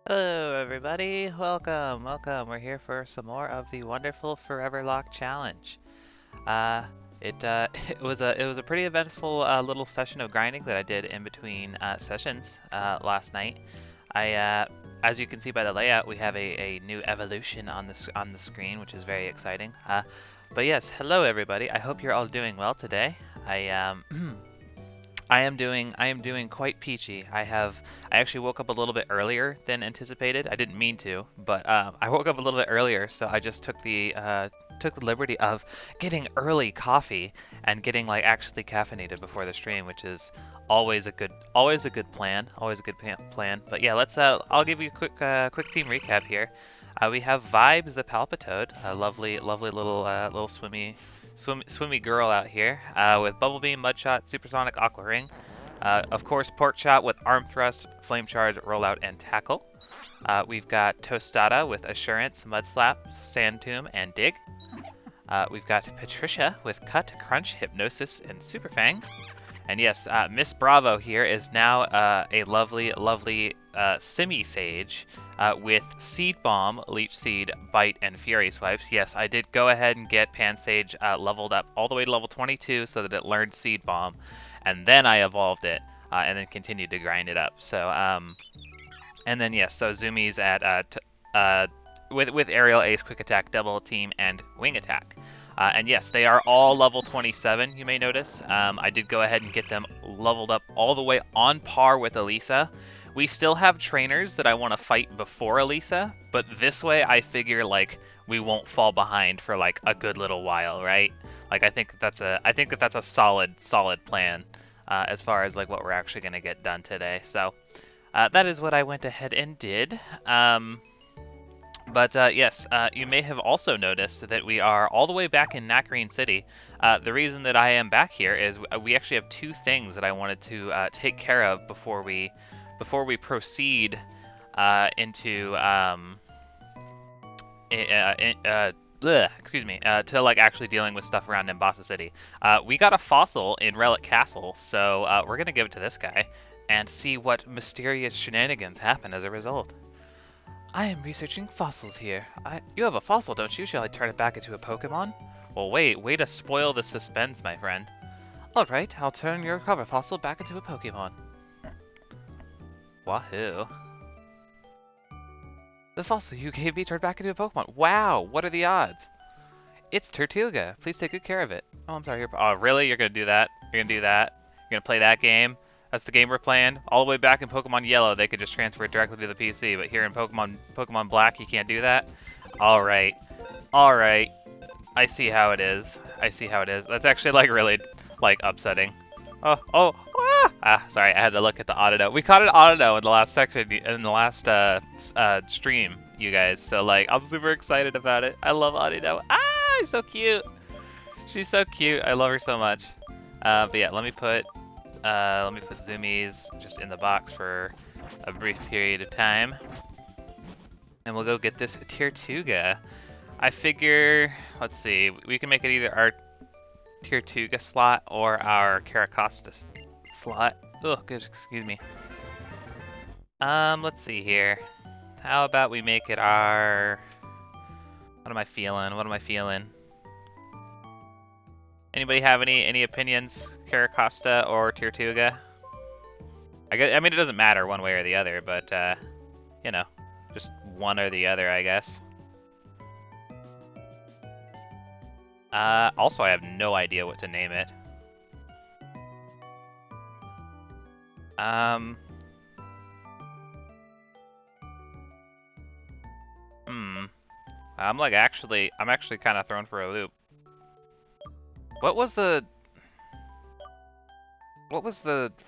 Hello, everybody. Welcome. We're here for some more of the wonderful Foreverlocke challenge. Uh, it was a pretty eventful little session of grinding that I did in between sessions last night. As you can see by the layout, we have a new evolution on the screen, which is very exciting. But yes, hello everybody. I hope you're all doing well today. I am doing quite peachy. I actually woke up a little bit earlier than anticipated. I didn't mean to, but I woke up a little bit earlier, so I just took the liberty of getting early coffee and getting like actually caffeinated before the stream, which is always a good plan. But yeah, I'll give you a quick team recap here. We have Vibes the Palpitoad, a lovely little swimmy girl out here, with Bubble Beam, Mudshot, Supersonic, Aqua Ring. Of course, Pork Shot with Arm Thrust, Flame Charge, Rollout, and Tackle. We've got Tostada with Assurance, Mud Slap, Sand Tomb, and Dig. We've got Patricia with Cut, Crunch, Hypnosis, and Super Fang. And yes, Miss Bravo here is now a lovely Simi-Sage with Seed Bomb, Leech Seed, Bite, and Fury Swipes. Yes, I did go ahead and get Pansage leveled up all the way to level 22 so that it learned Seed Bomb, and then I evolved it, and then continued to grind it up. So, and then yes, so Zoomies at with Aerial, Ace, Quick Attack, Double Team, and Wing Attack. And yes, they are all level 27, you may notice. I did go ahead and get them leveled up all the way on par with Elisa. We still have trainers that I want to fight before Elisa, but this way I figure like we won't fall behind for like a good little while, right? Like I think that's a solid plan as far as like what we're actually gonna get done today. So that is what I went ahead and did. But yes, you may have also noticed that we are all the way back in Nakarine City. The reason that I am back here is we actually have two things that I wanted to take care of before we proceed into to like actually dealing with stuff around Nimbasa City. We got a fossil in Relic Castle, so we're gonna give it to this guy and see what mysterious shenanigans happen as a result. I am researching fossils here. You have a fossil, don't you? Shall I turn it back into a Pokemon? Well, way to spoil the suspense, my friend. Alright, I'll turn your cover fossil back into a Pokemon. Wahoo. The fossil you gave me turned back into a Pokemon. Wow, what are the odds? It's Tortuga. Please take good care of it. Oh, I'm sorry. Oh, really? You're gonna do that? You're gonna do that? You're gonna play that game? That's the game we're playing. All the way back in Pokemon Yellow, they could just transfer it directly to the PC, but here in Pokemon Black, you can't do that. All right. I see how it is. That's actually like really like upsetting. Sorry, I had to look at the Auto. We caught an Auto in the last section, in the last stream, you guys. So like, I'm super excited about it. I love Auto. She's so cute. She's so cute. I love her so much. But yeah, let me put Zoomies just in the box for a brief period of time. And we'll go get this Tortuga. I figure, let's see, we can make it either our Tortuga slot or our Caracosta slot. Oh, good, excuse me. Let's see here. How about we make it our... What am I feeling? Anybody have any opinions? Caracosta or Tortuga? I mean, it doesn't matter one way or the other, but, you know, just one or the other, I guess. Also, I have no idea what to name it. I'm actually kind of thrown for a loop. What was the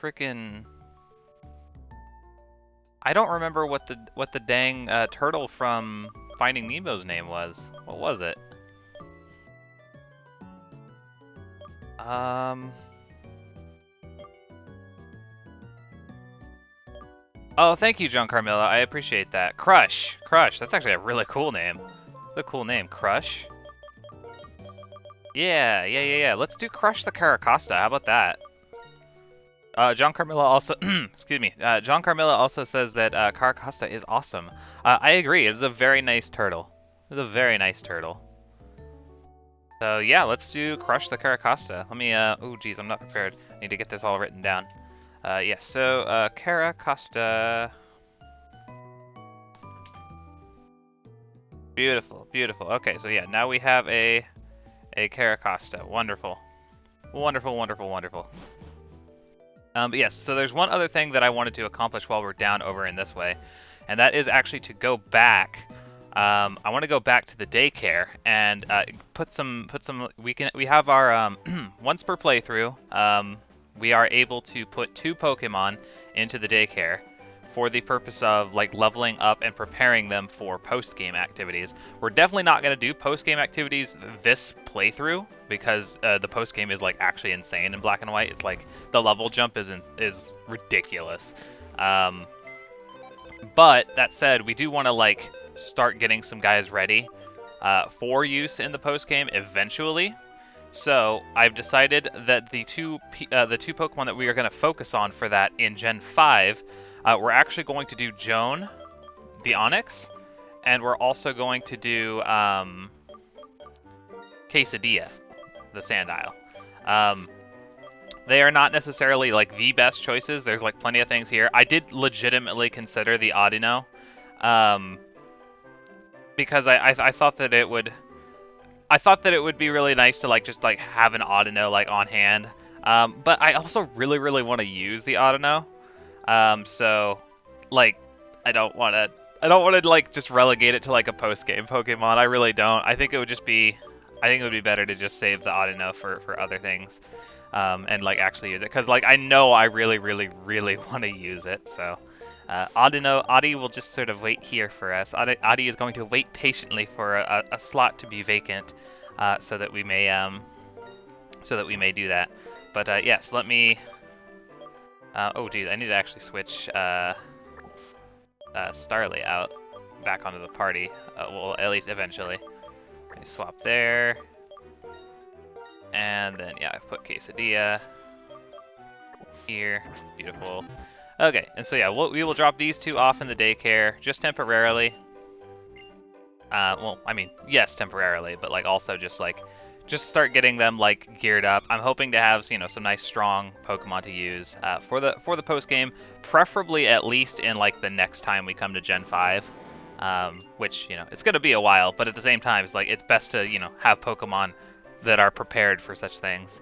freaking... I don't remember what the dang turtle from Finding Nemo's name was. What was it? Oh, thank you, John Carmilla. I appreciate that. Crush. That's actually a really cool name. It's a cool name, Crush. Yeah. Let's do Crush the Caracosta. How about that? John Carmilla also, excuse me. John Carmilla also says that Caracosta is awesome. I agree. It's a very nice turtle. It's a very nice turtle. So yeah, let's do Crush the Caracosta. Let me. Oh geez, I'm not prepared. I need to get this all written down. Yes. So Caracosta. Beautiful, beautiful. Okay, so yeah, now we have a Caracosta. Wonderful, wonderful, wonderful, wonderful. But yes, so there's one other thing that I wanted to accomplish while we're down over in this way, and that is actually to go back. I want to go back to the daycare and put some. We have our once per playthrough. We are able to put 2 Pokemon into the daycare for the purpose of like leveling up and preparing them for post-game activities. We're definitely not going to do post-game activities this playthrough because the post-game is like actually insane in Black and White. It's like the level jump is ridiculous. But that said, we do want to like start getting some guys ready for use in the post-game eventually. So I've decided that the two Pokemon that we are going to focus on for that in Gen 5, we're actually going to do Joan, the Onyx, and we're also going to do Quesadilla, the Sandile. They are not necessarily like the best choices. There's like plenty of things here. I did legitimately consider the Audino, because I thought that it would. I thought that it would be really nice to like just like have an Audino like on hand, but I also really want to use the Audino, so like I don't want to like just relegate it to like a post game Pokemon. I really don't. I think it would be better to just save the Audino for other things, and like actually use it because like I know I really want to use it. So Audi will just sort of wait here for us. Audi is going to wait patiently for a slot to be vacant, so that we may do that. But yes, let me. Oh geez, I need to actually switch Starly out back onto the party. Well, at least eventually. Okay, swap there, and then yeah, I put Quesadilla here. Beautiful. Okay, and so yeah, we will drop these 2 off in the daycare just temporarily. Well, I mean, yes, temporarily, but like also just start getting them like geared up. I'm hoping to have some nice strong Pokemon to use for the post game, preferably at least in like the next time we come to Gen 5, which it's gonna be a while, but at the same time it's best to have Pokemon that are prepared for such things.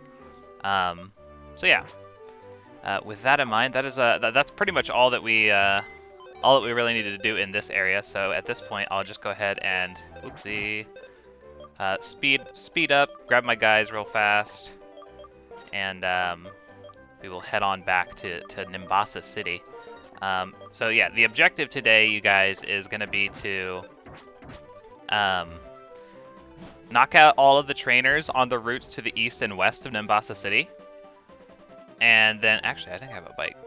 So yeah. With that in mind, that's pretty much all that we really needed to do in this area. So at this point, I'll just go ahead and oopsie, speed up, grab my guys real fast, and we will head on back to Nimbasa City. So yeah, the objective today, you guys, is going to be to knock out all of the trainers on the routes to the east and west of Nimbasa City. And then, actually, I think I have a bike.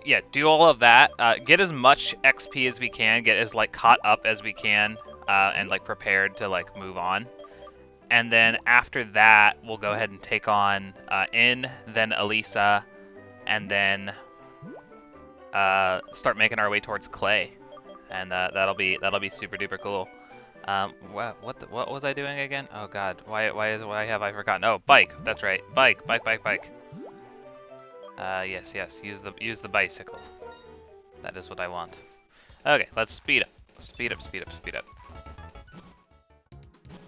Yeah, do all of that. Get as much XP as we can. Get as like caught up as we can, and like prepared to like move on. And then after that, we'll go ahead and take on In, then Elisa, and then start making our way towards Clay. And that'll be super duper cool. What was I doing again? Oh God, why have I forgotten? Oh, bike. That's right. Bike. Yes, use the bicycle. That is what I want. Okay, let's speed up. Speed up.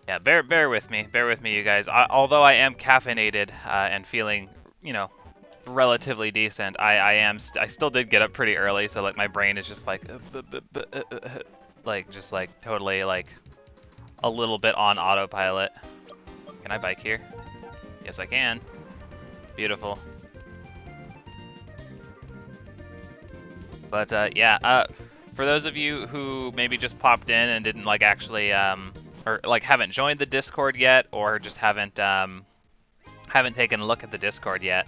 Yeah, bear with me, you guys. Although I am caffeinated and feeling, relatively decent, I still did get up pretty early, so like my brain is just like, just like totally like a little bit on autopilot. Can I bike here? Yes, I can. Beautiful. But yeah, for those of you who maybe just popped in and didn't like actually or like haven't joined the Discord yet, or just haven't taken a look at the Discord yet,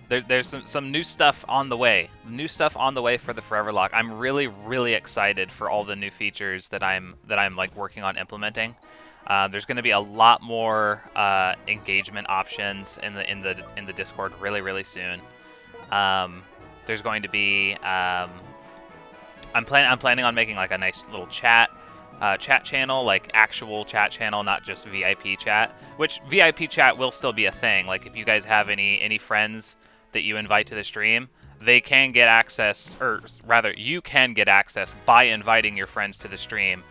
there's some new stuff on the way. New stuff on the way for the Foreverlocke. I'm really excited for all the new features that I'm like working on implementing. There's going to be a lot more engagement options in the Discord really soon. There's going to be I'm planning on making like a nice little chat channel, like actual chat channel, not just VIP chat. Which VIP chat will still be a thing. Like if you guys have any friends that you invite to the stream, they can get access, or rather, you can get access by inviting your friends to the stream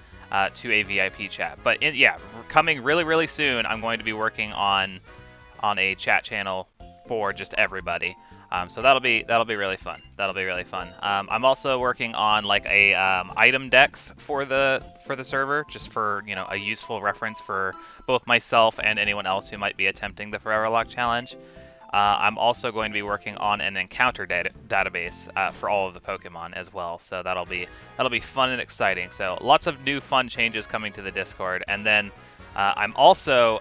to a VIP chat. But yeah, coming really soon, I'm going to be working on a chat channel for just everybody. So that'll be really fun. That'll be really fun. I'm also working on like a item dex for the server, just for a useful reference for both myself and anyone else who might be attempting the Foreverlocke challenge. I'm also going to be working on an encounter database for all of the Pokemon as well. So that'll be fun and exciting. So lots of new fun changes coming to the Discord, and then I'm also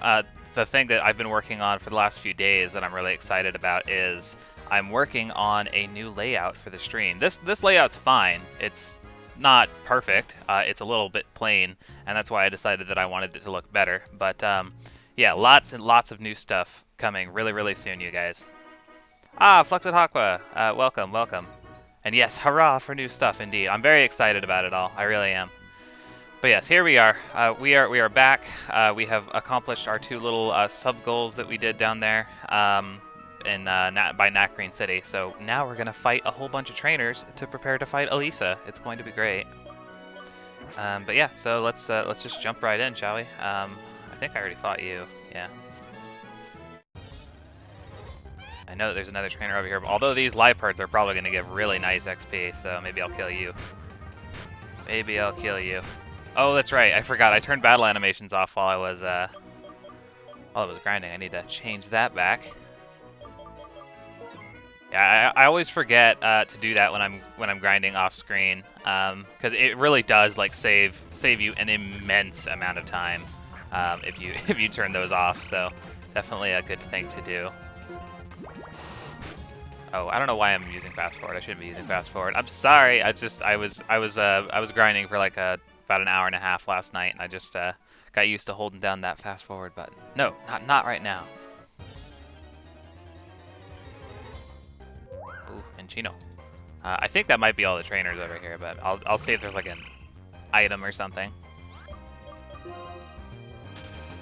the thing that I've been working on for the last few days that I'm really excited about is I'm working on a new layout for the stream. This layout's fine. It's not perfect. It's a little bit plain, and that's why I decided that I wanted it to look better. But yeah, lots and lots of new stuff coming really soon, you guys. Ah, Fluxed Aqua, welcome. And yes, hurrah for new stuff indeed. I'm very excited about it all. I really am. But yes, here we are. We are back. We have accomplished our 2 little sub goals that we did down there by Nacrene City. So now we're gonna fight a whole bunch of trainers to prepare to fight Elisa. It's going to be great. But yeah, so let's just jump right in, shall we? I think I already fought you. Yeah. I know that there's another trainer over here, but although these Lipards are probably gonna give really nice XP, so maybe I'll kill you. Maybe I'll kill you. Oh, that's right. I forgot. I turned battle animations off while I was grinding. I need to change that back. Yeah, I always forget to do that when I'm grinding off screen, because it really does like save you an immense amount of time if you turn those off. So definitely a good thing to do. Oh, I don't know why I'm using fast forward. I shouldn't be using fast forward. I'm sorry. I was grinding for like about an hour and a half last night, and I just got used to holding down that fast forward button. No, not right now. Ooh, Minccino. I think that might be all the trainers over here, but I'll see if there's like an item or something.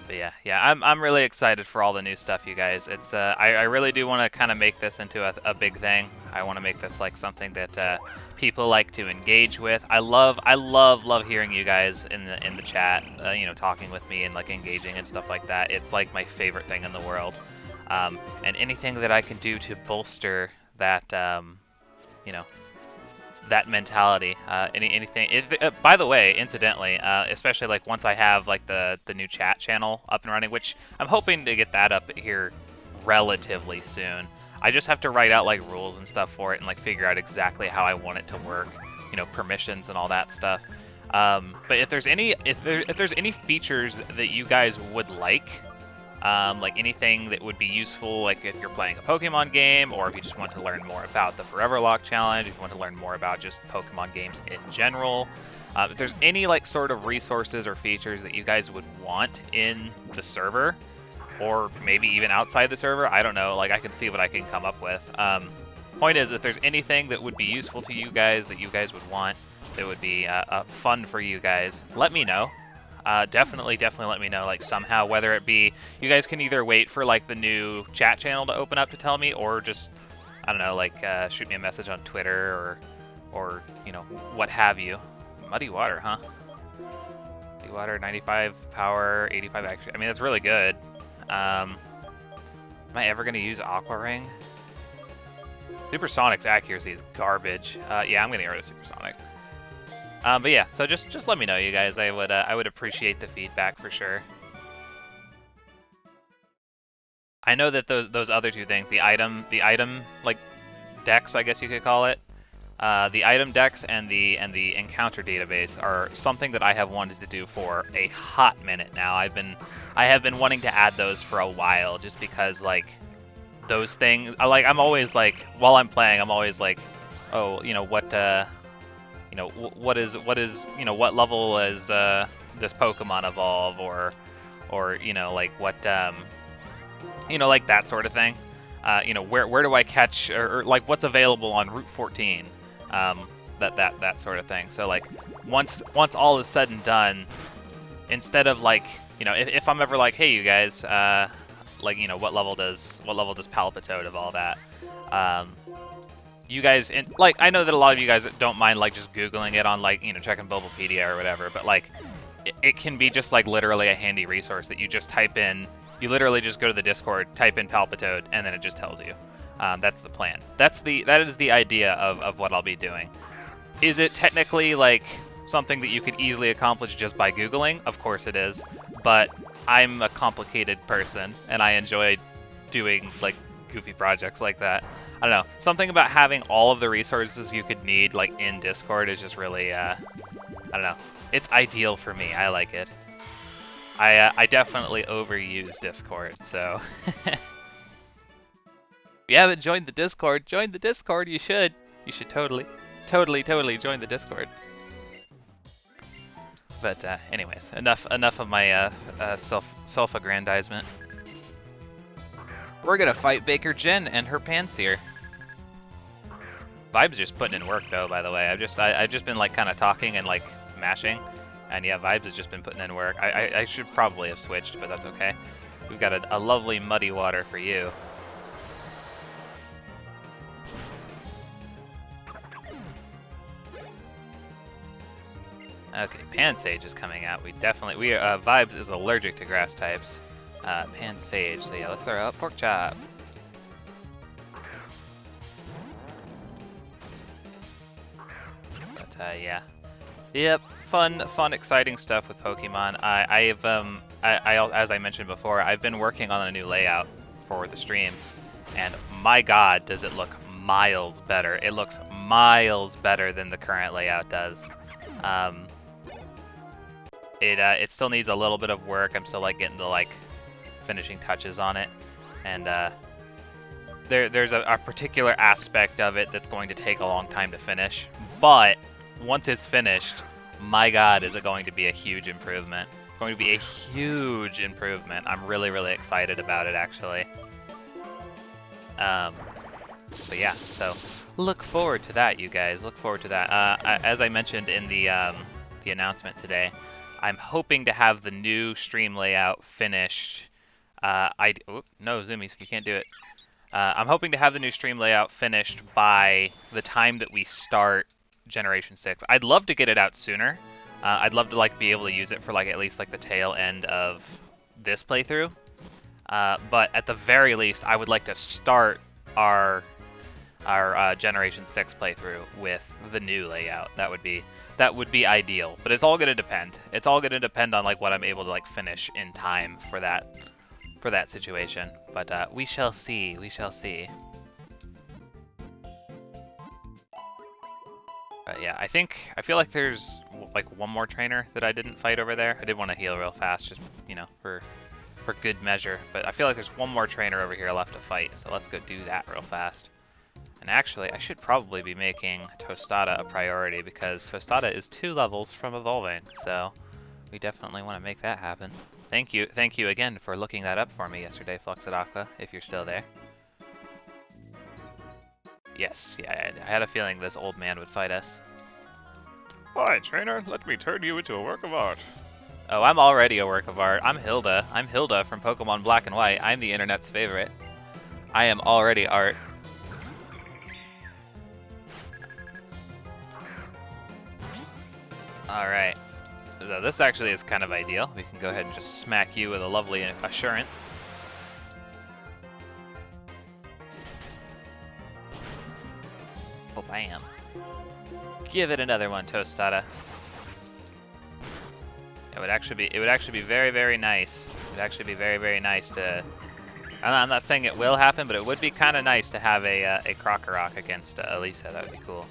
But yeah, I'm really excited for all the new stuff, you guys. It's I really do want to kind of make this into a big thing. I want to make this like something that people like to engage with. I love hearing you guys in the chat, talking with me and like engaging and stuff like that. It's like my favorite thing in the world. And anything that I can do to bolster that, that mentality, anything. By the way, incidentally, especially like once I have like the new chat channel up and running, which I'm hoping to get that up here relatively soon. I just have to write out like rules and stuff for it and like figure out exactly how I want it to work, permissions and all that stuff. But if there's any features that you guys would like anything that would be useful, like if you're playing a Pokemon game, or if you just want to learn more about the Foreverlocke challenge, if you want to learn more about just Pokemon games in general, if there's any like sort of resources or features that you guys would want in the server, or maybe even outside the server, I don't know, like I can see what I can come up with. Point is, if there's anything that would be useful to you guys that you guys would want, that would be fun for you guys, let me know. Definitely let me know, like somehow, whether it be you guys can either wait for like the new chat channel to open up to tell me, or just, I don't know, like shoot me a message on Twitter or what have you. Muddy Water, huh? Muddy Water, 95 power, 85 action. I mean, that's really good. Am I ever gonna use Aqua Ring? Supersonic's accuracy is garbage. Yeah, I'm gonna get rid of Supersonic. But yeah, so just let me know, you guys. I would appreciate the feedback for sure. I know that those other 2 things, the item like dex, I guess you could call it, the item dex and the encounter database are something that I have wanted to do for a hot minute now. I have been wanting to add those for a while, just because like those things, I'm always like, while I'm playing, I'm always like, oh, what level is this Pokemon evolve, or or like what like that sort of thing. Where do I catch, or like what's available on Route 14, that sort of thing. So like once all is said and done, instead of like if I'm ever like, hey you guys, like what level does Palpitoad of all that, you guys, like I know that a lot of you guys don't mind like just googling it on like checking Bulbapedia or whatever, but like it can be just like literally a handy resource that you just type in. You literally just go to the Discord, type in Palpitoad, and then it just tells you. That's the plan. That is the idea of what I'll be doing. Is it technically like something that you could easily accomplish just by Googling? Of course it is, but I'm a complicated person, and I enjoy doing like goofy projects like that. I don't know. Something about having all of the resources you could need like in Discord is just really, I don't know. It's ideal for me. I like it. I definitely overuse Discord, so. If you haven't joined the Discord, join the Discord. You should. You should totally join the Discord. But anyways, enough of my self-aggrandizement. We're gonna fight Baker Jen and her Panseer. Vibe's just putting in work though, by the way. I've just been like kind of talking and like mashing, and yeah, Vibes has just been putting in work. I should probably have switched, but that's okay. We've got a lovely muddy water for you. Okay, Pansage is coming out. Vibes is allergic to grass types. Pansage, so yeah, let's throw out Pork Chop. But yeah. Yep, fun, exciting stuff with Pokemon. As I mentioned before, I've been working on a new layout for the stream, and my god, does it look miles better. It looks miles better than the current layout does. It still needs a little bit of work. I'm still like getting the like finishing touches on it, and there's a particular aspect of it that's going to take a long time to finish, but once it's finished, my god, is it going to be a huge improvement. It's going to be a huge improvement. I'm really excited about it, actually. But yeah, so look forward to that, you guys. Look forward to that. As I mentioned in the announcement today, I'm hoping to have the new stream layout finished. No, Zoomies, you can't do it. I'm hoping to have the new stream layout finished by the time that we start Generation 6. I'd love to get it out sooner. I'd love to like be able to use it for like at least like the tail end of this playthrough. But at the very least, I would like to start our Generation 6 playthrough with the new layout. That would be ideal. But it's all gonna depend. It's all gonna depend on like what I'm able to like finish in time for that situation. But we shall see. We shall see. Yeah, I feel like there's like one more trainer that I didn't fight over there. I did want to heal real fast, just for good measure. But I feel like there's one more trainer over here left to fight, so let's go do that real fast. And actually, I should probably be making Tostada a priority because Tostada is 2 levels from evolving, so we definitely want to make that happen. Thank you again for looking that up for me yesterday, Fluxadaqua, if you're still there. Yes, yeah, I had a feeling this old man would fight us. Hi, trainer. Let me turn you into a work of art. Oh, I'm already a work of art. I'm Hilda. I'm Hilda from Pokemon Black and White. I'm the internet's favorite. I am already art. Alright. So this actually is kind of ideal. We can go ahead and just smack you with a lovely assurance. Oh, bam. Give it another one, Tostada. It would actually be very nice. It would actually be very nice to. I'm not saying it will happen, but it would be kind of nice to have a Krokorok against Elisa. That would be cool.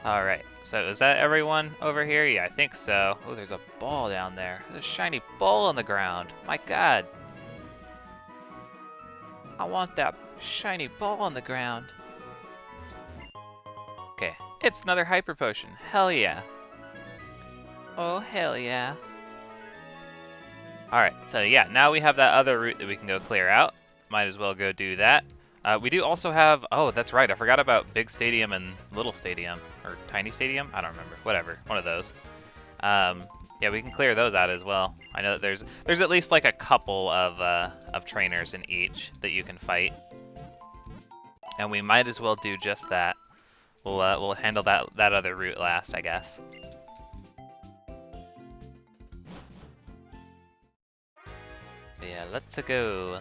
Alright, so is that everyone over here? Yeah, I think so. Oh, there's a ball down there. There's a shiny ball on the ground. My god. I want that shiny ball on the ground. Okay, it's another hyper potion. Hell yeah. Oh, hell yeah. Alright, so yeah, now we have that other route that we can go clear out. Might as well go do that. We do also have... Oh, that's right, I forgot about Big Stadium and Little Stadium. Or Tiny Stadium? I don't remember. Whatever, one of those. Yeah, we can clear those out as well. I know that there's at least like a couple of trainers in each that you can fight. And we might as well do just that. We'll handle that other route last, I guess. Yeah, let's go.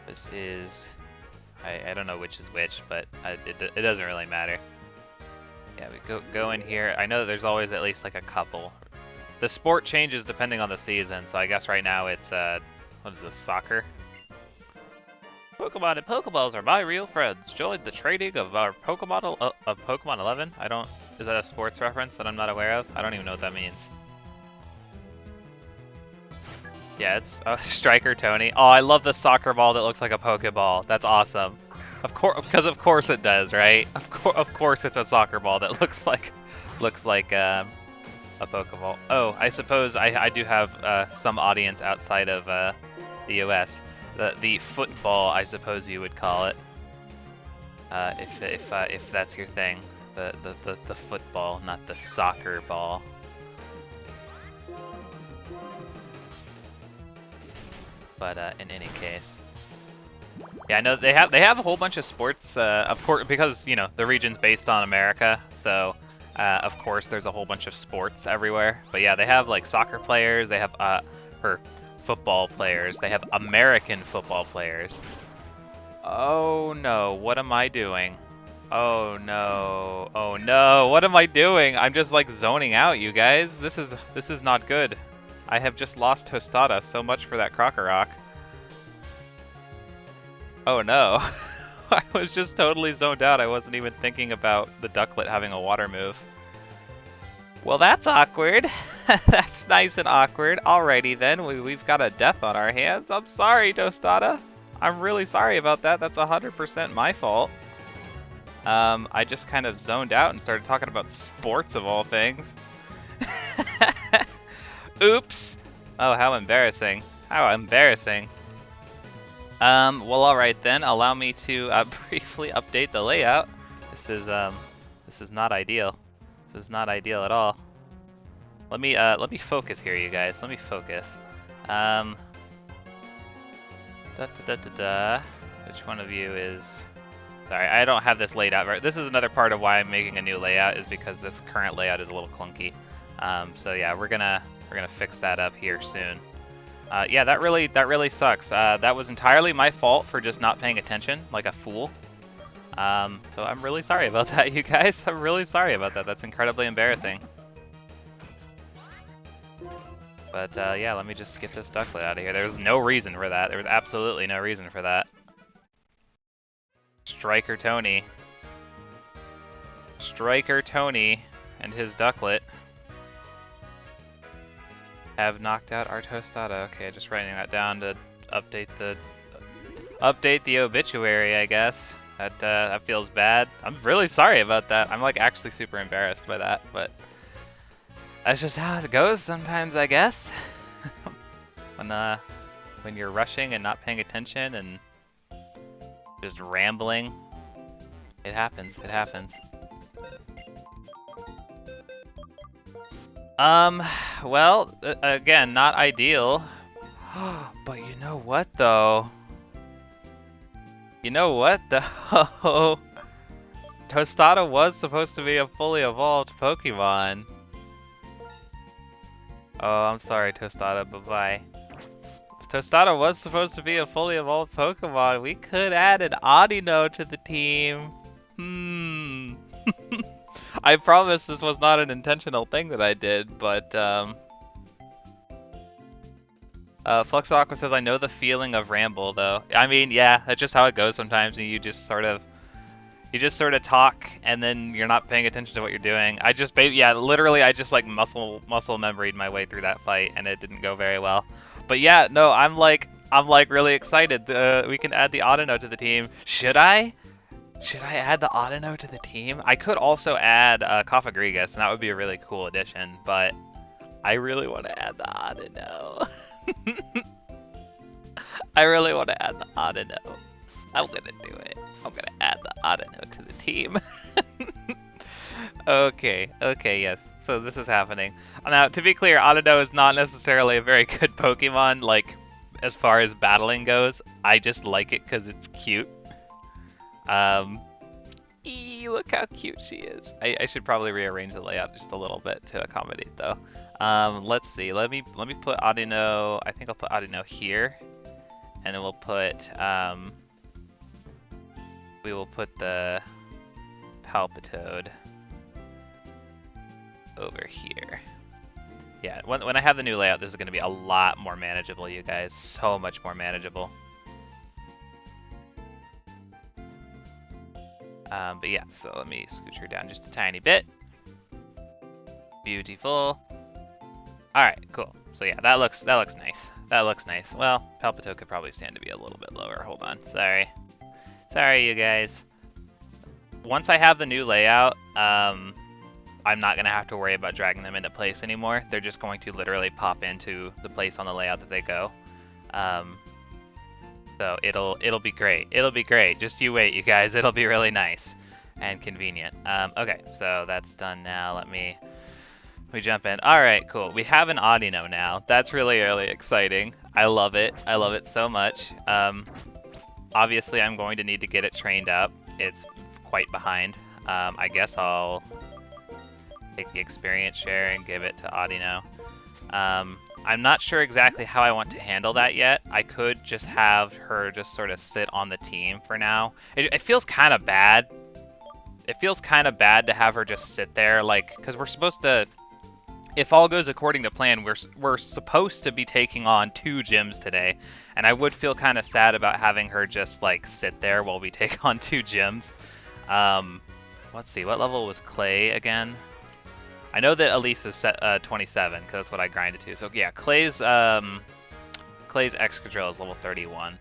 This is... I don't know which is which, but it doesn't really matter. Yeah, we go in here. I know that there's always at least like a couple. The sport changes depending on the season, so I guess right now it's, what is this, soccer? Pokemon and Pokeballs are my real friends. Join the training of our Pokemon, of Pokemon 11. Is that a sports reference that I'm not aware of? I don't even know what that means. Yeah, it's Striker Tony. Oh, I love the soccer ball that looks like a Pokeball. That's awesome. Of course, because of course it does, right? Of course it's a soccer ball that looks like a Pokeball. Oh, I suppose I do have some audience outside of the US. The football, I suppose you would call it, if that's your thing. The football, not the soccer ball. But in any case, yeah, I know they have a whole bunch of sports. Of course, because you know the region's based on America, so of course there's a whole bunch of sports everywhere. But yeah, they have like soccer players. They have or football players. They have American football players. Oh no, what am I doing? Oh no, what am I doing? I'm just like zoning out, you guys. This is not good. I have just lost Tostada. So much for that Krokorok. Oh no. I was just totally zoned out. I wasn't even thinking about the Ducklet having a water move. Well, that's awkward. That's nice and awkward. Alrighty then, we've got a death on our hands. I'm sorry, Tostada. I'm really sorry about that. That's 100% my fault. I just kind of zoned out and started talking about sports of all things. Oops. Oh, how embarrassing. How embarrassing. Well, alright then. Allow me to briefly update the layout. This is not ideal. This is not ideal at all. Let me focus here, you guys. Let me focus. Which one of you is... Sorry, I don't have this laid out right. This is another part of why I'm making a new layout, is because this current layout is a little clunky. So yeah, we're gonna fix that up here soon. Yeah, that really sucks. That was entirely my fault for just not paying attention, like a fool. So I'm really sorry about that, you guys. I'm really sorry about that. That's incredibly embarrassing. But yeah, let me just get this Ducklet out of here. There was no reason for that. There was absolutely no reason for that. Striker Tony and his Ducklet have knocked out our Tostada. Okay, just writing that down to update the obituary, I guess. That feels bad. I'm really sorry about that. I'm like actually super embarrassed by that, but that's just how it goes sometimes, I guess. When you're rushing and not paying attention and just rambling, it happens. It happens. Well, again, not ideal. But you know what, though? Tostada was supposed to be a fully evolved Pokemon. Oh, I'm sorry, Tostada. Bye-bye. If Tostada was supposed to be a fully evolved Pokemon, we could add an Audino to the team. I promise this was not an intentional thing that I did, but Flux Aqua says, I know the feeling of ramble, though. I mean, yeah, that's just how it goes sometimes, and you just sort of talk, and then you're not paying attention to what you're doing. Yeah, literally, I just like muscle memoried my way through that fight, and it didn't go very well. But yeah, no, I'm like really excited. We can add the Audino to the team. Should I? Should I add the Audino to the team? I could also add Cofagrigus, and that would be a really cool addition, but I really want to add the Audino. I really want to add the Audino. I'm gonna do it. I'm gonna add the Audino to the team. Okay, yes. So this is happening. Now, to be clear, Audino is not necessarily a very good Pokemon, like, as far as battling goes. I just like it because it's cute. Look how cute she is. I should probably rearrange the layout just a little bit to accommodate, though. Let's see. Let me put Audino. I think I'll put Audino here, and then we'll put we will put the Palpitoad over here. Yeah, when I have the new layout, this is going to be a lot more manageable, you guys. So much more manageable. But yeah, so let me scooch her down just a tiny bit. Beautiful. All right, cool. So yeah, that looks nice. That looks nice. Well, Palpito could probably stand to be a little bit lower. Hold on. Sorry, you guys. Once I have the new layout, I'm not gonna have to worry about dragging them into place anymore. They're just going to literally pop into the place on the layout that they go. So it'll be great. It'll be great. Just you wait, you guys. It'll be really nice and convenient. Okay, so that's done now. Let me jump in. All right, cool. We have an Audino now. That's really exciting. I love it. I love it so much. Obviously, I'm going to need to get it trained up. It's quite behind. I guess I'll take the experience share and give it to Audino. I'm not sure exactly how I want to handle that yet. I could just have her just sort of sit on the team for now. It feels kind of bad. It feels kind of bad to have her just sit there, like, because we're supposed to, if all goes according to plan, we're supposed to be taking on 2 gyms today, and I would feel kind of sad about having her just like sit there while we take on 2 gyms. Let's see, what level was Clay again? I know that Elise is set 27 because that's what I grinded to. So yeah, Clay's Excadrill is level 31.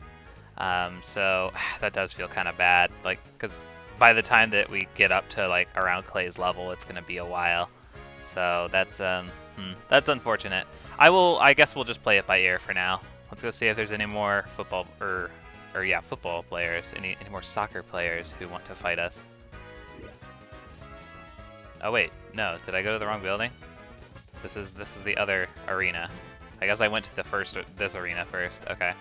So that does feel kind of bad, like, because by the time that we get up to like around Clay's level, it's gonna be a while. So that's unfortunate. I guess we'll just play it by ear for now. Let's go see if there's any more football football players, any more soccer players who want to fight us. Oh wait, no, did I go to the wrong building? This is the other arena. I guess I went to this arena first. Okay.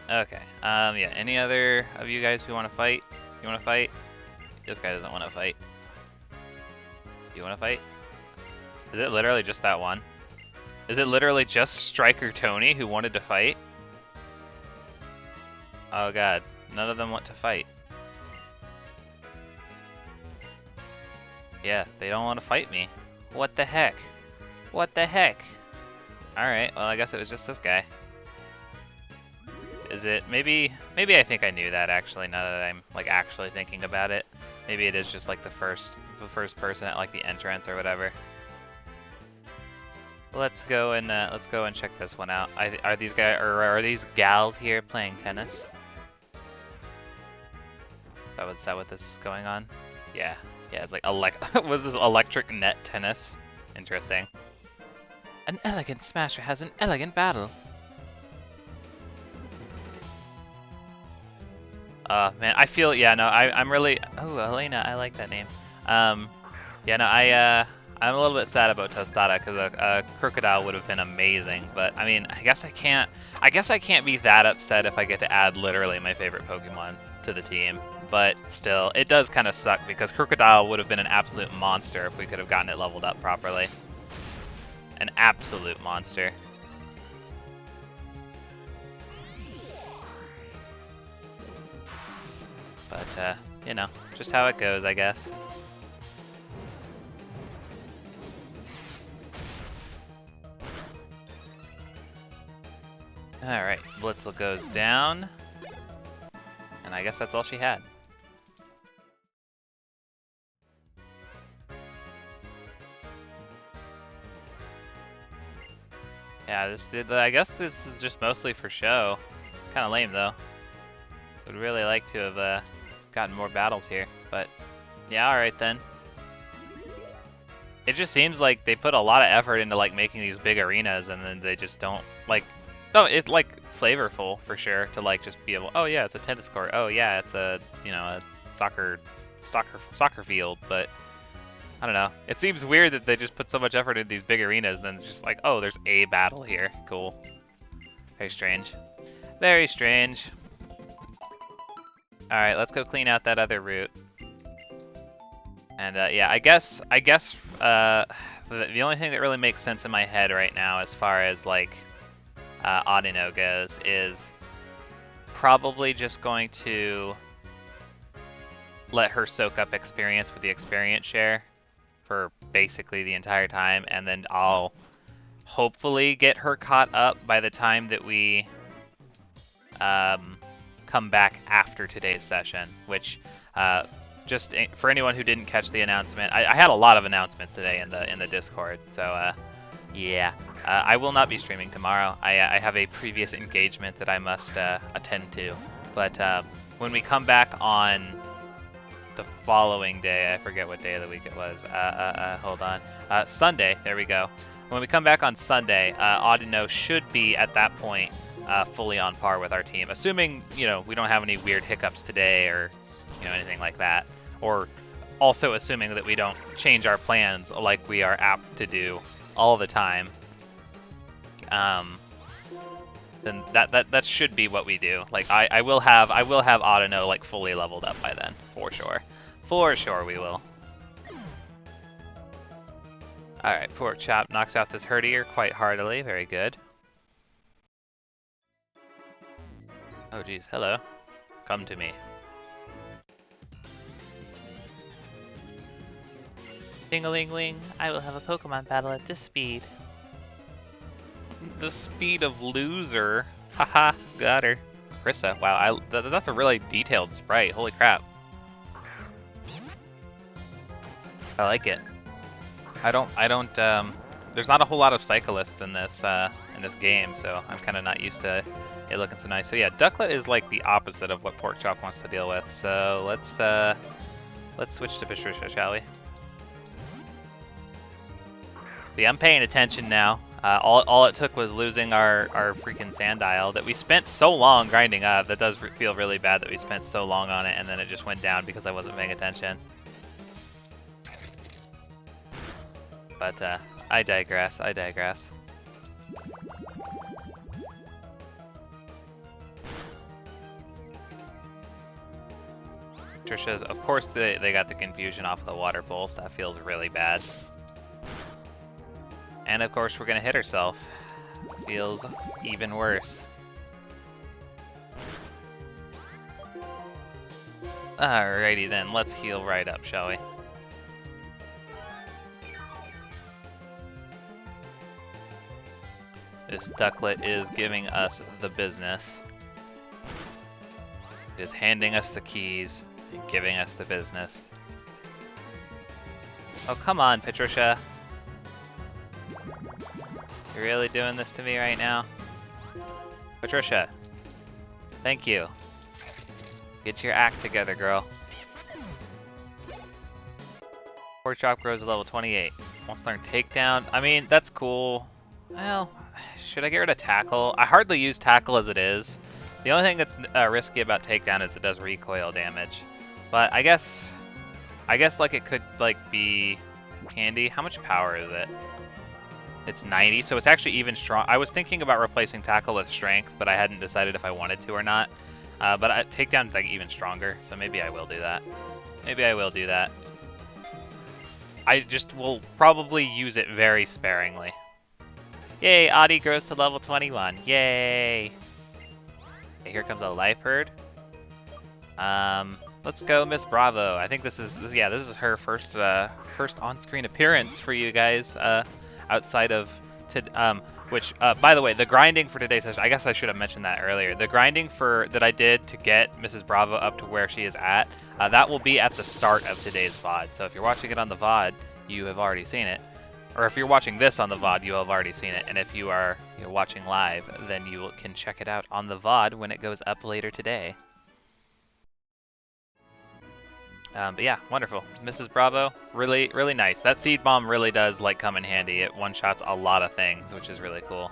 Okay. Yeah, any other of you guys who want to fight? You want to fight? This guy doesn't want to fight. Do you want to fight? Is it literally just that one? Is it literally just Striker Tony who wanted to fight? Oh god, none of them want to fight. Yeah, they don't want to fight me. What the heck? What the heck? Alright, well I guess it was just this guy. Is it, maybe I think I knew that actually, now that I'm like actually thinking about it. Maybe it is just like the first person at like the entrance or whatever. Let's go and check this one out. Are these gals here playing tennis? Is that what this is going on? Yeah. Yeah, it's like was this electric net tennis? Interesting. An elegant smasher has an elegant battle. Man, I feel, yeah, no, I'm really, oh, Elena, I like that name. Yeah, no, I'm a little bit sad about Tostada because a crocodile would have been amazing, but I mean, I guess I can't be that upset if I get to add literally my favorite Pokemon to the team. But still, it does kind of suck because Crocodile would have been an absolute monster if we could have gotten it leveled up properly. An absolute monster. But, you know, just how it goes, I guess. Alright, Blitzle goes down. And I guess that's all she had. Yeah, I guess this is just mostly for show. Kind of lame though. Would really like to have gotten more battles here, but yeah, all right then. It just seems like they put a lot of effort into like making these big arenas, and then they just don't like. No, it's like flavorful for sure to like just be able. Oh yeah, it's a tennis court. Oh yeah, it's a a soccer field. But I don't know. It seems weird that they just put so much effort into these big arenas, and then it's just like, oh, there's a battle here. Cool. Very strange. Very strange. All right, let's go clean out that other route. And yeah, I guess the only thing that really makes sense in my head right now, as far as like Audino goes, is probably just going to let her soak up experience with the experience share for basically the entire time, and then I'll hopefully get her caught up by the time that we come back after today's session, which just for anyone who didn't catch the announcement, I had a lot of announcements today in the Discord, so yeah, I will not be streaming tomorrow. I have a previous engagement that I must attend to, but when we come back on the following day, I forget what day of the week it was. Hold on, Sunday. There we go. When we come back on Sunday, Audino should be at that point fully on par with our team, assuming we don't have any weird hiccups today or anything like that, or also assuming that we don't change our plans like we are apt to do all the time. Then that should be what we do. Like I will have Audino like fully leveled up by then, for sure. For sure we will. All right, Pork Chop knocks out this Herdier quite heartily. Very good. Oh geez, hello. Come to me. Ding-a-ling-ling, I will have a Pokemon battle at this speed. The speed of loser. Haha, got her. Krissa, wow, that's a really detailed sprite. Holy crap. I like it. I don't, there's not a whole lot of cyclists in this game, so I'm kind of not used to it looking so nice. So yeah, Ducklet is like the opposite of what Pork Chop wants to deal with. So let's switch to Patricia, shall we? See, I'm paying attention now. All it took was losing our freaking Sandile that we spent so long grinding up. That does feel really bad that we spent so long on it and then it just went down because I wasn't paying attention. But I digress. Trisha's, of course, they got the confusion off of the water pulse. That feels really bad. And of course, we're gonna hit herself. Feels even worse. Alrighty then, let's heal right up, shall we? This Ducklet is giving us the business. It is handing us the keys and giving us the business. Oh, come on, Patricia. You're really doing this to me right now? Patricia, thank you. Get your act together, girl. Pork Chop grows to level 28. Wants to learn Takedown. I mean, that's cool. Well, should I get rid of Tackle? I hardly use Tackle as it is. The only thing that's risky about Takedown is it does recoil damage. But I guess like it could like be handy. How much power is it? It's 90, so it's actually even strong. I was thinking about replacing Tackle with Strength, but I hadn't decided if I wanted to or not. But Takedown is like even stronger, so maybe I will do that. I just will probably use it very sparingly. Yay, Audie grows to level 21. Yay! Okay, here comes a Life Herd. Let's go, Miss Bravo. I think this is her first on-screen appearance for you guys. Outside of which by the way, the grinding for today's session, I guess I should have mentioned that earlier. The grinding that I did to get Mrs. Bravo up to where she is at, that will be at the start of today's VOD. So if you're watching it on the VOD, you have already seen it. Or if you're watching this on the VOD, you will have already seen it. And if you are watching live, then you can check it out on the VOD when it goes up later today. But yeah, wonderful. Mrs. Bravo, really, really nice. That seed bomb really does like come in handy. It one-shots a lot of things, which is really cool.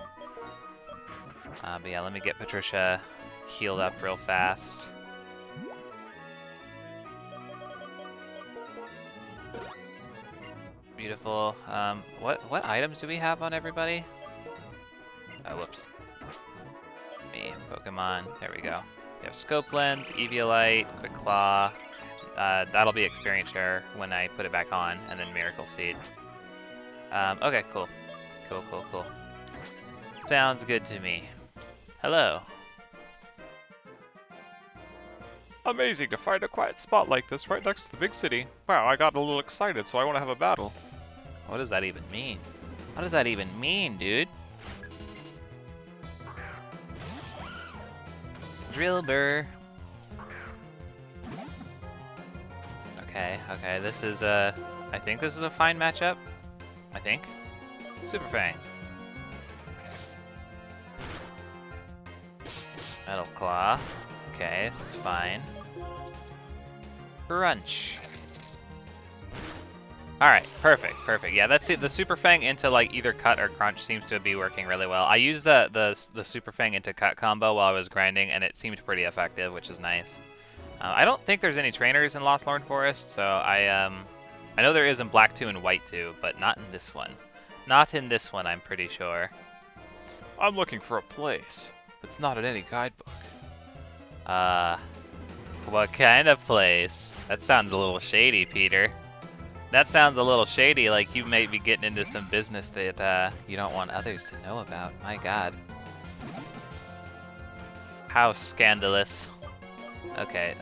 But yeah, let me get Patricia healed up real fast. Beautiful. What items do we have on everybody? Oh, whoops. Me, Pokemon. There we go. We have Scope Lens, Eviolite, Quick Claw. That'll be Experience Share when I put it back on, and then Miracle Seed. Okay, cool. Cool. Sounds good to me. Hello. Amazing to find a quiet spot like this right next to the big city. Wow, I got a little excited, so I want to have a battle. What does that even mean? What does that even mean, dude? Drillbur. Okay, this is I think this is a fine matchup. I think. Super Fang. Metal Claw. Okay, that's fine. Crunch. Alright, perfect. Yeah, that's it. The Super Fang into like either cut or crunch seems to be working really well. I used the Super Fang into cut combo while I was grinding, and it seemed pretty effective, which is nice. I don't think there's any trainers in Lost Lorn Forest, so I know there is in Black 2 and White 2, but not in this one. Not in this one, I'm pretty sure. I'm looking for a place. It's not in any guidebook. What kind of place? That sounds a little shady, Peter. That sounds a little shady, like you may be getting into some business that you don't want others to know about. My god. How scandalous. Okay,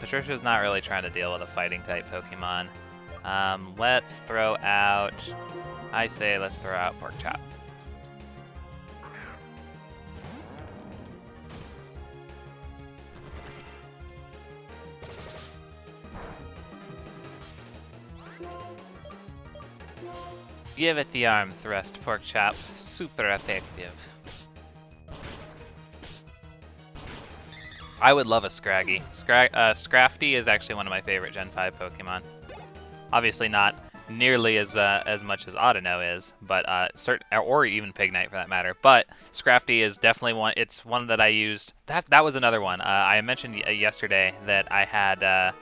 Patricia's not really trying to deal with a fighting type Pokemon. Let's throw out... I say let's throw out Pork Chop. Give it the arm thrust, Pork Chop. Super effective. I would love a Scraggy. Scrafty is actually one of my favorite Gen 5 Pokemon. Obviously not nearly as much as Audino is, but or even Pignite for that matter. But Scrafty is definitely one. It's one that I used. That was another one. I mentioned yesterday that I had.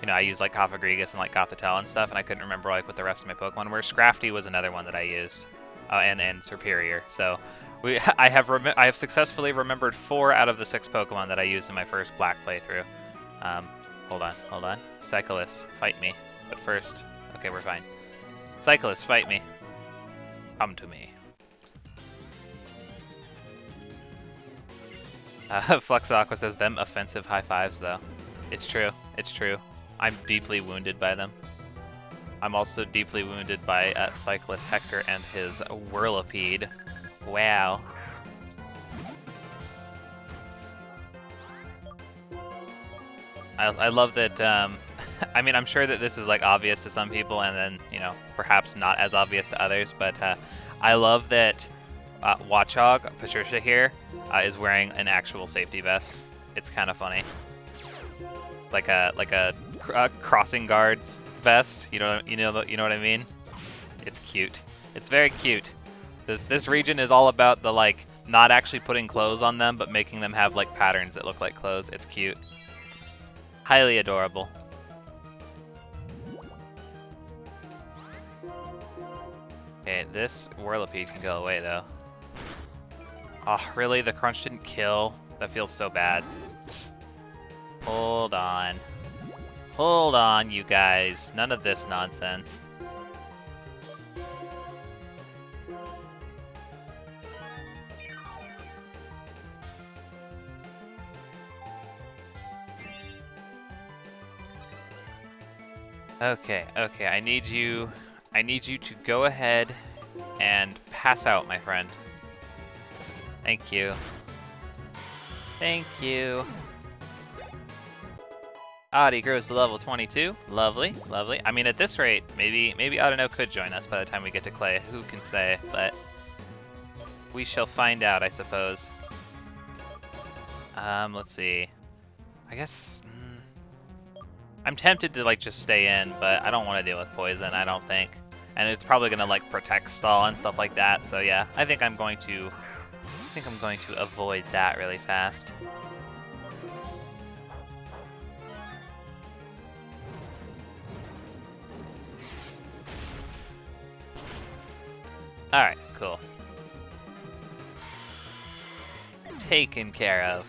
I used like Cofagrigus and like Gothitelle and stuff, and I couldn't remember like what the rest of my Pokemon were. Scrafty was another one that I used, and Superior. So I have successfully remembered 4 out of the 6 Pokemon that I used in my first Black playthrough. Hold on. Cyclist, fight me. But first, okay, we're fine. Cyclist, fight me. Come to me. Flux Aqua says them offensive high fives though. It's true. I'm deeply wounded by them. I'm also deeply wounded by Cyclist Hector and his Whirlipede. Wow. I love that, I mean, I'm sure that this is like obvious to some people and then, perhaps not as obvious to others, but I love that Watchog, Patricia here, is wearing an actual safety vest. It's kind of funny. Like a crossing guards vest, you know what I mean? It's cute. It's very cute. This region is all about the like not actually putting clothes on them, but making them have like patterns that look like clothes. It's cute. Highly adorable. Okay, this Whirlipede can go away though. Oh, really? The crunch didn't kill? That feels so bad. Hold on. Hold on, you guys. None of this nonsense. Okay, I need you to go ahead and pass out, my friend. Thank you. Thank you. Adi grows to level 22. Lovely, lovely. I mean, at this rate, maybe Audino could join us by the time we get to Clay. Who can say? But we shall find out, I suppose. Let's see. I guess I'm tempted to like just stay in, but I don't want to deal with poison. I don't think, and it's probably gonna like protect stall and stuff like that. So yeah, I think I'm going to avoid that really fast. Alright, cool. Taken care of.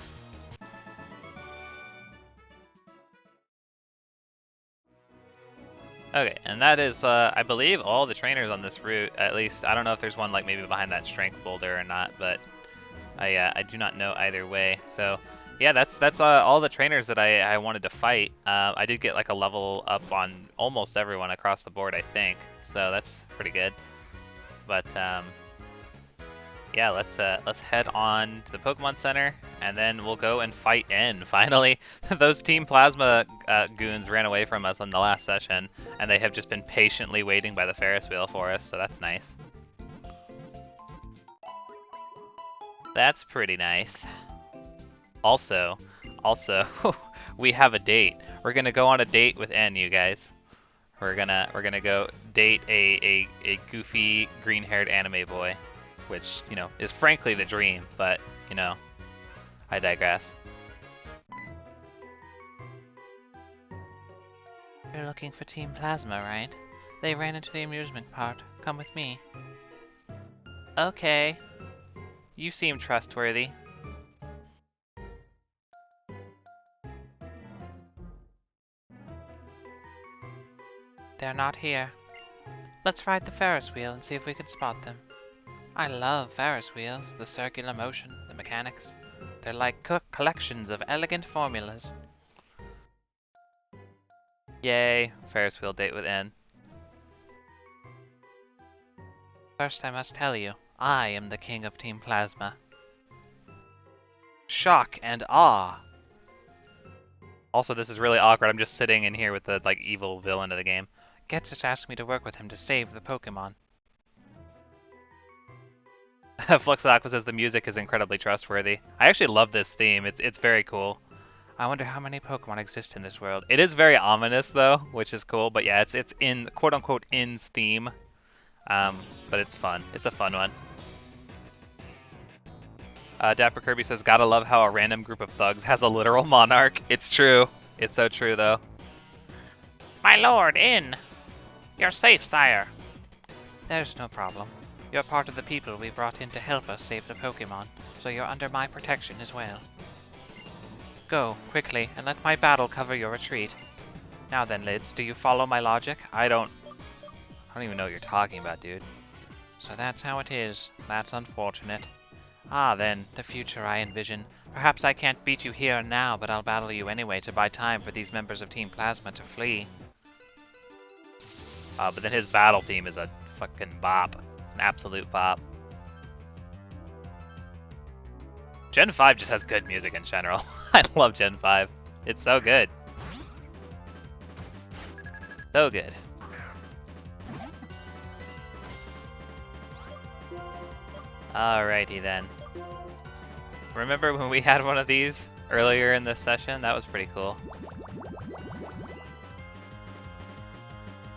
Okay, and that is, I believe, all the trainers on this route. At least, I don't know if there's one like maybe behind that strength boulder or not, but I do not know either way. So yeah, that's all the trainers that I wanted to fight. I did get like a level up on almost everyone across the board, I think. So that's pretty good. But yeah, let's head on to the Pokemon Center, and then we'll go and fight N. Finally, those Team Plasma goons ran away from us on the last session, and they have just been patiently waiting by the Ferris wheel for us, so that's nice. That's pretty nice. Also, we have a date. We're gonna go on a date with N, you guys. We're gonna go date a goofy green-haired anime boy, which, you know, is frankly the dream, but, you know, I digress. You're looking for Team Plasma, right? They ran into the amusement park. Come with me. Okay. You seem trustworthy. They're not here. Let's ride the Ferris wheel and see if we can spot them. I love Ferris wheels, the circular motion, the mechanics. They're like collections of elegant formulas. Yay, Ferris wheel date with N. First I must tell you, I am the king of Team Plasma. Shock and awe! Also, this is really awkward. I'm just sitting in here with the, like, evil villain of the game. Getz just asked me to work with him to save the Pokemon. Fluxodoc says the music is incredibly trustworthy. I actually love this theme. It's very cool. I wonder how many Pokemon exist in this world. It is very ominous though, which is cool. But yeah, it's in quote unquote In's theme. But it's fun. It's a fun one. Dapper Kirby says, gotta love how a random group of thugs has a literal monarch. It's true. It's so true though. My lord, in! You're safe, sire. There's no problem. You're part of the people we brought in to help us save the Pokemon, so you're under my protection as well. Go, quickly, and let my battle cover your retreat. Now then, Lids, do you follow my logic? I don't even know what you're talking about, dude. So that's how it is. That's unfortunate. Ah, then, the future I envision. Perhaps I can't beat you here and now, but I'll battle you anyway to buy time for these members of Team Plasma to flee. But then his battle theme is a fucking bop. An absolute bop. Gen 5 just has good music in general. I love Gen 5. It's so good. So good. Alrighty then. Remember when we had one of these earlier in this session? That was pretty cool.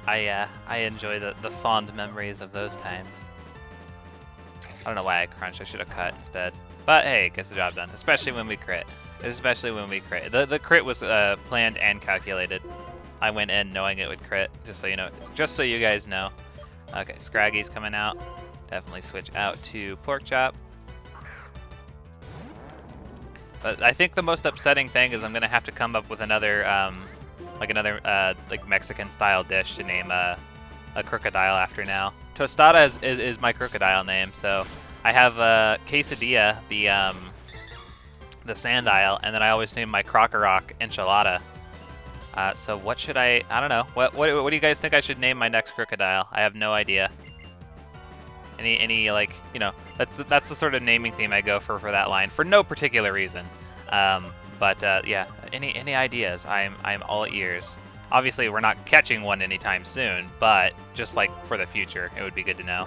I enjoy the fond memories of those times. I don't know why I crunched. I should have cut instead. But hey, it gets the job done. Especially when we crit. Especially when we crit. The crit was planned and calculated. I went in knowing it would crit, just so you know. Just so you guys know. Okay, Scraggy's coming out. Definitely switch out to Pork Chop. But I think the most upsetting thing is I'm gonna have to come up with another like Mexican style dish to name a crocodile after now. Tostada is my crocodile name, so I have quesadilla, the sand isle, and then I always name my Crocorock enchilada. So what should I don't know. What do you guys think I should name my next crocodile? I have no idea. Any like, you know, that's the sort of naming theme I go for that line for no particular reason. But yeah, any ideas? I'm all ears. Obviously, we're not catching one anytime soon, but just like for the future, it would be good to know.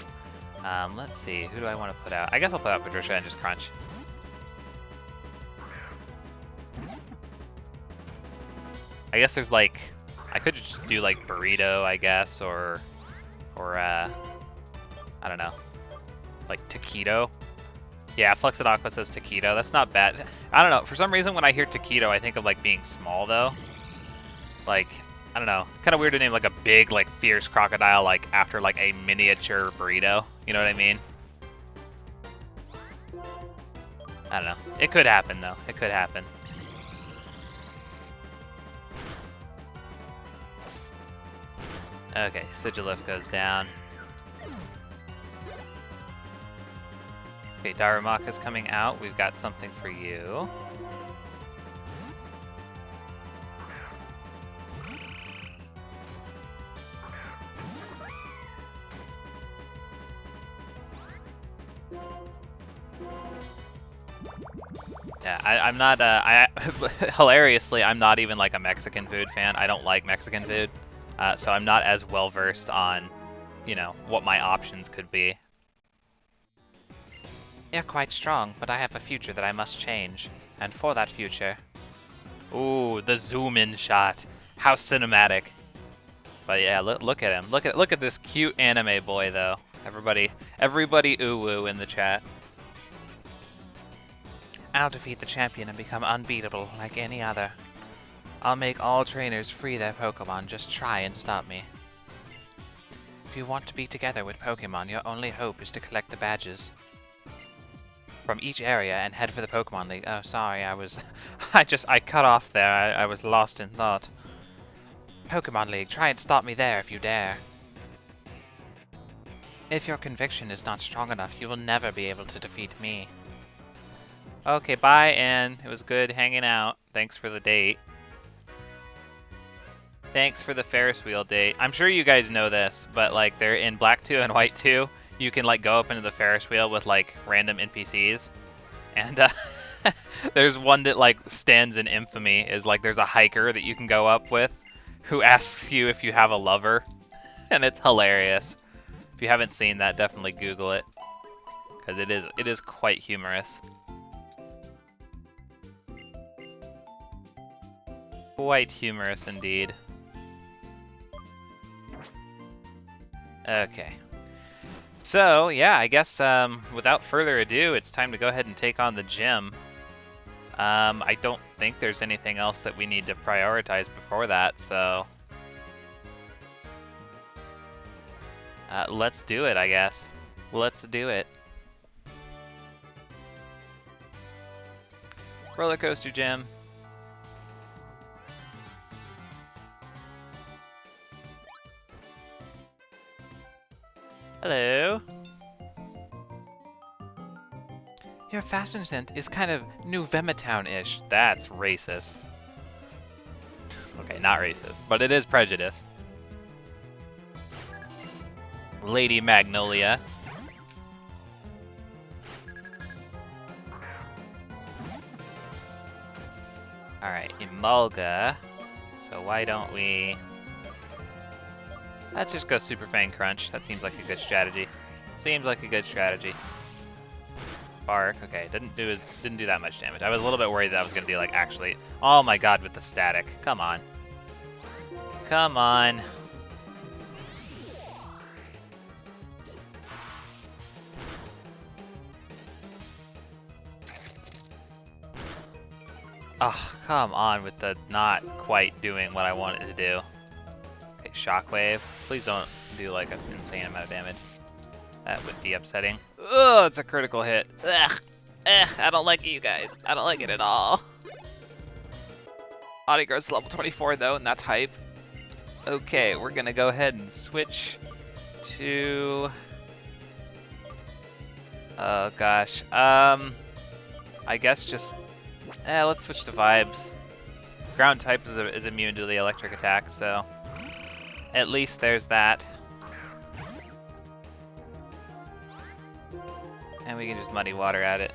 Let's see, who do I want to put out? I guess I'll put out Patricia and just crunch. I guess there's like, I could just do like burrito, I guess, or I don't know, like taquito. Yeah, Fluxid says taquito. That's not bad. I don't know. For some reason, when I hear taquito, I think of like being small though. Like, I don't know. Kind of weird to name like a big, like fierce crocodile like after like a miniature burrito. You know what I mean? I don't know. It could happen though. It could happen. Okay, Sigilif goes down. Okay, Darumaka's coming out. We've got something for you. Yeah, I'm not, hilariously, I'm not even like a Mexican food fan. I don't like Mexican food. So I'm not as well versed on, you know, what my options could be. You're quite strong, but I have a future that I must change. And for that future... Ooh, the zoom in shot. How cinematic. But yeah, look at him. Look at this cute anime boy though. Everybody ooh woo in the chat. I'll defeat the champion and become unbeatable like any other. I'll make all trainers free their Pokemon, just try and stop me. If you want to be together with Pokemon, your only hope is to collect the badges from each area and head for the Pokemon League. Oh, sorry, I cut off there. I was lost in thought. Pokemon League, try and stop me there if you dare. If your conviction is not strong enough, you will never be able to defeat me. Okay, bye, Anne. It was good hanging out. Thanks for the date. Thanks for the Ferris wheel date. I'm sure you guys know this, but like they're in Black 2 and White 2, you can like go up into the Ferris wheel with like random NPCs. And there's one that like stands in infamy is like there's a hiker that you can go up with who asks you if you have a lover. And it's hilarious. If you haven't seen that, definitely Google it. Because it is quite humorous. Quite humorous indeed. Okay. So, yeah, I guess without further ado, it's time to go ahead and take on the gym. I don't think there's anything else that we need to prioritize before that, so... let's do it, I guess. Let's do it. Roller coaster gym. Hello. Your fashion sense is kind of New Vemetown-ish. That's racist. Okay, not racist, but it is prejudice. Lady Magnolia. Alright, Emolga. So why don't we... Let's just go Super Fang Crunch. That seems like a good strategy. Seems like a good strategy. Bark. Okay, didn't do that much damage. I was a little bit worried that I was gonna do like actually. Oh my god, with the static. Come on. Come on. Oh, come on with the not quite doing what I wanted to do. Okay, Shockwave. Please don't do like an insane amount of damage. That would be upsetting. Ugh, it's a critical hit. Ugh. I don't like it, you guys. I don't like it at all. Audie grows to level 24 though, and that's hype. Okay, we're gonna go ahead and switch to... Oh gosh. I guess just... let's switch to Vibes. Ground type is immune to the electric attack, so... At least there's that. And we can just muddy water at it.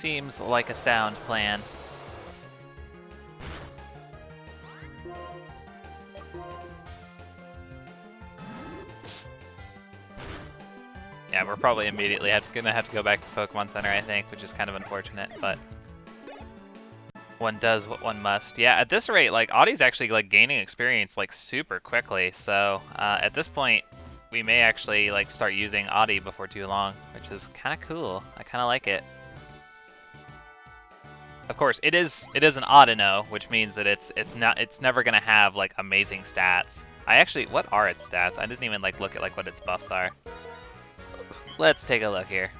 Seems like a sound plan. Yeah, we're probably immediately gonna have to go back to Pokemon Center, I think, which is kind of unfortunate, but one does what one must. Yeah, at this rate, like, Audie's actually, like, gaining experience, like, super quickly, so, at this point, we may actually, like, start using Audie before too long, which is kind of cool. I kind of like it. Of course, it is an Audino, which means that it's never gonna have, like, amazing stats. What are its stats? I didn't even, like, look at, like, what its buffs are. Let's take a look here.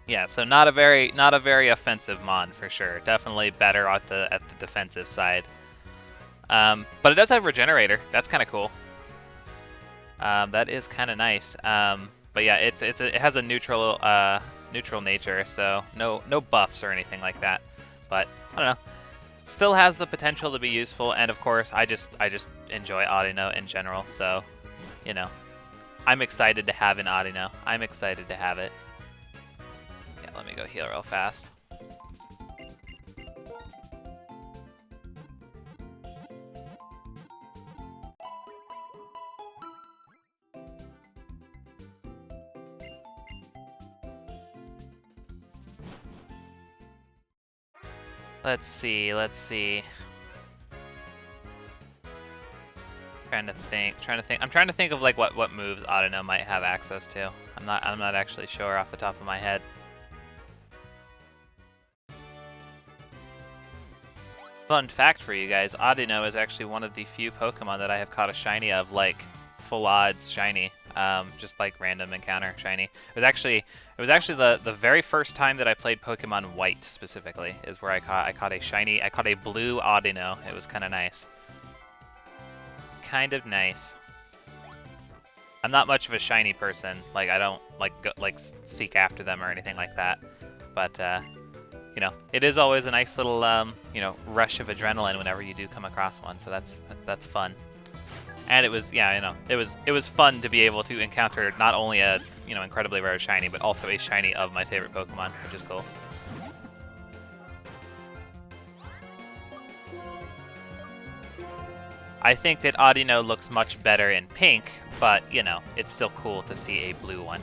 Yeah, so not a very offensive mon for sure. Definitely better at the defensive side. But it does have Regenerator. That's kind of cool. That is kind of nice. But yeah, it has a neutral nature, so no buffs or anything like that. But I don't know. Still has the potential to be useful, and of course, I just enjoy Audino in general. So, you know. I'm excited to have an Audino. I'm excited to have it. Yeah, let me go heal real fast. Let's see. Trying to think. I'm trying to think of like what moves Audino might have access to. I'm not actually sure off the top of my head. Fun fact for you guys, Audino is actually one of the few Pokemon that I have caught a shiny of, like full odds shiny. Just like random encounter shiny. It was actually the very first time that I played Pokemon White specifically, is where I caught a shiny. I caught a blue Audino. It was kind of nice. Kind of nice. I'm not much of a shiny person. Like, I don't like seek after them or anything like that. But you know, it is always a nice little you know, rush of adrenaline whenever you do come across one. So that's fun. And it was, yeah, you know, it was fun to be able to encounter not only a, you know, incredibly rare shiny, but also a shiny of my favorite Pokemon, which is cool. I think that Audino looks much better in pink, but, you know, it's still cool to see a blue one.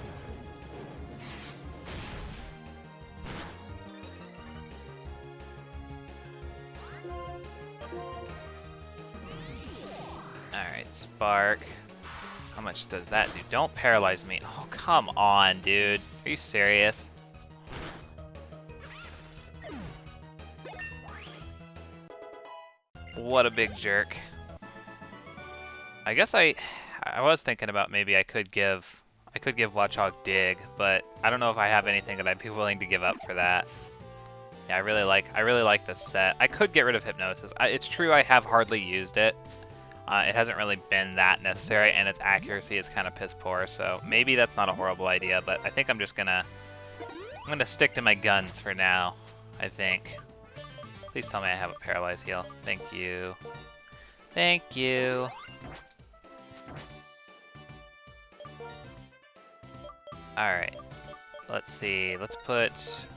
Alright, Spark. How much does that do? Don't paralyze me. Oh, come on, dude. Are you serious? What a big jerk. I guess I was thinking about maybe I could give Watchog Dig, but I don't know if I have anything that I'd be willing to give up for that. Yeah, I really like this set. I could get rid of Hypnosis. It's true I have hardly used it. It hasn't really been that necessary, and its accuracy is kind of piss poor, so maybe that's not a horrible idea, but I think I'm gonna stick to my guns for now, I think. Please tell me I have a Paralyze heal. Thank you. Thank you. Alright. Let's see. Let's put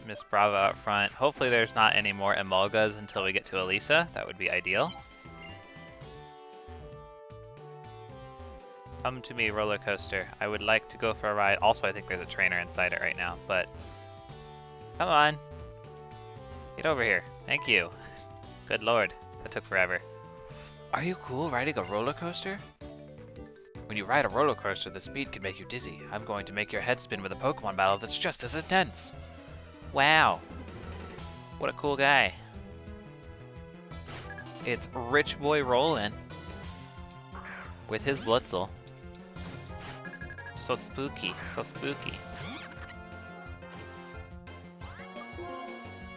Miss Brava up front. Hopefully there's not any more Emolgas until we get to Elisa. That would be ideal. Come to me, roller coaster. I would like to go for a ride. Also, I think there's a trainer inside it right now, but come on. Get over here. Thank you. Good lord. That took forever. Are you cool riding a roller coaster? When you ride a roller coaster, the speed can make you dizzy. I'm going to make your head spin with a Pokemon battle that's just as intense. Wow. What a cool guy. It's Rich Boy Rollin' with his Blitzel. So spooky, so spooky.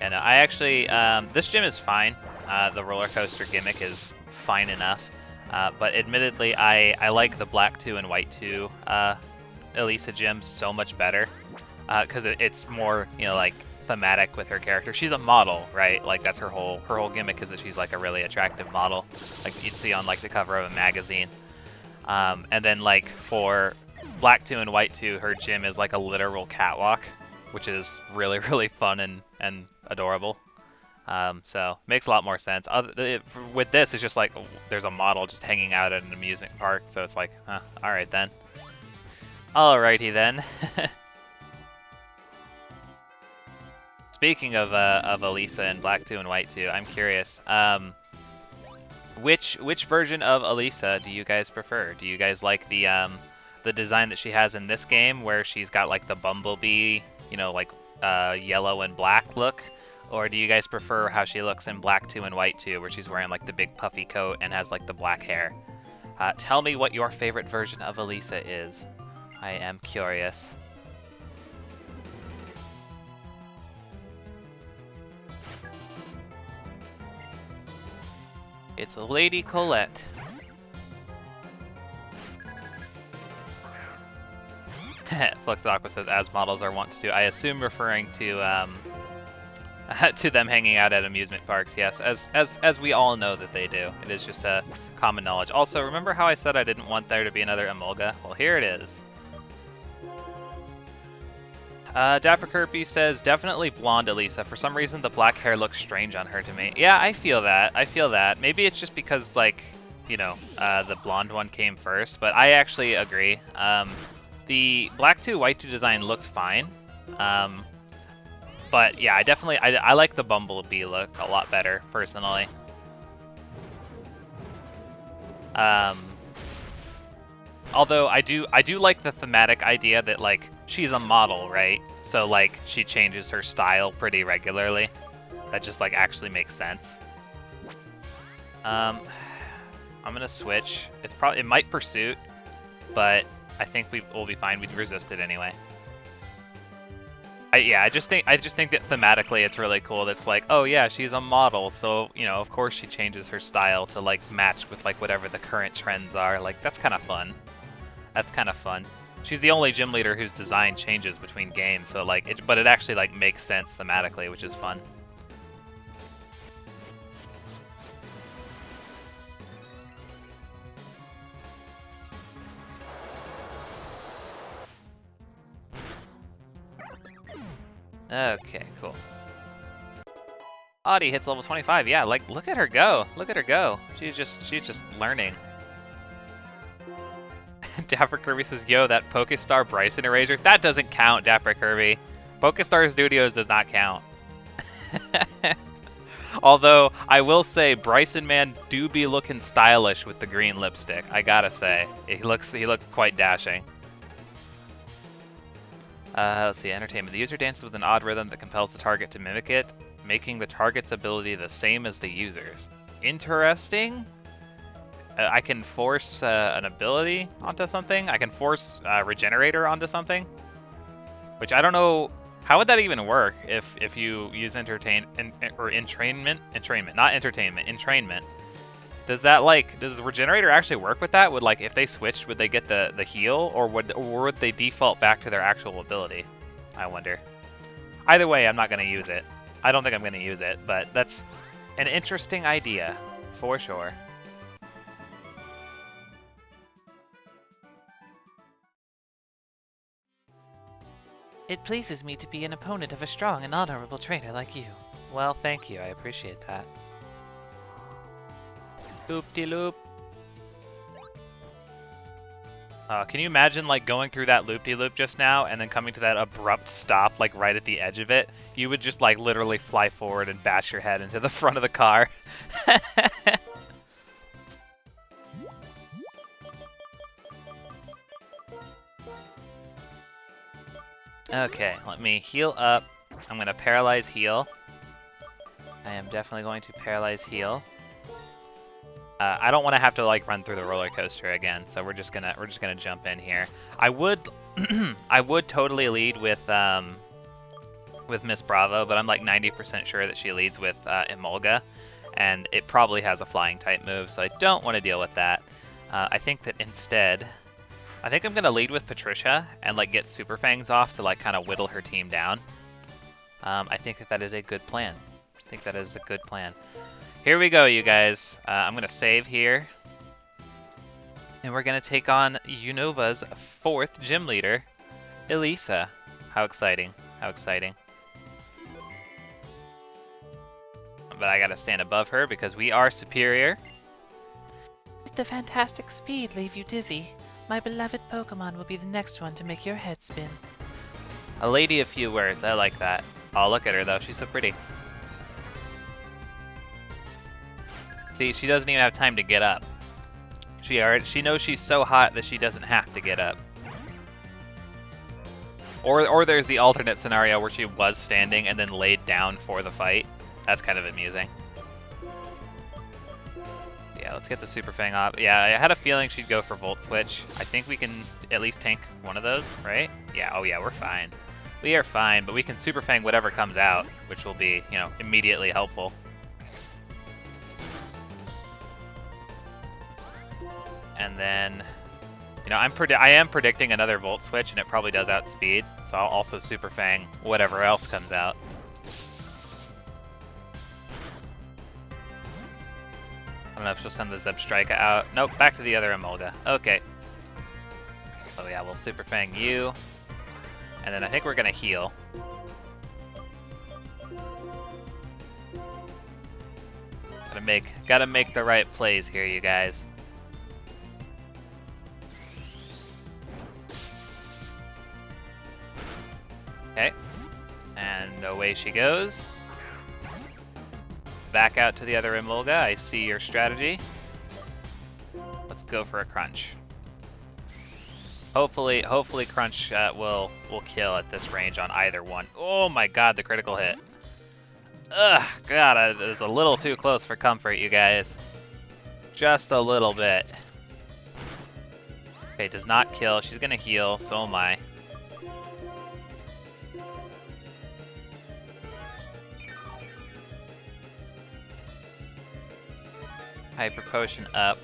And I actually, this gym is fine. The roller coaster gimmick is fine enough. But admittedly, I like the Black 2 and White 2 Elisa gym so much better. Because it's more, you know, like, thematic with her character. She's a model, right? Like, that's her whole gimmick, is that she's, like, a really attractive model. Like, you'd see on, like, the cover of a magazine. And then, like, for Black 2 and White 2, her gym is, like, a literal catwalk. which is really, really fun and adorable. So makes a lot more sense. With this, it's just like there's a model just hanging out at an amusement park, so it's like, all right then. Alrighty then. Speaking of Elisa and Black 2 and White 2, I'm curious. Which version of Elisa do you guys prefer? Do you guys like the design that she has in this game, where she's got like the bumblebee, you know, like yellow and black look? Or do you guys prefer how she looks in Black 2 and White 2, where she's wearing like the big puffy coat and has like the black hair? Tell me what your favorite version of Elisa is. I am curious. It's Lady Colette. Fluxaqua says, as models are wont to do. I assume referring to to them hanging out at amusement parks. Yes, as we all know that they do. It is just a common knowledge. Also, remember how I said I didn't want there to be another Emolga? Well, here it is. Dapper Kirby says, definitely blonde Elisa. For some reason, the black hair looks strange on her to me. Yeah, I feel that. I feel that. Maybe it's just because, like, you know, the blonde one came first, but I actually agree. The Black 2, White 2 design looks fine. But yeah, I like the Bumblebee look a lot better, personally. Although I do like the thematic idea that, like, she's a model, right? So like she changes her style pretty regularly. That just like actually makes sense. I'm gonna switch. It might pursuit, but I think we'll be fine. We'd resist it anyway. I just think that thematically it's really cool. That's like, oh yeah, she's a model, so you know, of course she changes her style to like match with like whatever the current trends are. Like that's kind of fun. That's kind of fun. She's the only gym leader whose design changes between games, so like but it actually like makes sense thematically, which is fun. Okay, cool. Audie hits level 25. Yeah, like look at her go. Look at her go. She's just learning. Dapper Kirby says, yo, that Pokestar Bryson Eraser? That doesn't count, Dapper Kirby. Pokestar Studios does not count. Although, I will say, Bryson Man do be looking stylish with the green lipstick. I gotta say. He looks quite dashing. Let's see, entertainment. The user dances with an odd rhythm that compels the target to mimic it, making the target's ability the same as the user's. Interesting? I can force an ability onto something. I can force Regenerator onto something. Which I don't know, how would that even work if you use entrainment, not entertainment, entrainment. Does the Regenerator actually work with that? Would like if they switched, would they get the heal, or would they default back to their actual ability? I wonder. Either way, I'm not gonna use it. I don't think I'm gonna use it, but that's an interesting idea for sure. It pleases me to be an opponent of a strong and honorable trainer like you. Well, thank you. I appreciate that. Loop-de-loop. Can you imagine like going through that loop-de-loop just now and then coming to that abrupt stop like right at the edge of it? You would just like literally fly forward and bash your head into the front of the car. Okay, let me heal up. I'm gonna paralyze heal. I am definitely going to paralyze heal. I don't want to have to like run through the roller coaster again, so we're just gonna jump in here. I would I would totally lead with Miss Bravo, but I'm like 90% sure that she leads with Emolga, and it probably has a flying type move, so I don't want to deal with that. I think that instead, I think I'm gonna lead with Patricia and like get Super Fangs off to like kind of whittle her team down. I think that is a good plan. I think that is a good plan. Here we go, you guys. I'm gonna save here, and we're gonna take on Unova's 4th gym leader, Elisa. How exciting! How exciting. But I gotta stand above her because we are superior. Let the fantastic speed leave you dizzy. My beloved Pokemon will be the next one to make your head spin. A lady of few words, I like that. Oh, look at her though, she's so pretty. See, she doesn't even have time to get up. She knows she's so hot that she doesn't have to get up. Or there's the alternate scenario where she was standing and then laid down for the fight. That's kind of amusing. Yeah, let's get the Super Fang off. Yeah, I had a feeling she'd go for Volt Switch. I think we can at least tank one of those, right? Yeah, oh yeah, we're fine. We are fine, but we can Super Fang whatever comes out, which will be, you know, immediately helpful. And then, you know, I am predicting another Volt Switch, and it probably does outspeed, so I'll also Super Fang whatever else comes out. I don't know if she'll send the Zebstrika out. Nope, back to the other Emolga. Okay. So yeah, we'll Super Fang you. And then I think we're gonna heal. Gotta make the right plays here, you guys. Okay. And away she goes. Back out to the other Emolga. I see your strategy. Let's go for a Crunch. Hopefully Crunch will kill at this range on either one. Oh my god, the critical hit. Ugh, god, it was a little too close for comfort, you guys. Just a little bit. Okay, does not kill. She's gonna heal, so am I. Hyper Potion up.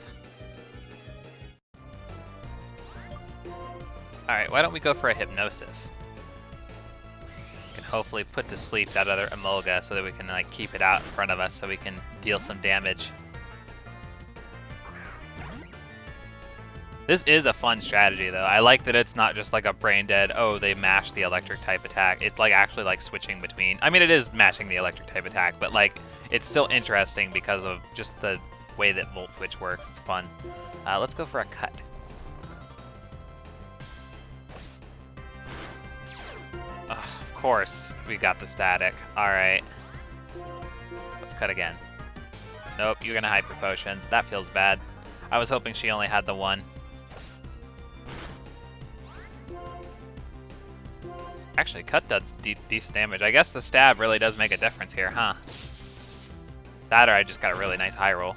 Alright, why don't we go for a Hypnosis? Can hopefully put to sleep that other Emolga so that we can like keep it out in front of us so we can deal some damage. This is a fun strategy though. I like that it's not just like a brain dead, oh they mashed the electric type attack. It's like actually like switching between. I mean it is matching the electric type attack, but like it's still interesting because of just the way that Volt Switch works. It's fun. Let's go for a cut. Of course, we got the static. Alright. Let's cut again. Nope, you're gonna Hyper Potion. That feels bad. I was hoping she only had the one. Actually, cut does decent damage. I guess the stab really does make a difference here, huh? That or I just got a really nice high roll.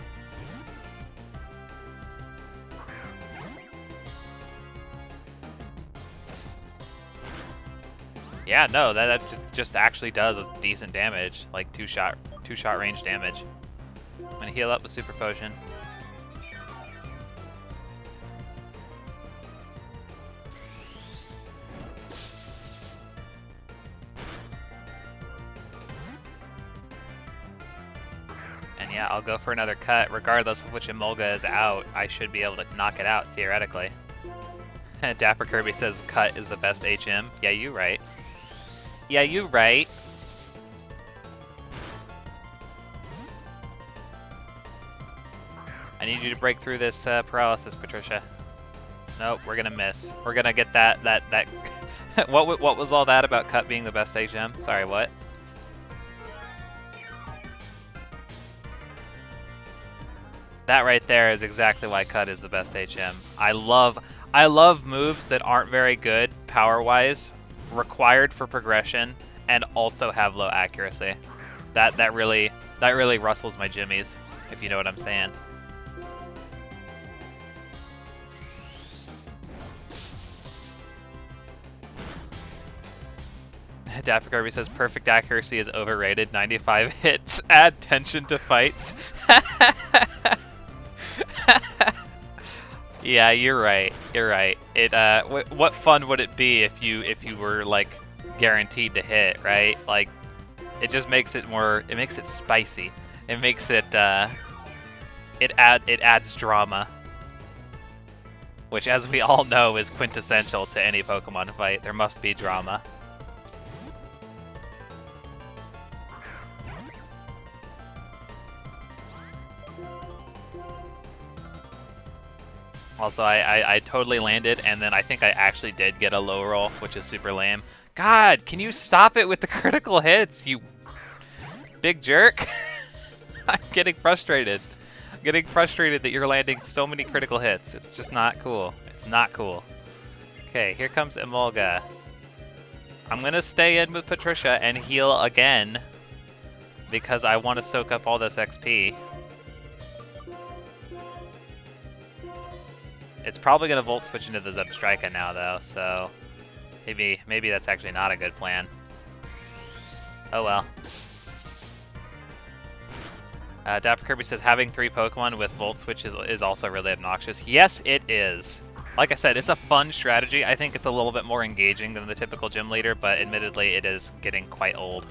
Yeah, no, that just actually does a decent damage, like two shot range damage. I'm gonna heal up with Super Potion. And yeah, I'll go for another cut, regardless of which Emolga is out. I should be able to knock it out theoretically. Dapper Kirby says cut is the best HM. Yeah, you right. Yeah, you right. I need you to break through this paralysis, Patricia. Nope, we're gonna miss. We're gonna get that. What was all that about cut being the best HM? Sorry, what? That right there is exactly why cut is the best HM. I love moves that aren't very good power-wise, required for progression, and also have low accuracy. That really rustles my jimmies, if you know what I'm saying. Dapper Kirby says perfect accuracy is overrated. 95 hits add tension to fights. Yeah, you're right. You're right. It what fun would it be if you were like guaranteed to hit, right? Like it just makes it more. It makes it spicy. It makes it it adds drama, which, as we all know, is quintessential to any Pokemon fight. There must be drama. Also, I totally landed, and then I think I actually did get a low roll, which is super lame. God, can you stop it with the critical hits, you big jerk? I'm getting frustrated. I'm getting frustrated that you're landing so many critical hits. It's just not cool. It's not cool. Okay, here comes Emolga. I'm gonna stay in with Patricia and heal again because I want to soak up all this XP. It's probably gonna Volt Switch into the Zebstrika now though, so maybe that's actually not a good plan. Oh well. Dapper Kirby says having 3 Pokemon with Volt Switch is also really obnoxious. Yes, it is. Like I said, it's a fun strategy. I think it's a little bit more engaging than the typical gym leader, but admittedly it is getting quite old.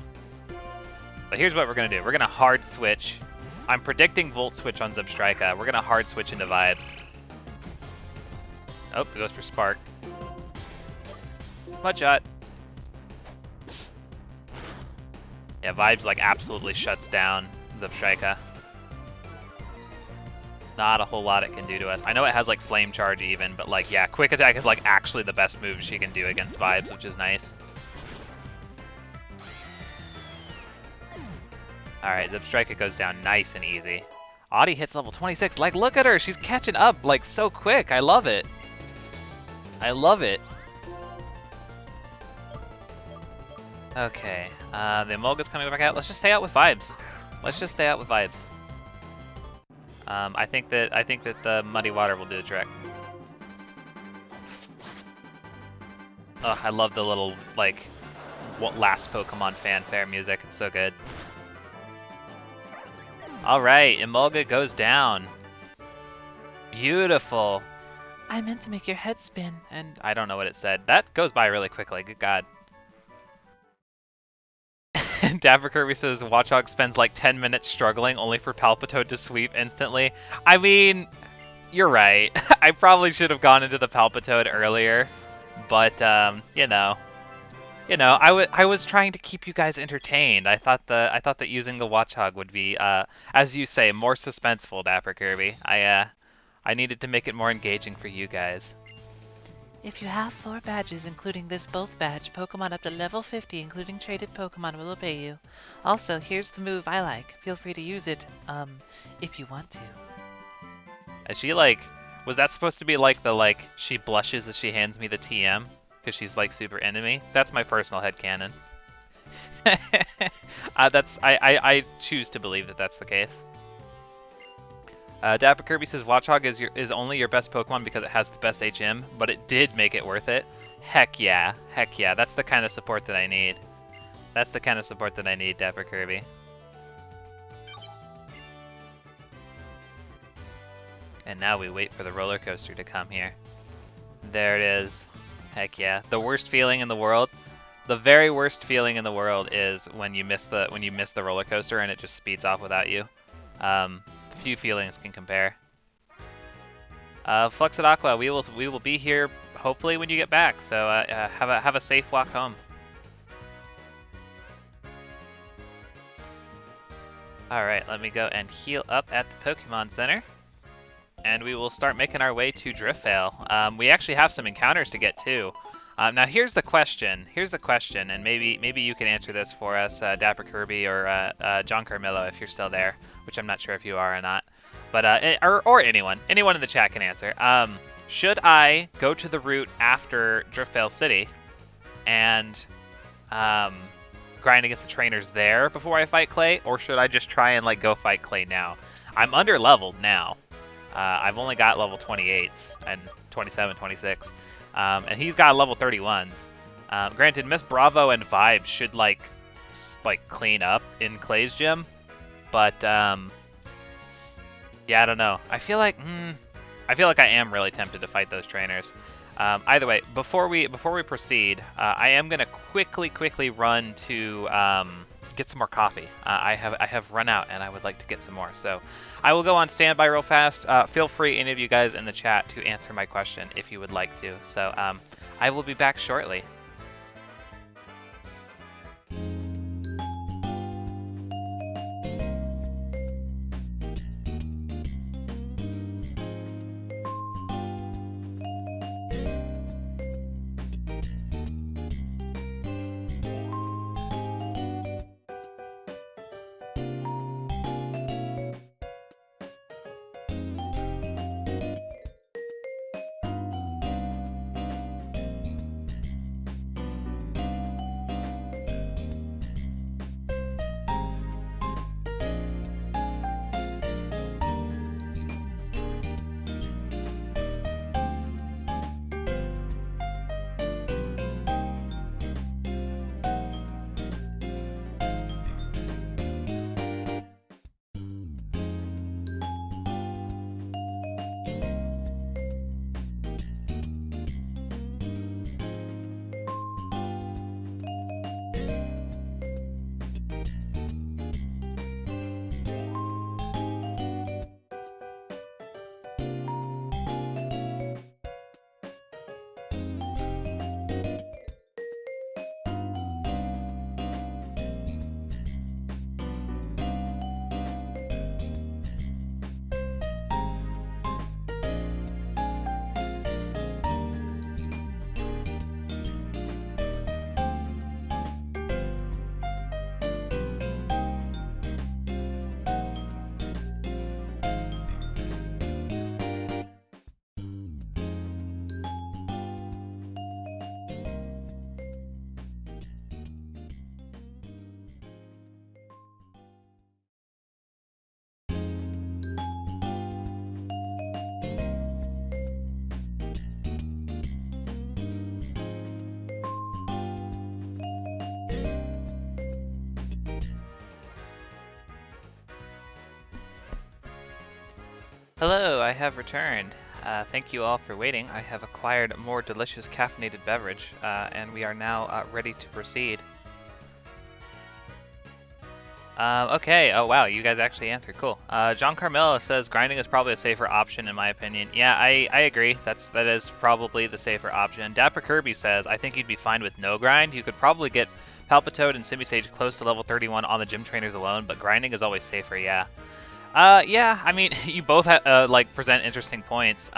But here's what we're going to do. We're going to hard switch. I'm predicting Volt Switch on Zebstrika. We're going to hard switch into Vibes. Oh, it goes for Spark. Mudshot. Yeah, Vibes like absolutely shuts down Zebstrika. Not a whole lot it can do to us. I know it has like Flame Charge even, but like yeah, Quick Attack is like actually the best move she can do against Vibes, which is nice. Alright, Zebstrika goes down nice and easy. Audie hits level 26. Like, look at her! She's catching up like so quick. I love it. I love it. Okay, the Emolga's coming back out. Let's just stay out with Vibes. Let's just stay out with Vibes. I think that the Muddy Water will do the trick. Oh, I love the little like last Pokemon fanfare music. It's so good. All right, Emolga goes down. Beautiful. I meant to make your head spin. And I don't know what it said. That goes by really quickly. Good God. Dapper Kirby says Watchog spends like 10 minutes struggling only for Palpitoad to sweep instantly. I mean, you're right. I probably should have gone into the Palpitoad earlier, but you know, I was trying to keep you guys entertained. I thought that using the Watchog would be, as you say, more suspenseful. Dapper Kirby. I needed to make it more engaging for you guys. If you have 4 badges, including this both badge, Pokemon up to level 50, including traded Pokemon, will obey you. Also, here's the move I like. Feel free to use it, if you want to. Is she like, was that supposed to be like the she blushes as she hands me the TM? Because she's like super into me? That's my personal headcanon. I choose to believe that that's the case. Dapper Kirby says Watchog is only your best Pokemon because it has the best HM, but it did make it worth it. Heck yeah, heck yeah. That's the kind of support that I need. That's the kind of support that I need, Dapper Kirby. And now we wait for the roller coaster to come here. There it is. Heck yeah. The worst feeling in the world. The very worst feeling in the world is when you miss the roller coaster and it just speeds off without you. Few feelings can compare. Fluxit Aqua, we will be here hopefully when you get back. So have a safe walk home. All right, let me go and heal up at the Pokemon Center, and we will start making our way to Driftvale. We actually have some encounters to get to. Now here's the question. And maybe you can answer this for us, Dapper Kirby or John Carmillo, if you're still there, which I'm not sure if you are or not. But or anyone in the chat can answer. Should I go to the route after Driftvale City and grind against the trainers there before I fight Clay, or should I just try and like go fight Clay now? I'm under leveled now. I've only got level 28s and 27, 26. And he's got level 31s. Granted, Miss Bravo and Vibes should like clean up in Clay's gym, but yeah, I don't know. I feel like I am really tempted to fight those trainers. Either way, before we proceed, I am gonna quickly run to get some more coffee. I have run out and I would like to get some more. So I will go on standby real fast. Feel free, any of you guys in the chat, to answer my question if you would like to. So I will be back shortly. Hello, I have returned. Thank you all for waiting. I have acquired a more delicious caffeinated beverage, and we are now ready to proceed. Okay. Oh wow, you guys actually answered. Cool. John Carmelo says grinding is probably a safer option in my opinion. Yeah, I agree. That is probably the safer option. Dapper Kirby says I think you'd be fine with no grind. You could probably get Palpitoad and Simisage close to level 31 on the gym trainers alone, but grinding is always safer. Yeah. Yeah. I mean, you both like present interesting points.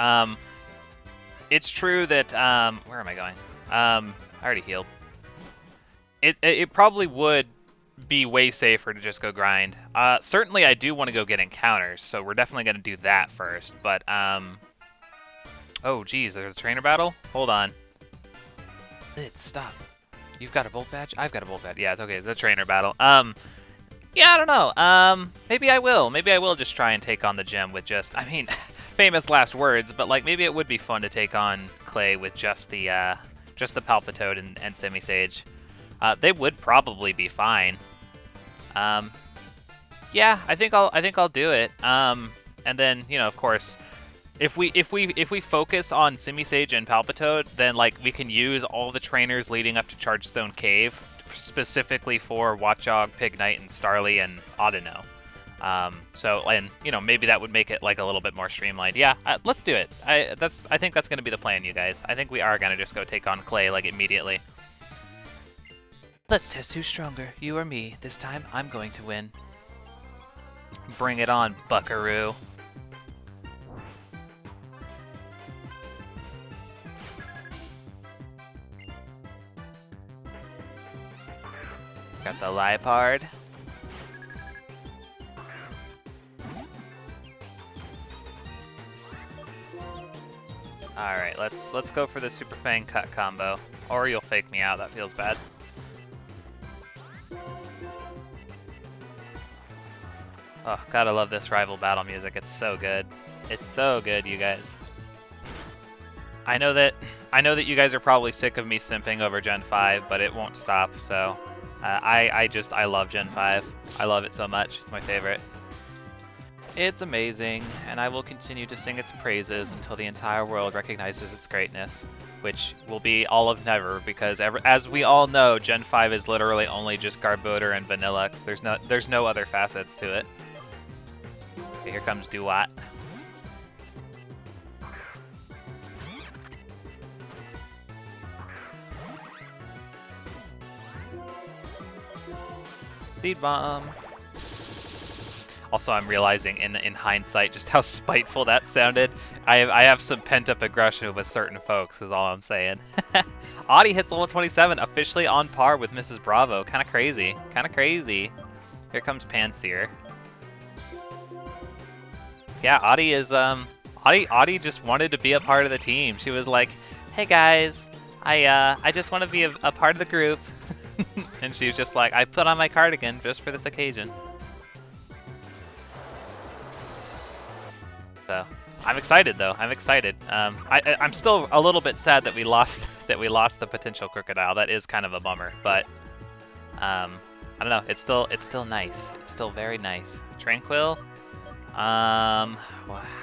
It's true that where am I going? I already healed. It probably would be way safer to just go grind. Certainly I do want to go get encounters, so we're definitely going to do that first. But, oh, geez, there's a trainer battle? Hold on. Stop. You've got a Bolt badge? I've got a Bolt badge. Yeah, it's okay. It's a trainer battle. Yeah, I don't know. Maybe I will. Maybe I will just try and take on the gym with just, I mean, famous last words, but, like, maybe it would be fun to take on Clay with just the Palpitoad and Simisage. They would probably be fine. Yeah, I think I'll do it. And then, you know, of course, if we focus on Simisage and Palpitoad, then like we can use all the trainers leading up to Chargestone Cave specifically for Watchog, Pignite, and Starly and Audino. So, and you know, maybe that would make it like a little bit more streamlined. Yeah, let's do it. I think that's gonna be the plan, you guys. I think we are gonna just go take on Clay like immediately. Let's test who's stronger, you or me. This time, I'm going to win. Bring it on, buckaroo. Got the Liepard. Alright, let's go for the Super Fang Cut combo. Or you'll fake me out, that feels bad. Oh, gotta love this rival battle music. It's so good. It's so good, you guys. I know that you guys are probably sick of me simping over Gen 5, but it won't stop. So, I love Gen 5. I love it so much. It's my favorite. It's amazing, and I will continue to sing its praises until the entire world recognizes its greatness, which will be all of never, because as we all know, Gen 5 is literally only just Garbodor and Vanillux. There's no other facets to it. Okay, here comes Duat. Seed Bomb. Also, I'm realizing in hindsight just how spiteful that sounded. I have some pent-up aggression with certain folks, is all I'm saying. Audie hits level 27, officially on par with Mrs. Bravo. Kind of crazy. Kind of crazy. Here comes Panseer. Yeah, Audie is, Audie just wanted to be a part of the team. She was like, hey guys, I just want to be a part of the group. And she was just like, I put on my cardigan just for this occasion. So, I'm excited though. I'm excited. I'm still a little bit sad that we lost the potential Crocodile. That is kind of a bummer, but I don't know. It's still nice. It's still very nice. Tranquil. Well,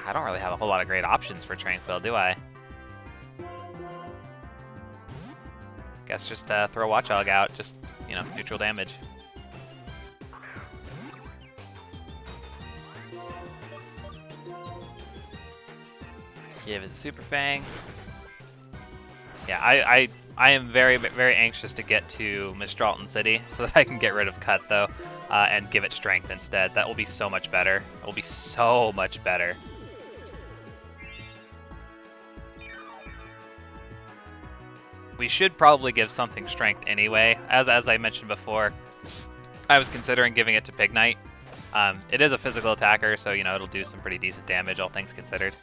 I don't really have a whole lot of great options for Tranquil, do I? Guess just throw Watchog out. Just, you know, neutral damage. Give it a Super Fang. Yeah, I am very, very anxious to get to Mistralton City so that I can get rid of Cut, though, and give it Strength instead. That will be so much better. It will be so much better. We should probably give something Strength anyway. As I mentioned before, I was considering giving it to Pignite. It is a physical attacker, so, you know, it'll do some pretty decent damage, all things considered.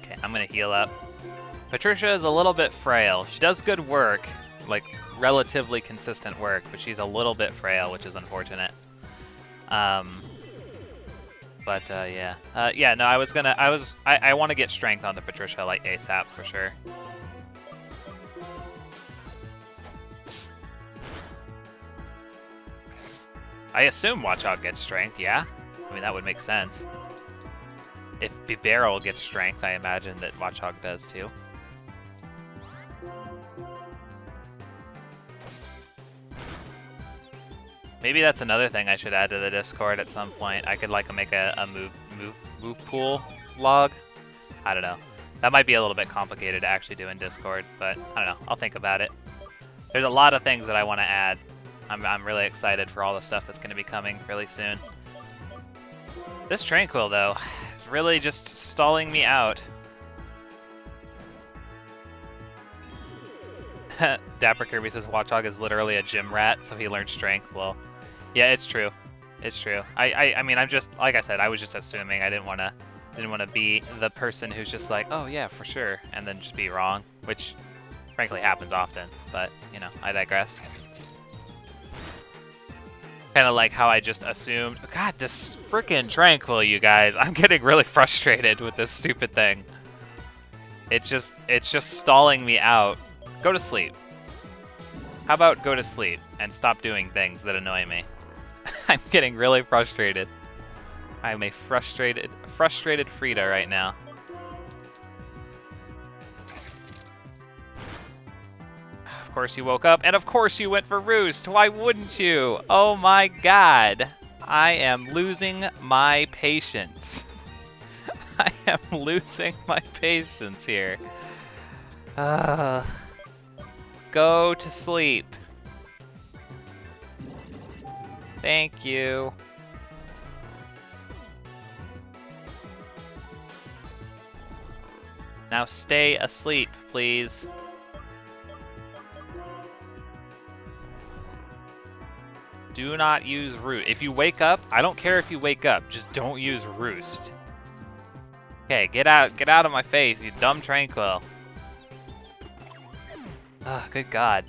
Okay, I'm going to heal up. Patricia is a little bit frail. She does good work, like relatively consistent work, but she's a little bit frail, which is unfortunate. Yeah, no, I want to get Strength on the Patricia like ASAP for sure. I assume Watchog gets Strength, yeah? I mean, that would make sense. if Bibarel gets strength, I imagine that Watchog does too. Maybe that's another thing I should add to the Discord at some point. I could like make a move pool log. I don't know. That might be a little bit complicated to actually do in Discord, but I don't know. I'll think about it. There's a lot of things that I want to add. I'm really excited for all the stuff that's going to be coming really soon. This Tranquil, though, is really just stalling me out. Dapper Kirby says Watchog is literally a gym rat, so he learned strength. Well, yeah, it's true. It's true. I mean, I'm just, like I said, I was just assuming. I didn't want to be the person who's just like, oh yeah, for sure, and then just be wrong, which frankly happens often, but, you know, I digress. Kind of like how I just assumed, God, this frickin' Tranquil, you guys, I'm getting really frustrated with this stupid thing. It's just stalling me out. Go to sleep. How about go to sleep and stop doing things that annoy me? I'm getting really frustrated. I'm a frustrated Frida right now. Of course you woke up, and of course you went for Roost. Why wouldn't you? Oh my god. I am losing my patience. I am losing my patience here. Go to sleep. Thank you. Now stay asleep, please. Do not use Roost. If you wake up, I don't care if you wake up, just don't use Roost. Okay, get out of my face, you dumb Tranquil. Ah, good god.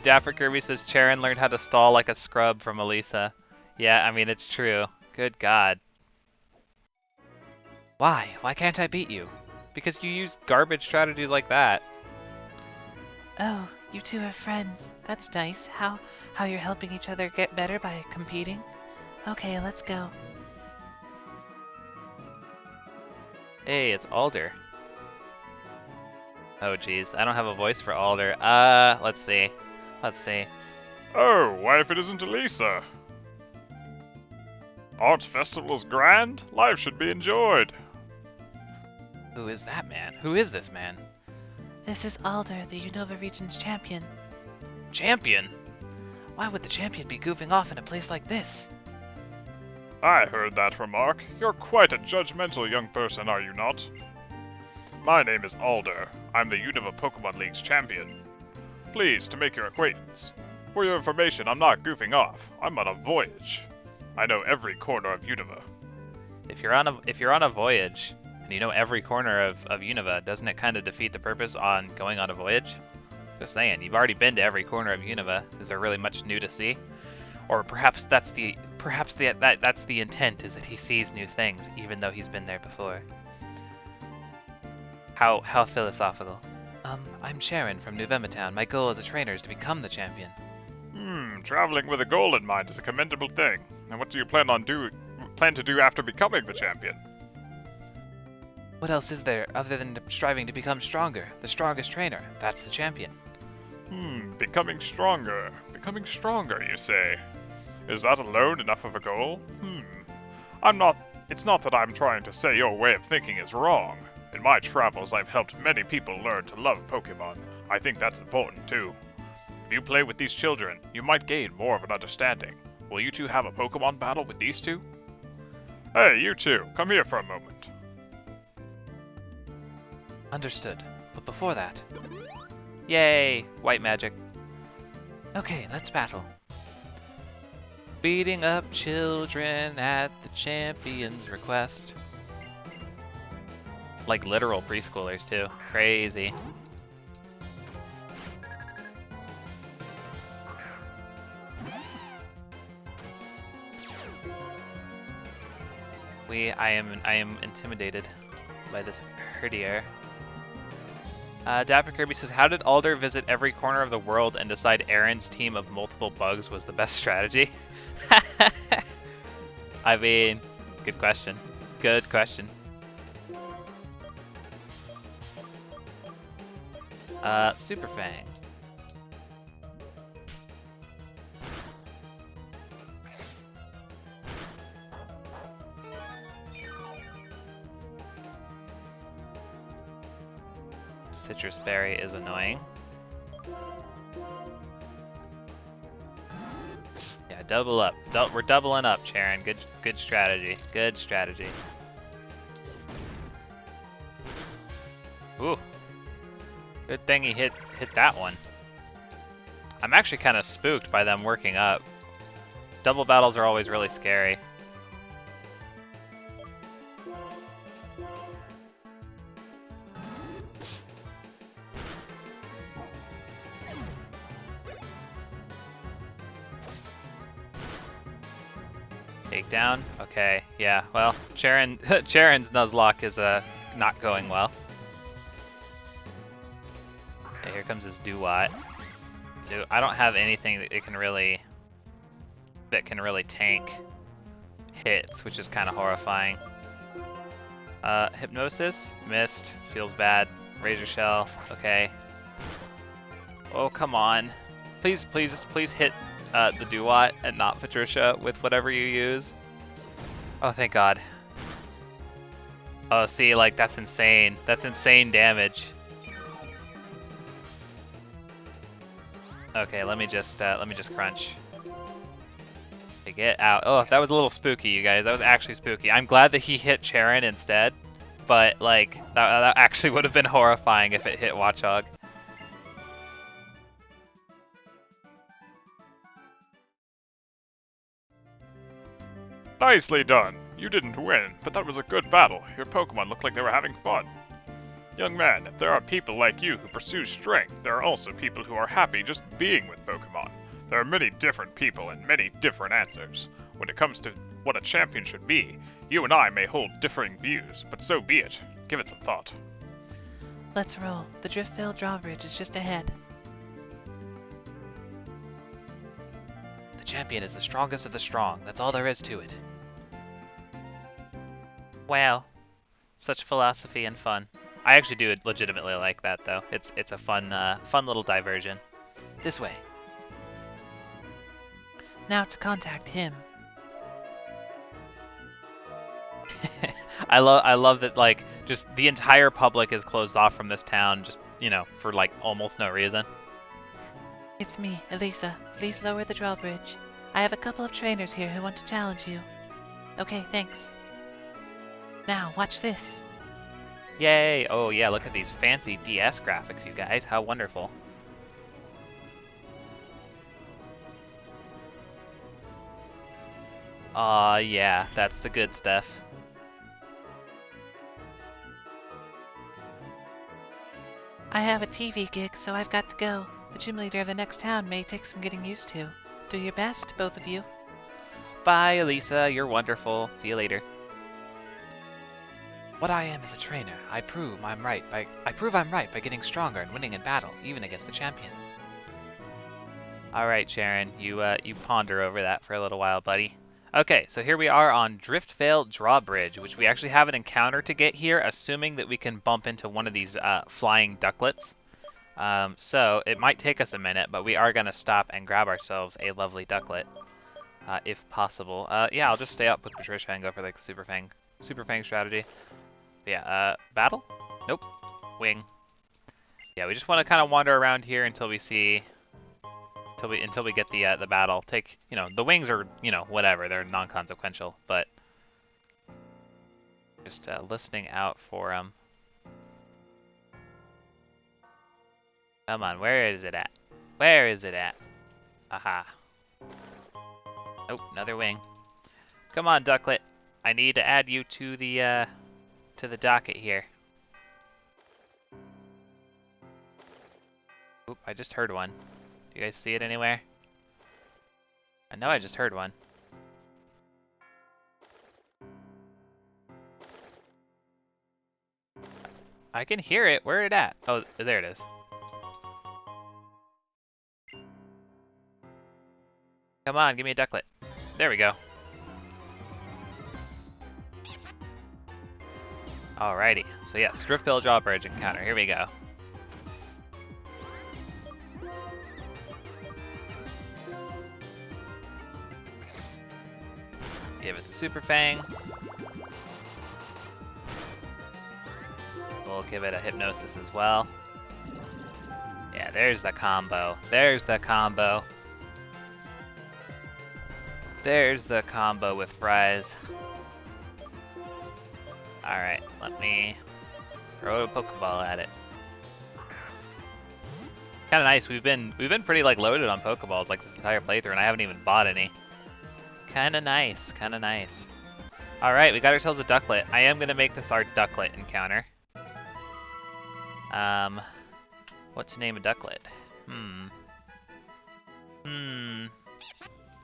Dapper Kirby says Charon learned how to stall like a scrub from Elisa. Yeah, I mean, it's true. Good god. Why? Why can't I beat you? Because you use garbage strategies like that. Oh, you two are friends. That's nice. How you're helping each other get better by competing? Okay, let's go. Hey, it's Alder. Oh jeez, I don't have a voice for Alder. Let's see. Oh, why if it isn't Elisa? Art festival's grand? Life should be enjoyed. Who is that man? Who is this man? This is Alder, the Unova region's champion. Champion? Why would the champion be goofing off in a place like this? I heard that remark. You're quite a judgmental young person, are you not? My name is Alder. I'm the Unova Pokemon League's champion. Pleased to make your acquaintance. For your information, I'm not goofing off. I'm on a voyage. I know every corner of Unova. If you're on a voyage and you know every corner of Unova, doesn't it kind of defeat the purpose on going on a voyage? Just saying, you've already been to every corner of Unova. Is there really much new to see? Or perhaps that's the intent, is that he sees new things even though he's been there before. How philosophical. I'm Sharon from November Town. My goal as a trainer is to become the champion. Traveling with a goal in mind is a commendable thing. And what do you plan to do after becoming the champion? What else is there other than striving to become stronger? The strongest trainer. That's the champion. Becoming stronger. Becoming stronger, you say? Is that alone enough of a goal? It's not that I'm trying to say your way of thinking is wrong. In my travels, I've helped many people learn to love Pokemon. I think that's important, too. If you play with these children, you might gain more of an understanding. Will you two have a Pokemon battle with these two? Hey, you two, come here for a moment. Understood. But before that... Yay! White magic. Okay, let's battle. Beating up children at the champion's request. Like literal preschoolers, too. Crazy. I am intimidated by this herdier. Dapper Kirby says, how did Alder visit every corner of the world and decide Aaron's team of multiple bugs was the best strategy? I mean, Good question. Good question. Super Fang. Citrus Berry is annoying. Yeah, double up. We're doubling up, Charon. Good strategy. Good strategy. Ooh. Good thing he hit that one. I'm actually kind of spooked by them working up. Double battles are always really scary. Takedown? Okay, yeah. Well, Charon's Nuzlocke is not going well. Okay, here comes his Duat. Dude, I don't have anything that can really tank hits, which is kind of horrifying. Hypnosis, missed, feels bad. Razor Shell, okay. Oh, come on. Please hit the Duat and not Patricia with whatever you use. Oh, thank God. Oh, see, like, that's insane. That's insane damage. Okay, let me just crunch. Okay, get out. Oh, that was a little spooky, you guys. That was actually spooky. I'm glad that he hit Charon instead, but, like, that actually would have been horrifying if it hit Watchog. Nicely done. You didn't win, but that was a good battle. Your Pokemon looked like they were having fun. Young man, if there are people like you who pursue strength, there are also people who are happy just being with Pokemon. There are many different people and many different answers. When it comes to what a champion should be, you and I may hold differing views, but so be it. Give it some thought. Let's roll. The Driftvale drawbridge is just ahead. The champion is the strongest of the strong. That's all there is to it. Wow. Such philosophy and fun. I actually do legitimately like that, though. It's a fun little diversion. This way. Now to contact him. I love that, like, just the entire public is closed off from this town, just, you know, for like almost no reason. It's me, Elisa. Please lower the drawbridge. I have a couple of trainers here who want to challenge you. Okay, thanks. Now, watch this. Yay! Oh yeah, look at these fancy DS graphics, you guys. How wonderful. Aw, yeah, that's the good stuff. I have a TV gig, so I've got to go. The gym leader of the next town may take some getting used to. Do your best, both of you. Bye, Elisa. You're wonderful. See you later. What I am is a trainer. I prove I'm right by getting stronger and winning in battle, even against the champion. All right, Sharon. You ponder over that for a little while, buddy. Okay, so here we are on Driftvale Drawbridge, which we actually have an encounter to get here, assuming that we can bump into one of these flying ducklets. So it might take us a minute, but we are going to stop and grab ourselves a lovely ducklet, if possible. Yeah, I'll just stay up with Patricia and go for like Super Fang strategy. But yeah, battle? Nope. Wing. Yeah, we just want to kind of wander around here until we see, until we get the battle. Take, you know, the wings are, you know, whatever, they're non-consequential, but just listening out for them. Come on, where is it at? Where is it at? Aha. Oh, another wing. Come on, ducklet. I need to add you to the docket here. Oop, I just heard one. Do you guys see it anywhere? I know I just heard one. I can hear it. Where it at? Oh, there it is. Come on, give me a ducklet. There we go. Alrighty. So yes, Driftbill Drawbridge encounter. Here we go. Give it the Super Fang. We'll give it a Hypnosis as well. Yeah, there's the combo. There's the combo. There's the combo with fries. Alright, let me throw a Pokeball at it. Kinda nice, we've been pretty like loaded on Pokeballs like this entire playthrough and I haven't even bought any. Kinda nice, kinda nice. Alright, we got ourselves a Ducklet. I am gonna make this our Ducklet encounter. What to name a Ducklet?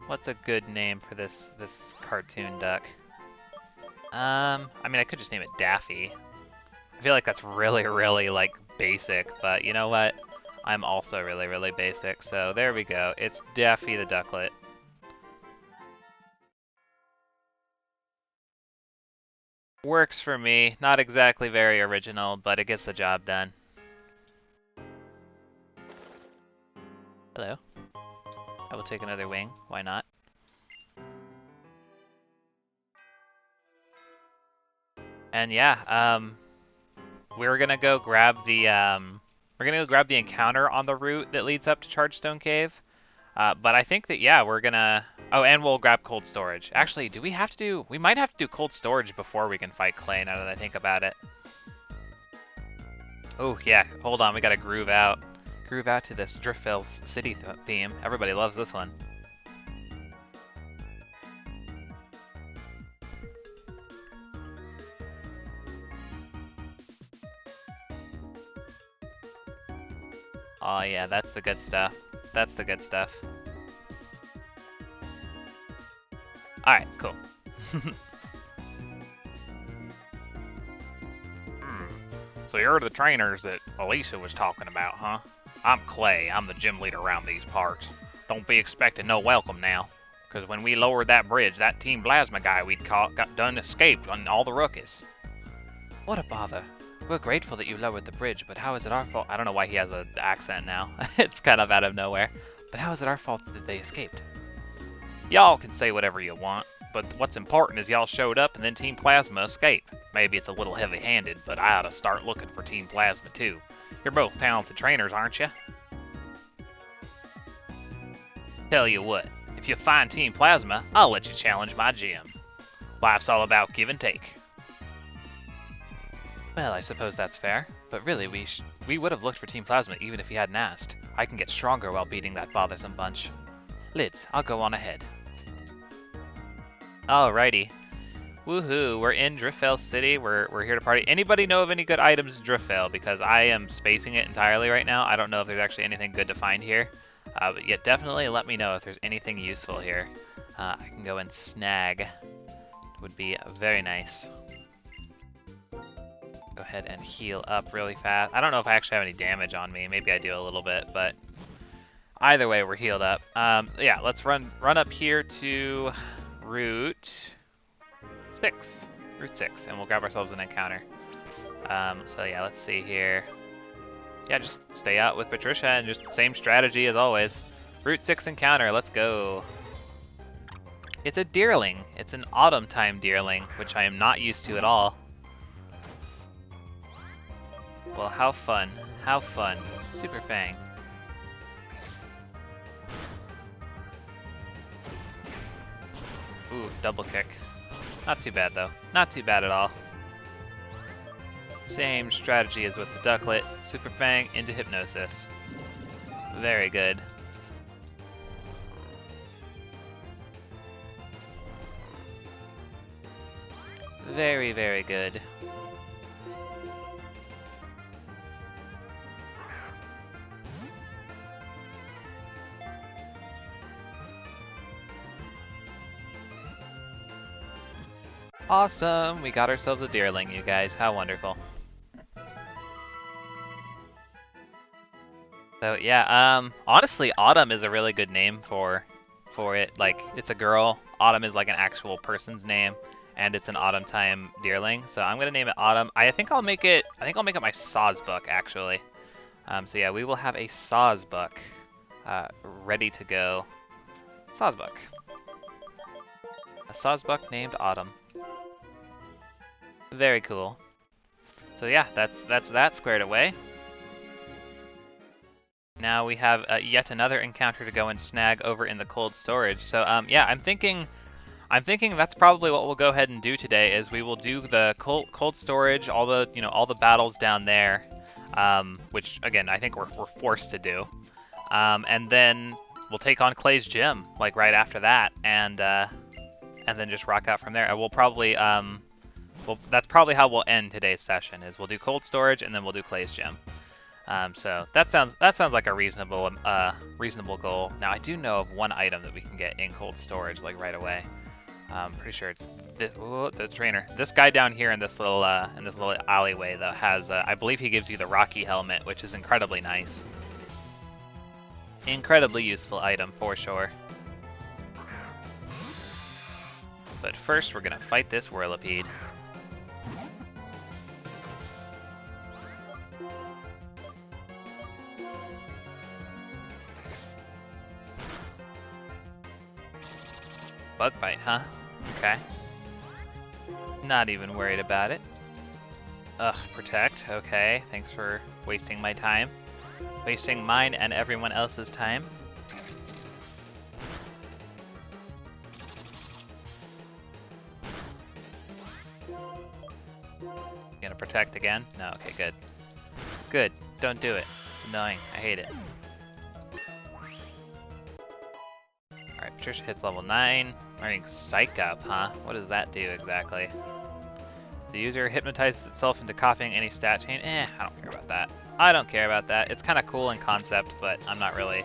What's a good name for this cartoon duck? I mean, I could just name it Daffy. I feel like that's really, really, like, basic, but you know what? I'm also really, really basic, so there we go. It's Daffy the Ducklet. Works for me. Not exactly very original, but it gets the job done. Hello. I will take another wing. Why not? And yeah, we're gonna go grab the encounter on the route that leads up to Chargestone Cave. But I think that yeah, we're gonna. Oh, and we'll grab cold storage. Actually, do we have to do? We might have to do cold storage before we can fight Clay. Now that I think about it. Oh yeah, hold on. We gotta groove out to this Driftville city theme. Everybody loves this one. Oh yeah, that's the good stuff. That's the good stuff. Alright, cool. So you're the trainers that Alicia was talking about, huh? I'm Clay. I'm the gym leader around these parts. Don't be expecting no welcome now. Because when we lowered that bridge, that Team Plasma guy we'd caught got done escaped on all the ruckus. What a bother. We're grateful that you lowered the bridge, but how is it our fault? I don't know why he has an accent now. It's kind of out of nowhere. But how is it our fault that they escaped? Y'all can say whatever you want, but what's important is y'all showed up and then Team Plasma escaped. Maybe it's a little heavy-handed, but I ought to start looking for Team Plasma too. You're both talented trainers, aren't you? Tell you what, if you find Team Plasma, I'll let you challenge my gym. Life's all about give and take. Well, I suppose that's fair. But really, we would have looked for Team Plasma even if he hadn't asked. I can get stronger while beating that bothersome bunch. Lids, I'll go on ahead. Alrighty. Woohoo, we're in Driftvale City. We're here to party. Anybody know of any good items in Driftvale? Because I am spacing it entirely right now. I don't know if there's actually anything good to find here. But yeah, definitely let me know if there's anything useful here. I can go and snag. Would be very nice. Go ahead and heal up really fast. I don't know if I actually have any damage on me. Maybe I do a little bit, but either way, we're healed up. Yeah, let's run up here to Route 6. Route 6, and we'll grab ourselves an encounter. So yeah, let's see here. Yeah, just stay out with Patricia and just same strategy as always. Route 6 encounter, let's go. It's a deerling. It's an autumn time deerling, which I am not used to at all. Well, how fun. How fun. Super Fang. Ooh, double kick. Not too bad though. Not too bad at all. Same strategy as with the Ducklet. Super Fang into Hypnosis. Very good. Very, very good. Awesome! We got ourselves a deerling, you guys. How wonderful. So yeah, honestly, Autumn is a really good name for it. Like, it's a girl. Autumn is like an actual person's name. and it's an autumn time deerling. So I'm gonna name it Autumn. I think I'll make it my Sawsbuck actually. So yeah, we will have a Sawsbuck ready to go. Sawsbuck. A Sawsbuck named Autumn. Very cool. So yeah, that's that squared away. Now we have yet another encounter to go and snag over in the cold storage. So yeah, I'm thinking that's probably what we'll go ahead and do today. Is we will do the cold storage, all the battles down there, which again I think we're forced to do, and then we'll take on Clay's gym like right after that, and then just rock out from there. And we'll probably well, that's probably how we'll end today's session. Is we'll do cold storage and then we'll do Clay's gym. So that sounds like a reasonable goal. Now I do know of one item that we can get in cold storage like right away. I'm pretty sure it's the trainer. This guy down here in this little alleyway though has I believe he gives you the Rocky helmet, which is incredibly nice. Incredibly useful item for sure. But first we're gonna fight this Whirlipede. Bug bite, huh? Okay. Not even worried about it. Ugh, protect. Okay, thanks for wasting my time. Wasting mine and everyone else's time. Gonna protect again? No, okay, good. Good, don't do it. It's annoying, I hate it. Alright, Patricia hits level 9. Learning Psych Up, huh? What does that do exactly? The user hypnotizes itself into copying any stat chain. I don't care about that. I don't care about that. It's kind of cool in concept, but I'm not really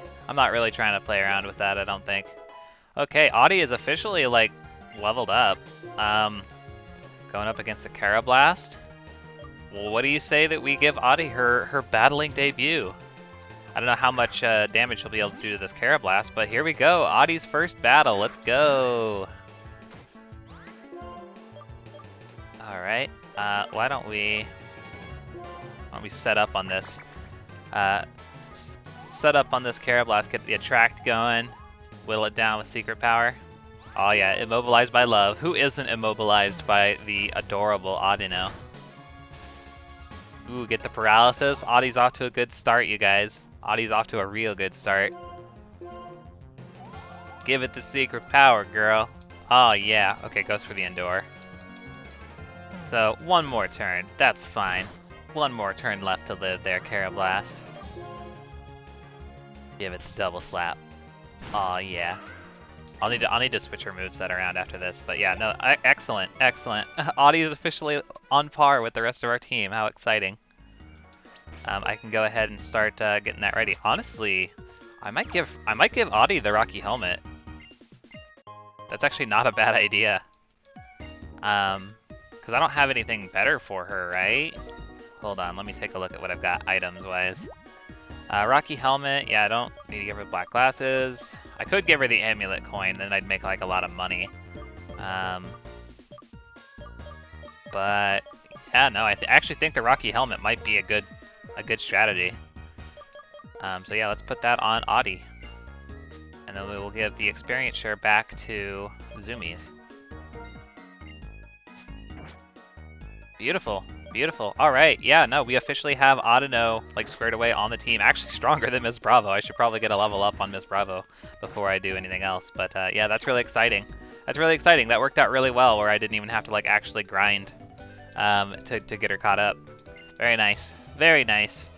trying to play around with that, I don't think. Okay, Audie is officially, like, leveled up. Going up against a Carablast. Well, what do you say that we give Audie her battling debut? I don't know how much damage she'll be able to do to this Carablast, but here we go. Audie's first battle. Let's go. All right. Why don't we set up on this? Set up on this Carablast. Get the attract going. Whittle it down with secret power. Oh yeah, immobilized by love. Who isn't immobilized by the adorable Audino? Ooh, get the paralysis. Audie's off to a good start, you guys. Audie's off to a real good start. Give it the secret power, girl. Oh yeah. Okay, goes for the Endure. So, one more turn. That's fine. One more turn left to live there, Carablast. Give it the double slap. Oh yeah. I'll need to switch her moveset around after this, but yeah, no, excellent. Audie is officially on par with the rest of our team. How exciting! I can go ahead and start getting that ready. Honestly, I might give Audie the Rocky helmet. That's actually not a bad idea. Because I don't have anything better for her, right? Hold on, let me take a look at what I've got items-wise. Rocky helmet, yeah, I don't need to give her black glasses. I could give her the amulet coin, then I'd make like a lot of money. But yeah, no, I actually think the Rocky helmet might be a good strategy. So yeah, let's put that on Audie, and then we will give the experience share back to Zoomies. Beautiful. Beautiful. All right. Yeah, no, we officially have Audino like squared away on the team. Actually stronger than Miss Bravo. I should probably get a level up on Miss Bravo before I do anything else. But yeah, that's really exciting. That's really exciting. That worked out really well where I didn't even have to like actually grind to get her caught up. Very nice. Very nice.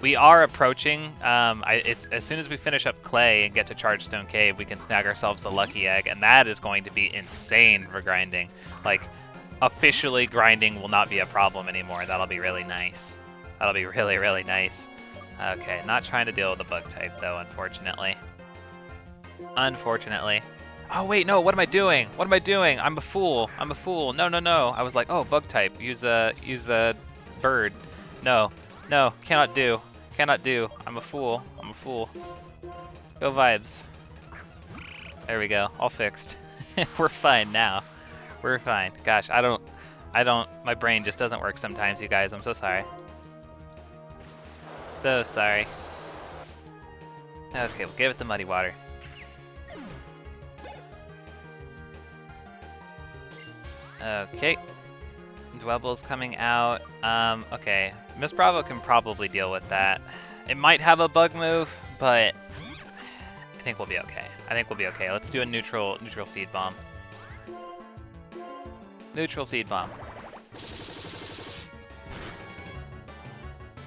We are approaching, it's as soon as we finish up Clay and get to Chargestone Cave, we can snag ourselves the Lucky Egg, and that is going to be insane for grinding. Like, officially grinding will not be a problem anymore. That'll be really nice. That'll be really, really nice. Okay, not trying to deal with the bug type though, unfortunately. Unfortunately. Oh wait, no, what am I doing? What am I doing? I'm a fool. I'm a fool. No, no, no. I was like, oh, bug type. Use a bird. No, no, cannot do. Cannot do. I'm a fool. I'm a fool. Go vibes. There we go. All fixed. We're fine now. We're fine. Gosh, my brain just doesn't work sometimes, you guys. I'm so sorry. So sorry. Okay, we'll give it the muddy water. Okay. Dwebble's coming out. Okay. Miss Bravo can probably deal with that. It might have a bug move, but I think we'll be okay. I think we'll be okay. Let's do a neutral seed bomb. Neutral seed bomb.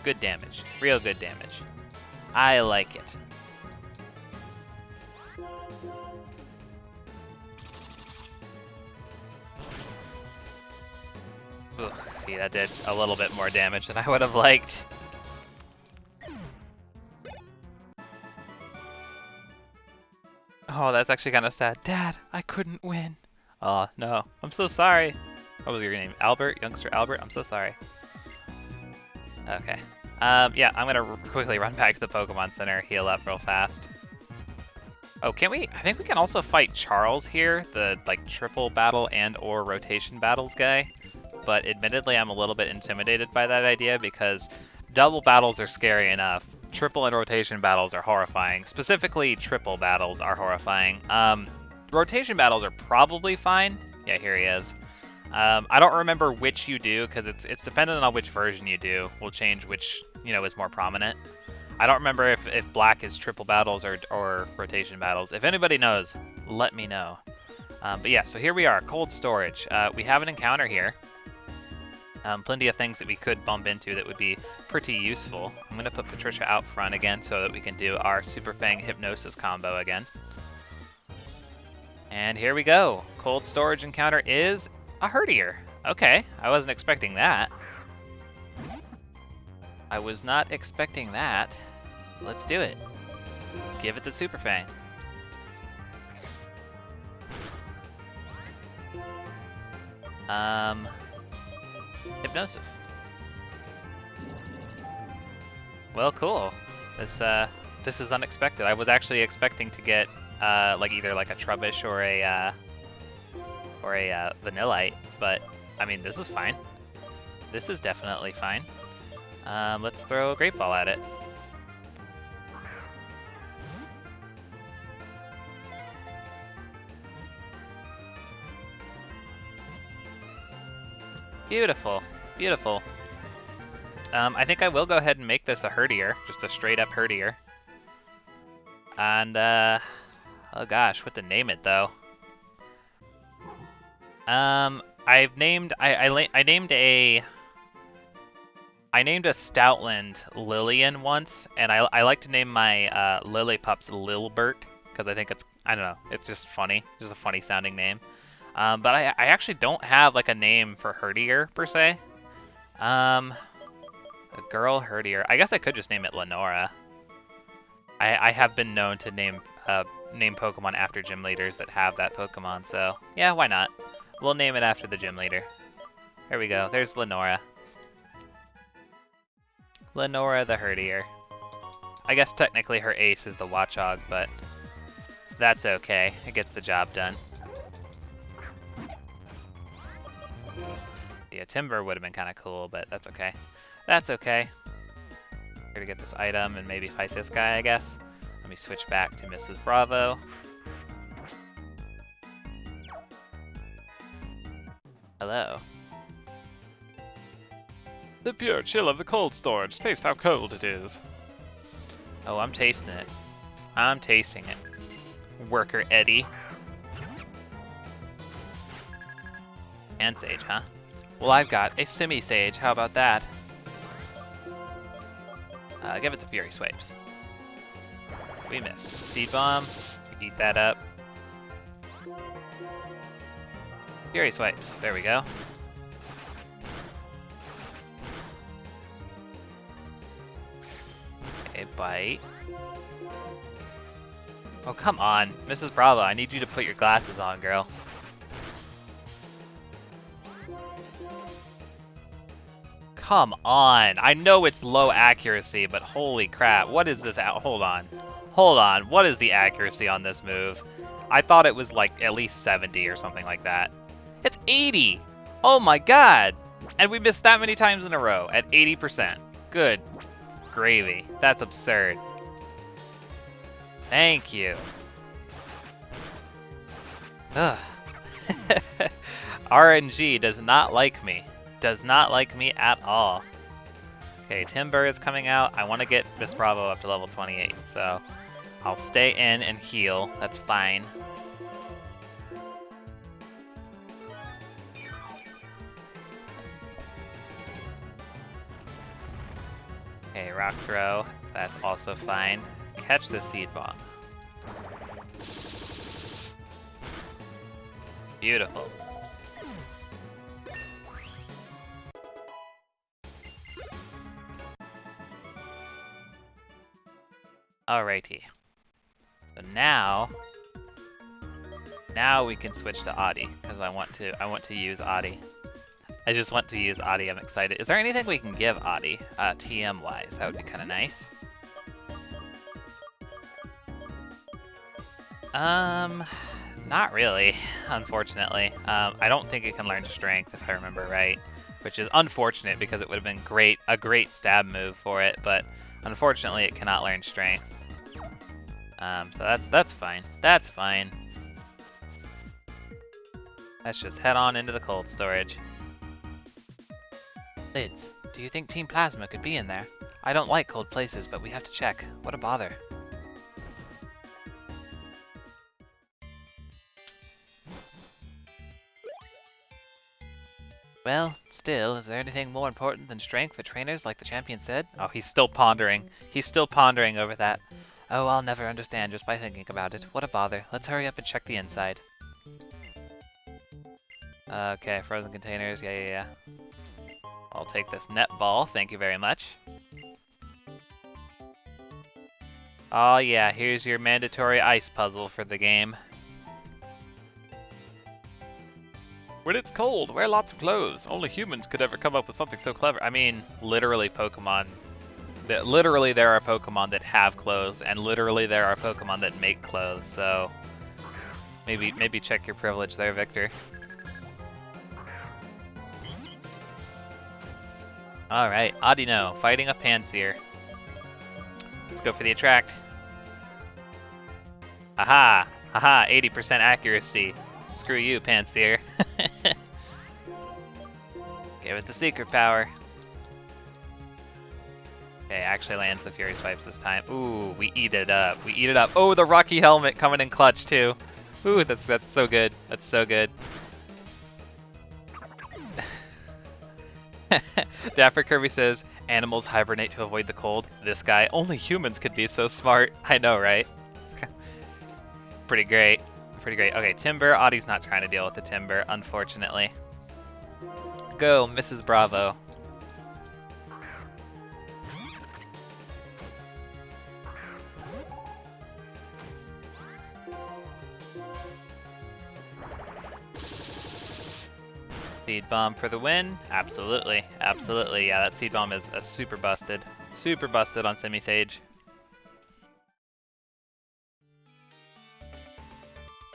Good damage. Real good damage. I like it. Ugh, see, that did a little bit more damage than I would have liked. Oh, that's actually kind of sad. Dad, I couldn't win. Oh, no. I'm so sorry. What was your name? Albert? Youngster Albert? I'm so sorry. Okay. Yeah, I'm gonna quickly run back to the Pokemon Center, heal up real fast. Oh, can we? I think we can also fight Charles here, the, like, triple battle and or rotation battles guy. But admittedly, I'm a little bit intimidated by that idea because double battles are scary enough. Triple and rotation battles are horrifying. Specifically, triple battles are horrifying. Rotation battles are probably fine. Yeah, here he is. I don't remember which you do because it's dependent on which version you do. Will change which, you know, is more prominent. I don't remember if black is triple battles or rotation battles. If anybody knows, let me know. But yeah, so here we are, cold storage. We have an encounter here. Plenty of things that we could bump into that would be pretty useful. I'm going to put Patricia out front again so that we can do our Super Fang Hypnosis combo again. And here we go. Cold storage encounter is a Herdier. Okay, I wasn't expecting that. I was not expecting that. Let's do it. Give it the Super Fang. Hypnosis. Well, cool. This is unexpected. I was actually expecting to get like either like a Trubbish or a Vanillite, but I mean this is fine. This is definitely fine. Let's throw a Great Ball at it. Beautiful, beautiful. I think I will go ahead and make this a Herdier, just a straight up Herdier. And oh gosh, what to name it though? I named a Stoutland Lillian once, and I like to name my Lily pups Lilbert because I think I don't know, it's just funny, just a funny sounding name. But I actually don't have like a name for Herdier per se. A girl Herdier. I guess I could just name it Lenora. I have been known to name Pokemon after gym leaders that have that Pokemon, so yeah, why not? We'll name it after the gym leader. There we go. There's Lenora. Lenora the Herdier. I guess technically her ace is the Watchog, but that's okay. It gets the job done. Yeah, Timber would have been kind of cool, but that's okay. That's okay. Here to get this item and maybe fight this guy, I guess. Let me switch back to Mrs. Bravo. Hello. The pure chill of the cold storage. Taste how cold it is. Oh, I'm tasting it. I'm tasting it. Worker Eddie. And Sage, huh? Well, I've got a Simi-Sage. How about that? Give it to Fury Swipes. We missed. Seed Bomb. Eat that up. Fury Swipes. There we go. Okay, bite. Oh, come on. Mrs. Bravo, I need you to put your glasses on, girl. Come on. I know it's low accuracy, but holy crap. What is this? Hold on. Hold on. What is the accuracy on this move? I thought it was like at least 70 or something like that. It's 80! Oh my god! And we missed that many times in a row at 80%. Good gravy. That's absurd. Thank you. Ugh. RNG does not like me. Does not like me at all. Okay, Timber is coming out. I want to get Miss Bravo up to level 28, so I'll stay in and heal. That's fine. Okay, Rock Throw. That's also fine. Catch the Seed Bomb. Beautiful. Alrighty. So now we can switch to Audi because I want to use Audi. I just want to use Audi. I'm excited. Is there anything we can give Audi, TM wise? That would be kind of nice. Not really, unfortunately. I don't think it can learn Strength if I remember right, which is unfortunate because it would have been a great stab move for it, but unfortunately it cannot learn Strength. So that's fine. That's fine. Let's just head on into the cold storage. Lids, do you think Team Plasma could be in there? I don't like cold places, but we have to check. What a bother. Well, still, is there anything more important than strength for trainers like the champion said? Oh, he's still pondering. He's still pondering over that. Oh, I'll never understand just by thinking about it. What a bother. Let's hurry up and check the inside. Okay, frozen containers. Yeah. I'll take this net ball. Thank you very much. Oh yeah, here's your mandatory ice puzzle for the game. When it's cold, wear lots of clothes. Only humans could ever come up with something so clever. I mean, literally Pokemon. Literally there are Pokemon that have clothes, and literally there are Pokemon that make clothes, so maybe check your privilege there, Victor. Alright, Audino, fighting a Panseer. Let's go for the attract. Aha! Haha, 80% accuracy. Screw you, Panseer. Give it the secret power. Okay, actually lands the Fury Swipes this time. Ooh, we eat it up. We eat it up. Oh, the Rocky Helmet coming in clutch too. Ooh, that's so good. That's so good. Dapper Kirby says, animals hibernate to avoid the cold. This guy, only humans could be so smart. I know, right? Pretty great. Pretty great. Okay, Timber. Audie's not trying to deal with the Timber, unfortunately. Go, Mrs. Bravo. Seed Bomb for the win? Absolutely. Absolutely. Yeah, that Seed Bomb is super busted. Super busted on Semi-Sage.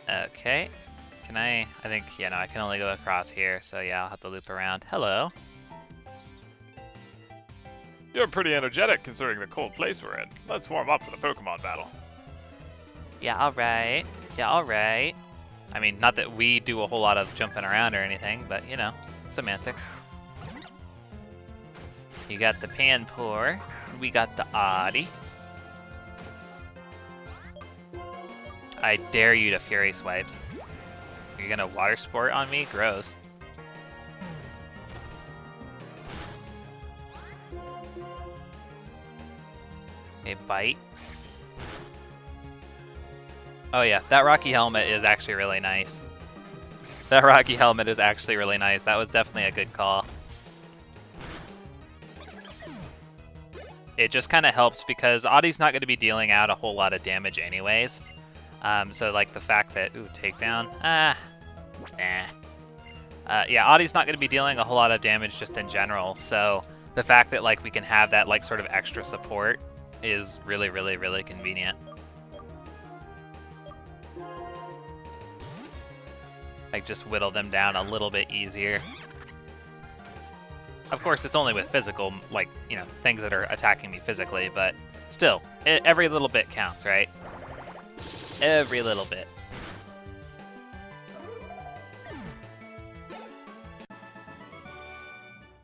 Okay. Can I think, yeah, no, I can only go across here, so yeah, I'll have to loop around. Hello. You're pretty energetic considering the cold place we're in. Let's warm up for the Pokemon battle. Yeah, alright. Yeah, alright. I mean, not that we do a whole lot of jumping around or anything, but, you know, semantics. You got the Panpour. We got the Audi. I dare you to Fury Swipes. You're gonna Water Sport on me? Gross. A bite. Oh yeah, that Rocky Helmet is actually really nice. That Rocky Helmet is actually really nice. That was definitely a good call. It just kind of helps because Audie's not going to be dealing out a whole lot of damage anyways. So like the fact that, ooh, takedown, yeah, Audie's not going to be dealing a whole lot of damage just in general. So the fact that like we can have that like sort of extra support is really, really, really convenient. Like, just whittle them down a little bit easier. Of course, it's only with physical, like, you know, things that are attacking me physically, but still, every little bit counts, right? Every little bit.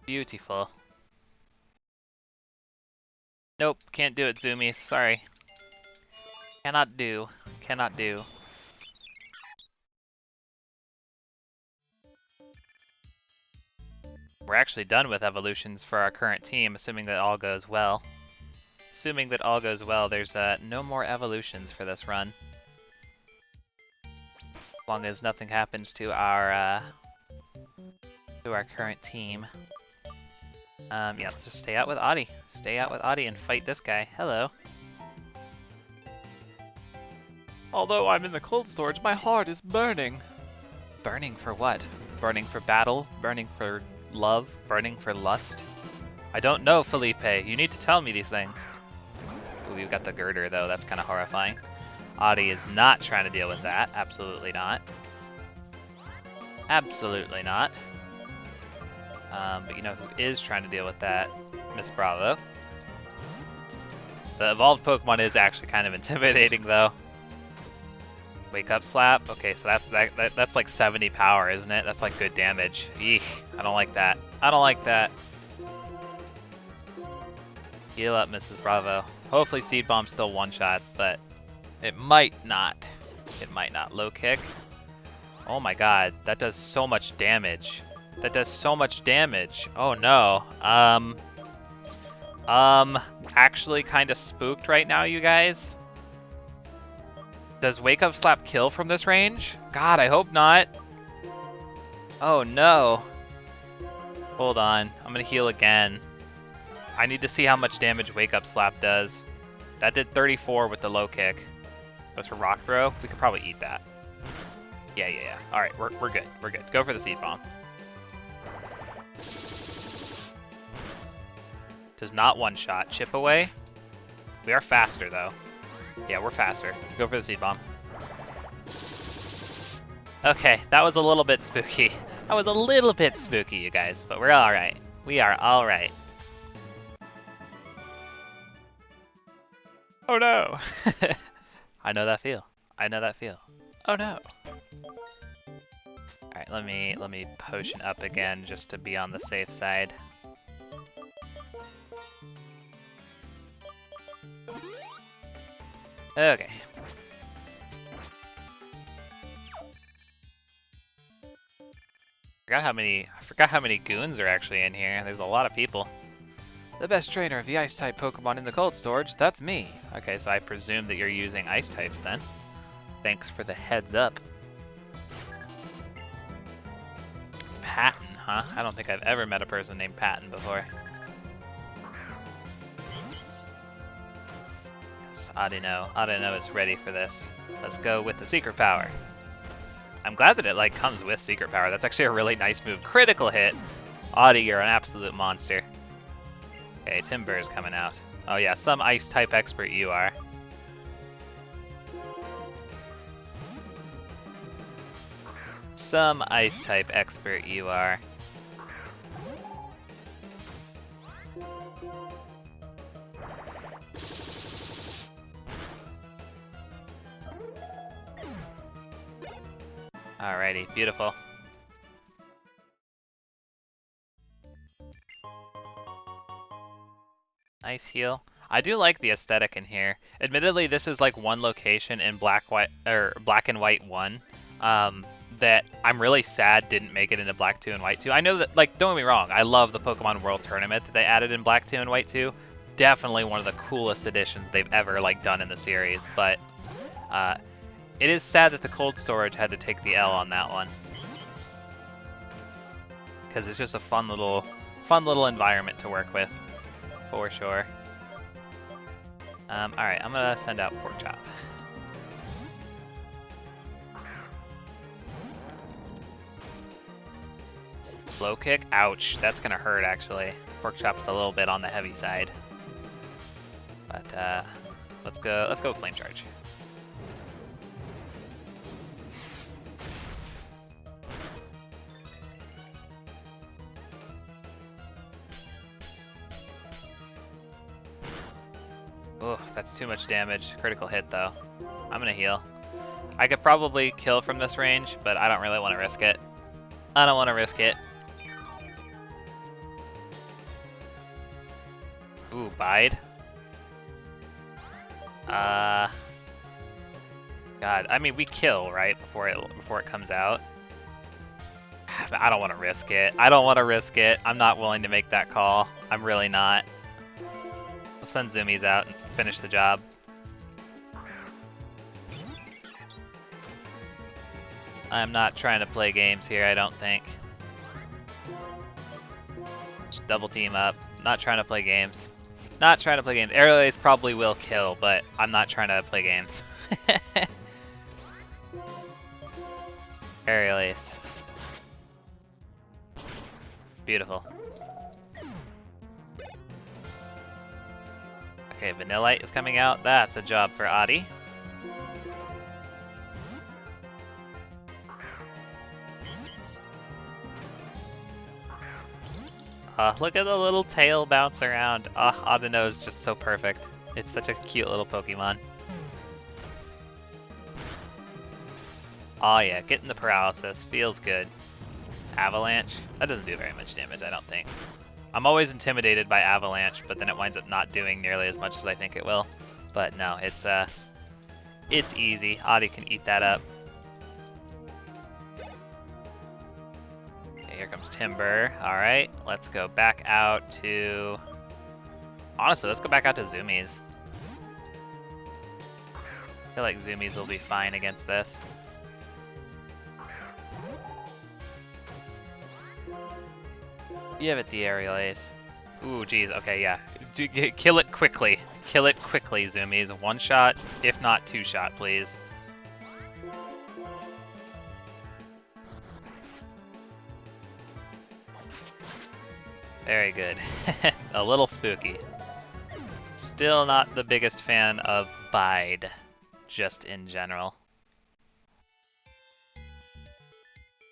Beautiful. Nope, can't do it, Zoomies. Sorry. Cannot do. Cannot do. We're actually done with evolutions for our current team, assuming that all goes well. Assuming that all goes well, there's no more evolutions for this run. As long as nothing happens to our current team. Yeah, let's just stay out with Adi. Stay out with Adi and fight this guy. Hello. Although I'm in the cold storage, my heart is burning. Burning for what? Burning for battle? Burning for love? Burning for lust? I don't know, Felipe. You need to tell me these things. Ooh, we've got the girder, though. That's kind of horrifying. Adi is not trying to deal with that. Absolutely not. Absolutely not. But you know who is trying to deal with that? Miss Bravo. The evolved Pokemon is actually kind of intimidating, though. Wake up slap. Okay, so that's like 70 power, isn't it? That's like good damage. Eek, I don't like that. I don't like that. Heal up, Mrs. Bravo. Hopefully Seed Bomb still one-shots, but it might not. It might not. Low kick. Oh my god, that does so much damage. That does so much damage. Oh no. Actually kind of spooked right now, you guys. Does Wake Up Slap kill from this range? God, I hope not. Oh no. Hold on, I'm gonna heal again. I need to see how much damage Wake Up Slap does. That did 34 with the low kick. Goes for Rock Throw. We could probably eat that. Yeah. Alright, we're good. We're good. Go for the Seed Bomb. Does not one-shot. Chip away. We are faster, though. Yeah, we're faster. Go for the Seed Bomb. Okay, that was a little bit spooky. That was a little bit spooky, you guys, but we're alright. We are alright. Oh no! I know that feel. I know that feel. Oh no! Alright, let me potion up again just to be on the safe side. Okay. I forgot how many goons are actually in here. There's a lot of people. The best trainer of the Ice-type Pokemon in the cold storage, that's me. Okay, so I presume that you're using Ice types then. Thanks for the heads up. Patton, huh? I don't think I've ever met a person named Patton before. Audino is ready for this. Let's go with the Secret Power. I'm glad that it like comes with Secret Power. That's actually a really nice move. Critical hit. Audi, you're an absolute monster. Okay, Timbur's coming out. Oh yeah, some Ice type expert you are. Some Ice type expert you are. Alrighty, beautiful. Nice heal. I do like the aesthetic in here. Admittedly, this is like one location in Black and White 1 that I'm really sad didn't make it into Black 2 and White 2. I know that, like, don't get me wrong, I love the Pokemon World Tournament that they added in Black 2 and White 2. Definitely one of the coolest additions they've ever like done in the series, but it is sad that the cold storage had to take the L on that one. Because it's just a fun little environment to work with, for sure. Alright, I'm gonna send out Pork Chop. Low kick? Ouch, that's gonna hurt actually. Pork Chop's a little bit on the heavy side. But let's go Flame Charge. Ugh, that's too much damage. Critical hit, though. I'm gonna heal. I could probably kill from this range, but I don't really want to risk it. I don't want to risk it. Ooh, bide. God, I mean, we kill, right, before it comes out. I don't want to risk it. I don't want to risk it. I'm not willing to make that call. I'm really not. We'll send Zoomies out and finish the job. I'm not trying to play games here, I don't think. Just double team up. Not trying to play games. Not trying to play games. Aerial Ace probably will kill, but I'm not trying to play games. Aerial Ace. Beautiful. Okay, Vanillite is coming out. That's a job for Adi. Look at the little tail bounce around. Audino is just so perfect. It's such a cute little Pokemon. Oh yeah, getting the paralysis. Feels good. Avalanche? That doesn't do very much damage, I don't think. I'm always intimidated by Avalanche, but then it winds up not doing nearly as much as I think it will. But no, it's easy. Adi can eat that up. Okay, here comes Timber. Alright, let's go back out to... Honestly, let's go back out to Zoomies. I feel like Zoomies will be fine against this. You have it, the Aerial Ace. Ooh, geez, okay, yeah. Kill it quickly. Kill it quickly, Zoomies. One shot, if not two shot, please. Very good. A little spooky. Still not the biggest fan of Bide, just in general.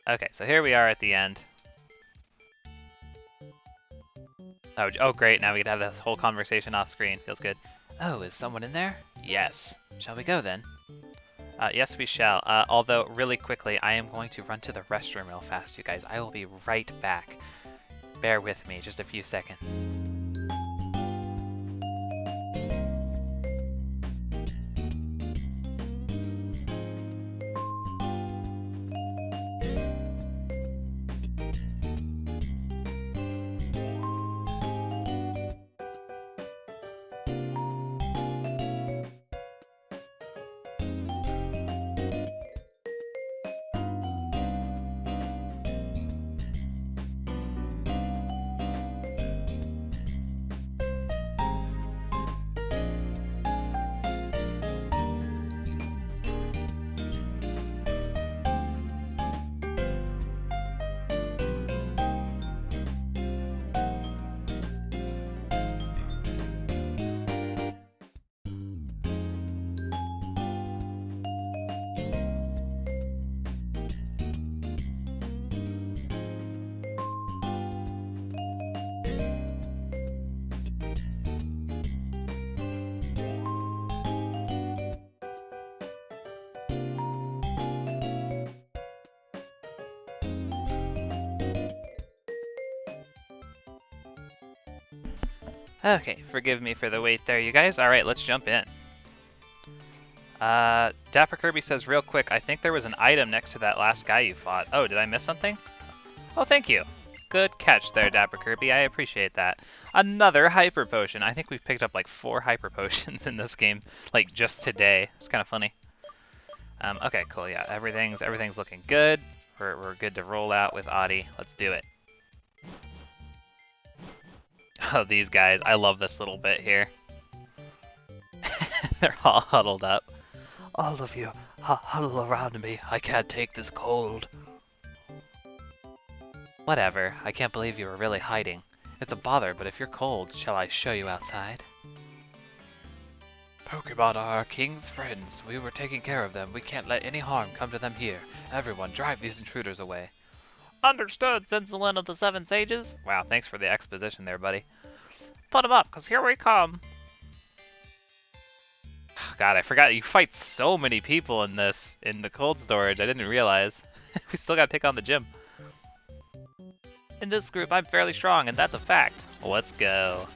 Okay, so here we are at the end. Oh great, now we can have this whole conversation off screen. Feels good. Oh, is someone in there? Yes. Shall we go then? Yes, we shall. Although, really quickly, I am going to run to the restroom real fast, you guys. I will be right back. Bear with me, just a few seconds. Okay, forgive me for the wait there, you guys. Alright, let's jump in. Dapper Kirby says real quick, I think there was an item next to that last guy you fought. Oh, did I miss something? Oh, thank you. Good catch there, Dapper Kirby. I appreciate that. Another Hyper Potion. I think we've picked up like 4 Hyper Potions in this game, like just today. It's kind of funny. Okay, cool. Yeah, everything's looking good. We're good to roll out with Adi. Let's do it. Oh, these guys. I love this little bit here. They're all huddled up. All of you, huddle around me. I can't take this cold. Whatever. I can't believe you were really hiding. It's a bother, but if you're cold, shall I show you outside? Pokemon are our king's friends. We were taking care of them. We can't let any harm come to them here. Everyone, drive these intruders away. Understood, Censillin of the Seven Sages. Wow, thanks for the exposition there, buddy. Put 'em up, 'cause here we come. God, I forgot you fight so many people in this, in the cold storage. I didn't realize. We still gotta take on the gym. In this group, I'm fairly strong, and that's a fact. Let's go.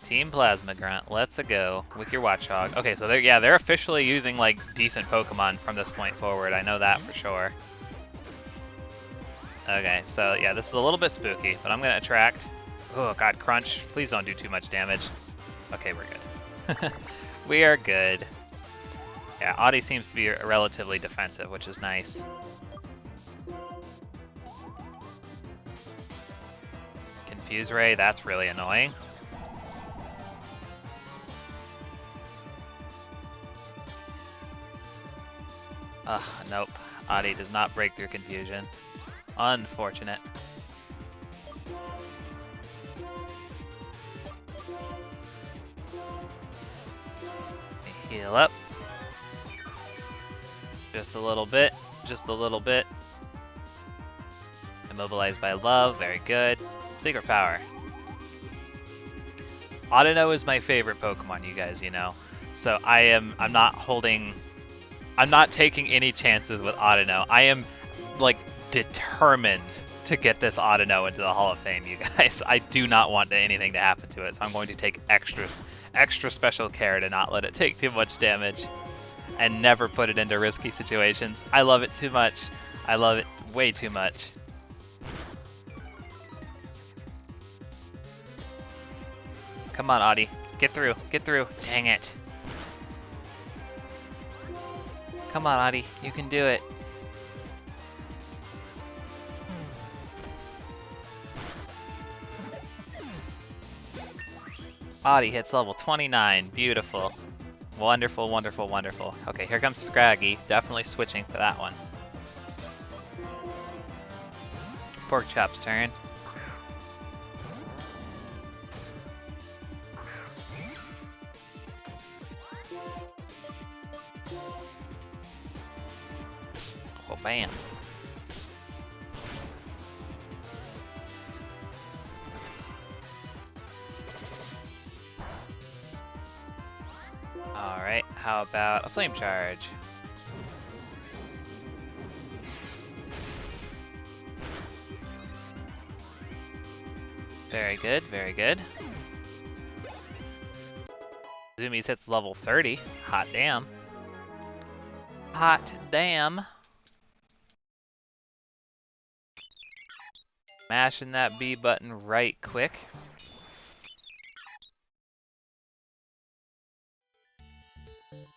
Team Plasma Grunt, let's go with your Watchdog. Okay, so they're officially using like decent Pokemon from this point forward. I know that for sure. Okay, so yeah, this is a little bit spooky, but I'm gonna attract. Oh God, Crunch! Please don't do too much damage. Okay, we're good. We are good. Yeah, Audie seems to be relatively defensive, which is nice. Confuse Ray, that's really annoying. Ugh, nope. Audie does not break through confusion. Unfortunate. Heal up. Just a little bit. Just a little bit. Immobilized by love. Very good. Secret power. Audino is my favorite Pokemon, you guys, you know. So I'm not taking any chances with Audino. I am like determined to get this Audino into the Hall of Fame, you guys. I do not want anything to happen to it, so I'm going to take extra special care to not let it take too much damage and never put it into risky situations. I love it too much. I love it way too much. Come on, Audie. Get through. Get through. Dang it. Come on, Audie. You can do it. Audie hits level 29. Beautiful. Wonderful, wonderful, wonderful. Okay, here comes Scraggy. Definitely switching for that one. Pork Chop's turn. Oh, bam. Alright, how about a Flame Charge? Very good, very good. Zoomies hits level 30. Hot damn. Hot damn. Mashing that B button right quick.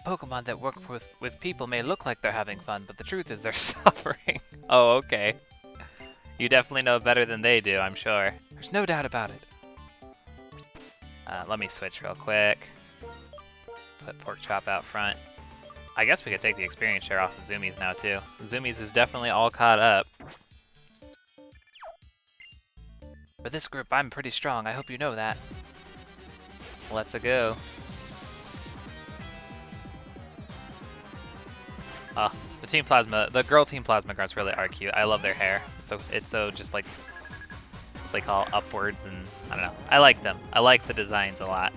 Pokemon that work with people may look like they're having fun, but the truth is they're suffering. Oh, okay. You definitely know better than they do, I'm sure. There's no doubt about it. Let me switch real quick. Put Pork Chop out front. I guess we could take the experience share off of Zoomies now, too. Zoomies is definitely all caught up. For this group, I'm pretty strong. I hope you know that. Let's go. The girl Team Plasma Grunts really are cute. I love their hair. So it's so just like all upwards, and I don't know. I like them. I like the designs a lot.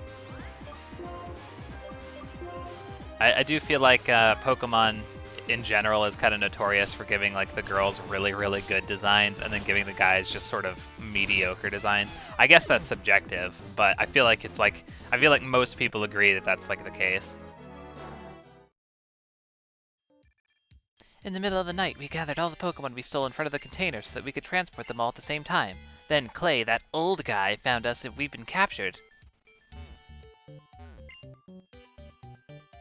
I do feel like Pokemon in general is kind of notorious for giving like the girls really, really good designs and then giving the guys just sort of mediocre designs. I guess that's subjective, but I feel like most people agree that that's like the case. In the middle of the night, we gathered all the Pokemon we stole in front of the container so that we could transport them all at the same time. Then Clay, that old guy, found us and we've been captured.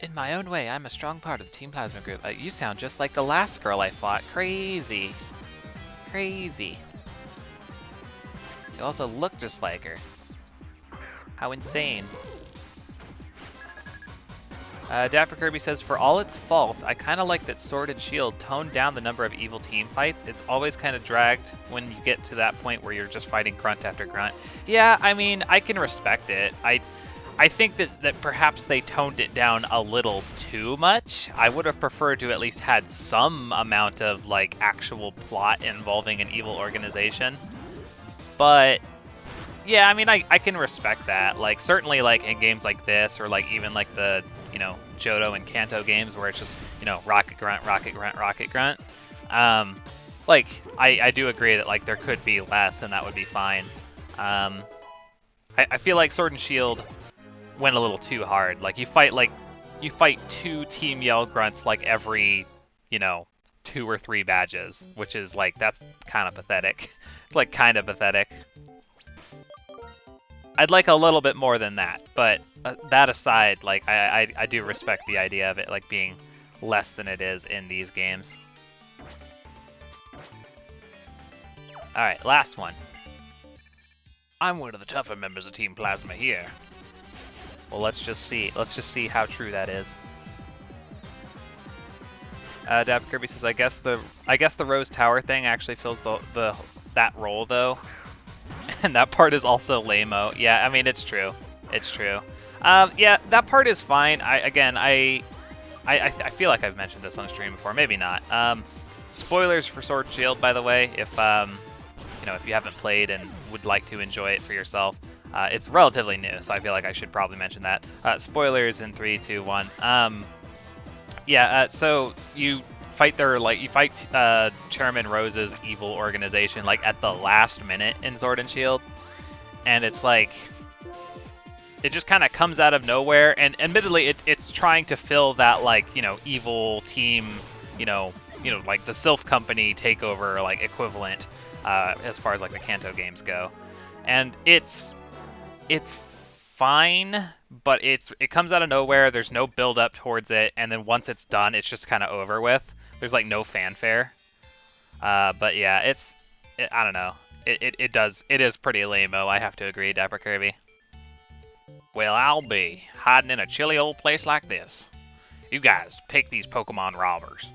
In my own way, I'm a strong part of the Team Plasma group. You sound just like the last girl I fought. Crazy. Crazy. You also look just like her. How insane. Dapper Kirby says, for all its faults, I kind of like that Sword and Shield toned down the number of evil team fights. It's always kind of dragged when you get to that point where you're just fighting grunt after grunt. Yeah, I mean, I can respect it. I think that perhaps they toned it down a little too much. I would have preferred to at least had some amount of like actual plot involving an evil organization. But Yeah, I mean, I can respect that. Like, certainly, like, in games like this, or, like, even, like, the, Johto and Kanto games where it's just, rocket grunt, rocket grunt, rocket grunt. Like, I do agree that, like, there could be less, and that would be fine. I feel like Sword and Shield went a little too hard. Like, you fight two Team Yell grunts, like, every, 2 or 3 badges, which is, like, that's kind of pathetic. It's, like, kind of pathetic. I'd like a little bit more than that, but that aside, like, I do respect the idea of it, like, being less than it is in these games. Alright, last one. I'm one of the tougher members of Team Plasma here. Well, let's just see. Let's just see how true that is. Dab Kirby says, I guess the Rose Tower thing actually fills that role though. And that part is also lame-o. Yeah, I mean, it's true. It's true. Yeah, that part is fine. I feel like I've mentioned this on stream before. Maybe not. Spoilers for Sword and Shield, by the way, if if you haven't played and would like to enjoy it for yourself. It's relatively new, so I feel like I should probably mention that. Spoilers in 3, 2, 1. So you fight Chairman Rose's evil organization like at the last minute in Sword and Shield, and it's like it just kind of comes out of nowhere. And admittedly, it's trying to fill that evil team, like the Sylph Company takeover like equivalent as far as like the Kanto games go, and it's fine, but it comes out of nowhere. There's no build up towards it, and then once it's done, it's just kind of over with. There's like no fanfare. But yeah, I don't know. It is pretty lame-o, I have to agree, Dapper Kirby. Well, I'll be hiding in a chilly old place like this. You guys pick these Pokemon robbers.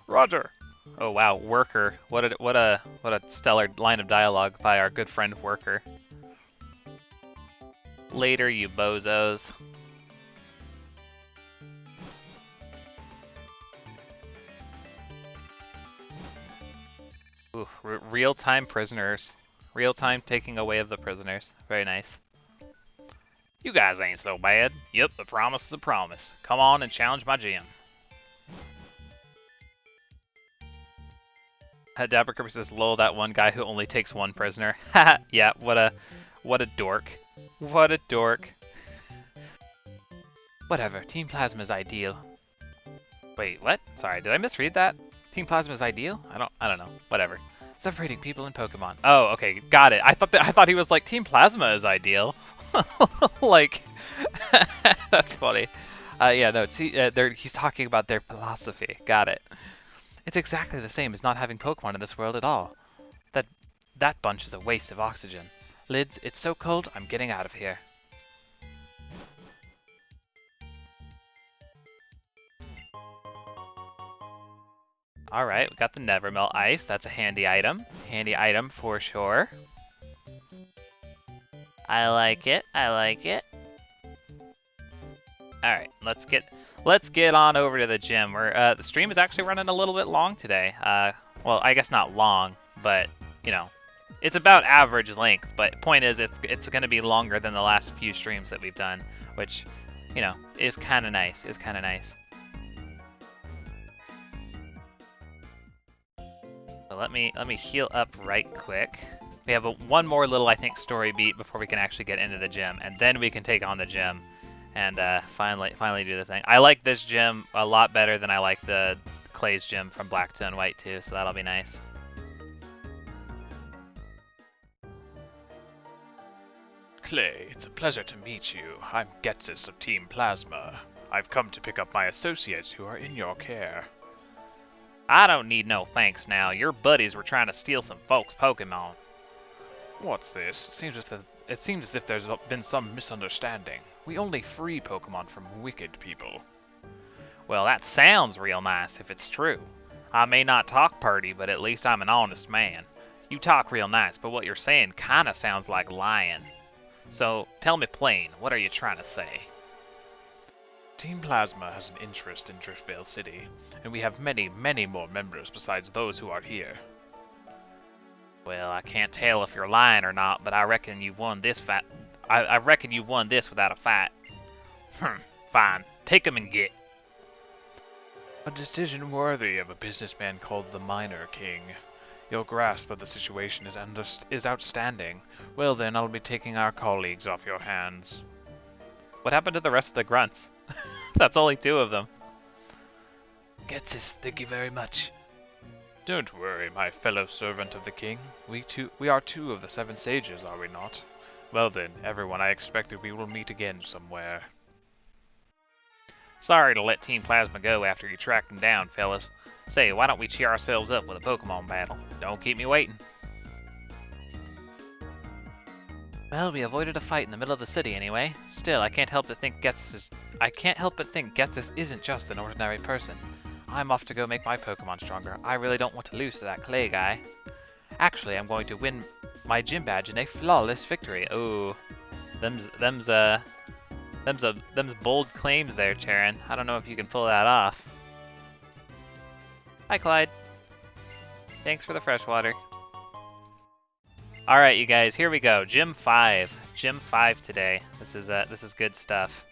Roger. Oh wow, Worker. What a stellar line of dialogue by our good friend Worker. Later, you bozos. Ooh, real-time prisoners. Real-time taking away of the prisoners. Very nice. You guys ain't so bad. Yep, a promise is a promise. Come on and challenge my gym. Dapper Kirby says, lol, that one guy who only takes one prisoner. Haha, yeah, what a dork. What a dork. Whatever, Team Plasma's ideal. Wait, what? Sorry, did I misread that? Team Plasma's ideal? I don't know. Whatever. Separating people in Pokemon. Oh, okay, got it. I thought he was like Team Plasma is ideal. Like, that's funny. Yeah, no, he's talking about their philosophy. Got it. It's exactly the same as not having Pokemon in this world at all. That bunch is a waste of oxygen. Lids, it's so cold, I'm getting out of here. Alright, we got the Nevermelt Ice. That's a handy item. Handy item for sure. I like it. I like it. Alright, let's get on over to the gym. The stream is actually running a little bit long today. Well, I guess not long, but, it's about average length. But point is, it's going to be longer than the last few streams that we've done, which, is kind of nice. Is kind of nice. So let me heal up right quick. We have one more little, I think, story beat before we can actually get into the gym, and then we can take on the gym and finally do the thing. I like this gym a lot better than I like the Clay's gym from Black to White too, so that'll be nice. Clay, it's a pleasure to meet you. I'm Getsis of Team Plasma. I've come to pick up my associates who are in your care. I don't need no thanks now. Your buddies were trying to steal some folks' Pokemon. What's this? It seems as if there's been some misunderstanding. We only free Pokemon from wicked people. Well, that sounds real nice if it's true. I may not talk purty, but at least I'm an honest man. You talk real nice, but what you're saying kinda sounds like lying. So, tell me plain, what are you trying to say? Team Plasma has an interest in Driftvale City, and we have many, many more members besides those who are here. Well, I can't tell if you're lying or not, but I reckon you've won this fight. I reckon you've won this without a fight. Fine. Take 'em and get. A decision worthy of a businessman called the Minor King. Your grasp of the situation is outstanding. Well then, I'll be taking our colleagues off your hands. What happened to the rest of the grunts? That's only 2 of them. Getsis, thank you very much. Don't worry, my fellow servant of the king. We are 2 of the 7 sages, are we not? Well then, everyone, I expect that we will meet again somewhere. Sorry to let Team Plasma go after you tracked him down, fellas. Say, why don't we cheer ourselves up with a Pokemon battle? Don't keep me waiting. Well, we avoided a fight in the middle of the city anyway. Still, I can't help but think Getsis isn't just an ordinary person. I'm off to go make my Pokemon stronger. I really don't want to lose to that clay guy. Actually, I'm going to win my gym badge in a flawless victory. Ooh, them's bold claims there, Charon. I don't know if you can pull that off. Hi, Clyde. Thanks for the fresh water. All right, you guys, here we go. Gym 5. Gym 5 today. This is good stuff.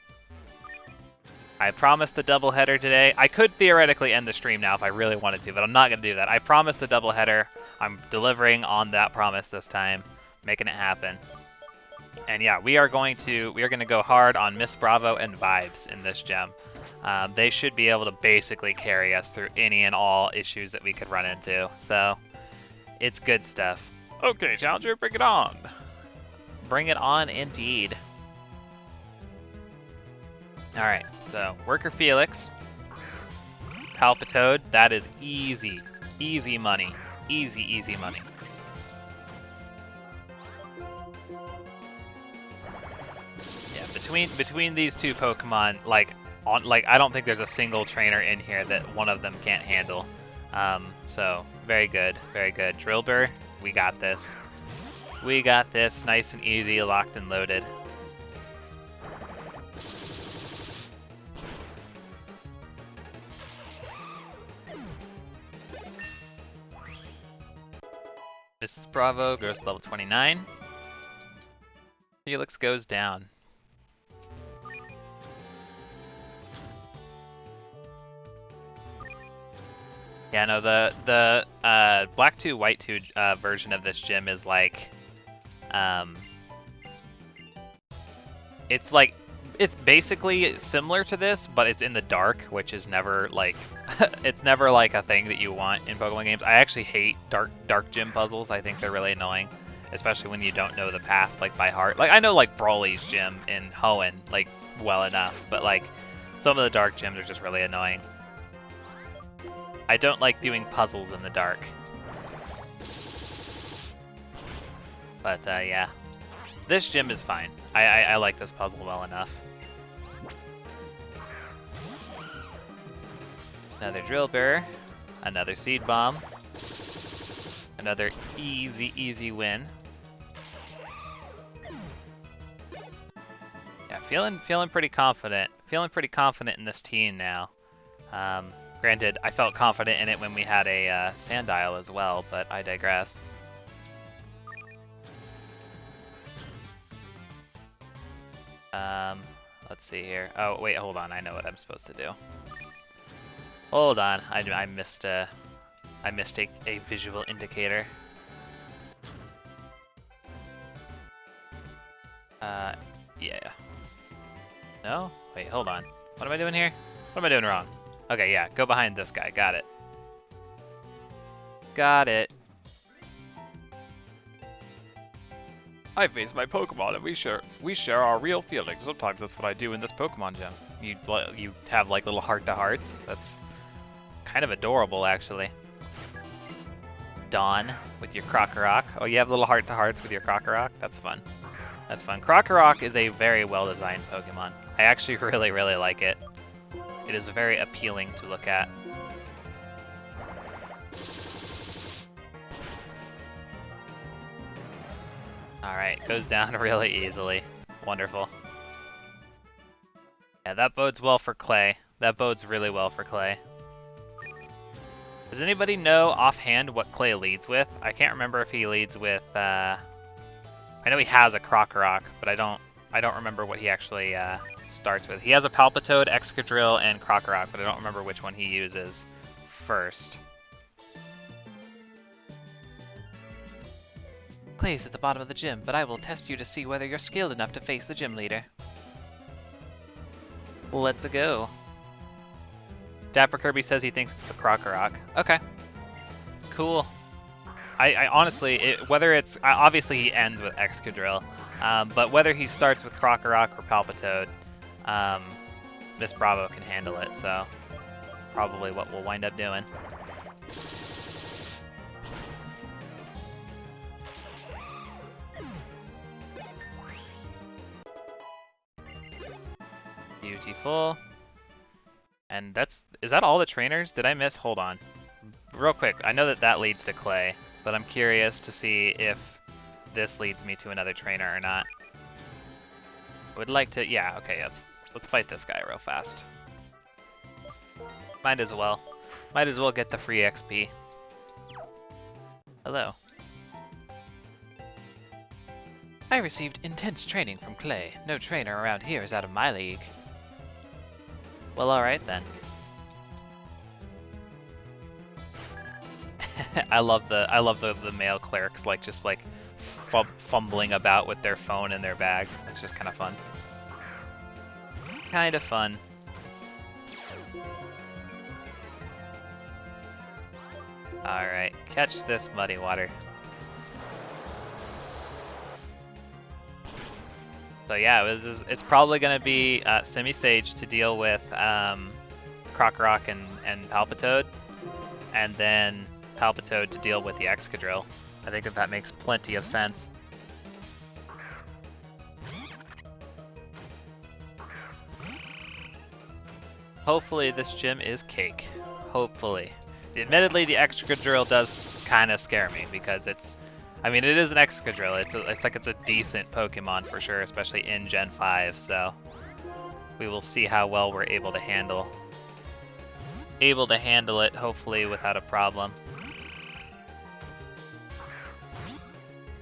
I promised a doubleheader today. I could theoretically end the stream now if I really wanted to, but I'm not going to do that. I promised a doubleheader. I'm delivering on that promise this time, making it happen. And yeah, we are going to go hard on Miss Bravo and Vibes in this gem. They should be able to basically carry us through any and all issues that we could run into. So it's good stuff. Okay, Challenger, bring it on. Bring it on indeed. Alright, so Worker Felix, Palpitoad, that is easy. Easy money. Easy, easy money. Yeah, between these 2 Pokemon, I don't think there's a single trainer in here that one of them can't handle. So very good, very good. Drillbur, we got this. We got this, nice and easy, locked and loaded. Mrs. Bravo goes to level 29. Felix goes down. Yeah, no, the Black 2, White 2 version of this gym is like, it's basically similar to this, but it's in the dark, which is never like, it's never like a thing that you want in Pokemon games. I actually hate dark gym puzzles. I think they're really annoying, especially when you don't know the path like by heart. Like I know like Brawly's gym in Hoenn like well enough, but like some of the dark gyms are just really annoying. I don't like doing puzzles in the dark. But yeah, this gym is fine. I like this puzzle well enough. Another Drillbur, another Seed Bomb, another easy win. Yeah, feeling pretty confident. Feeling pretty confident in this team now. Granted, I felt confident in it when we had a Sandile as well, but I digress. Let's see here. Oh, wait, hold on. I know what I'm supposed to do. Hold on. I missed a visual indicator. Yeah. No? Wait, hold on. What am I doing here? What am I doing wrong? Okay, yeah, go behind this guy. Got it. Got it. I face my Pokemon and we share our real feelings. Sometimes that's what I do in this Pokemon gym. You have like little heart-to-hearts. That's kind of adorable, actually. Dawn with your Krokorok. Oh, you have little heart-to-hearts with your Krokorok? That's fun. That's fun. Krokorok is a very well-designed Pokemon. I actually really like it. It is very appealing to look at. Alright, goes down really easily. Wonderful. Yeah, that bodes well for Clay. That bodes really well for Clay. Does anybody know offhand what Clay leads with? I can't remember if he leads with. I know he has a Crocorock, but I don't remember what he actually starts with. He has a Palpitoad, Excadrill, and Crocorock, but I don't remember which one he uses first. Clay's at the bottom of the gym, but I will test you to see whether you're skilled enough to face the gym leader. Let's go. Dapper Kirby says he thinks it's a Crocorock. Okay. Cool. I honestly, whether it's, obviously he ends with Excadrill, but whether he starts with Crocorock or Palpitoad, Miss Bravo can handle it, so probably what we'll wind up doing. Beautiful. And is that all the trainers? Did I miss? Hold on. Real quick, I know that leads to Clay, but I'm curious to see if this leads me to another trainer or not. I would like to, yeah, okay, let's fight this guy real fast. Might as well. Might as well get the free XP. Hello. I received intense training from Clay. No trainer around here is out of my league. Well, alright then. I love the male clerics just fumbling about with their phone in their bag. It's just kind of fun. Kind of fun. Alright, catch this muddy water. So yeah, it's probably going to be Semi-Sage to deal with Crocorock and Palpitoad, and then Palpitoad to deal with the Excadrill. I think that makes plenty of sense. Hopefully this gym is cake. Hopefully. Admittedly, the Excadrill does kind of scare me because it is an Excadrill. It's a decent Pokemon for sure, especially in Gen 5. So we will see how well we're able to handle it, hopefully without a problem.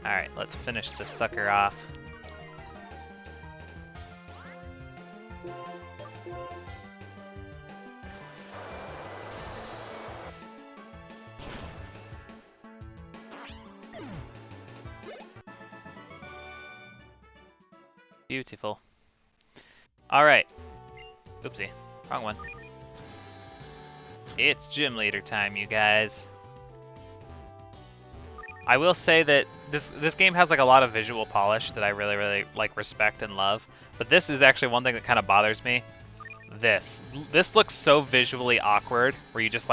All right, let's finish this sucker off. Beautiful. Alright. Oopsie. Wrong one. It's gym leader time, you guys. I will say that this game has a lot of visual polish that I really respect and love. But this is actually one thing that kind of bothers me. This looks so visually awkward, where you just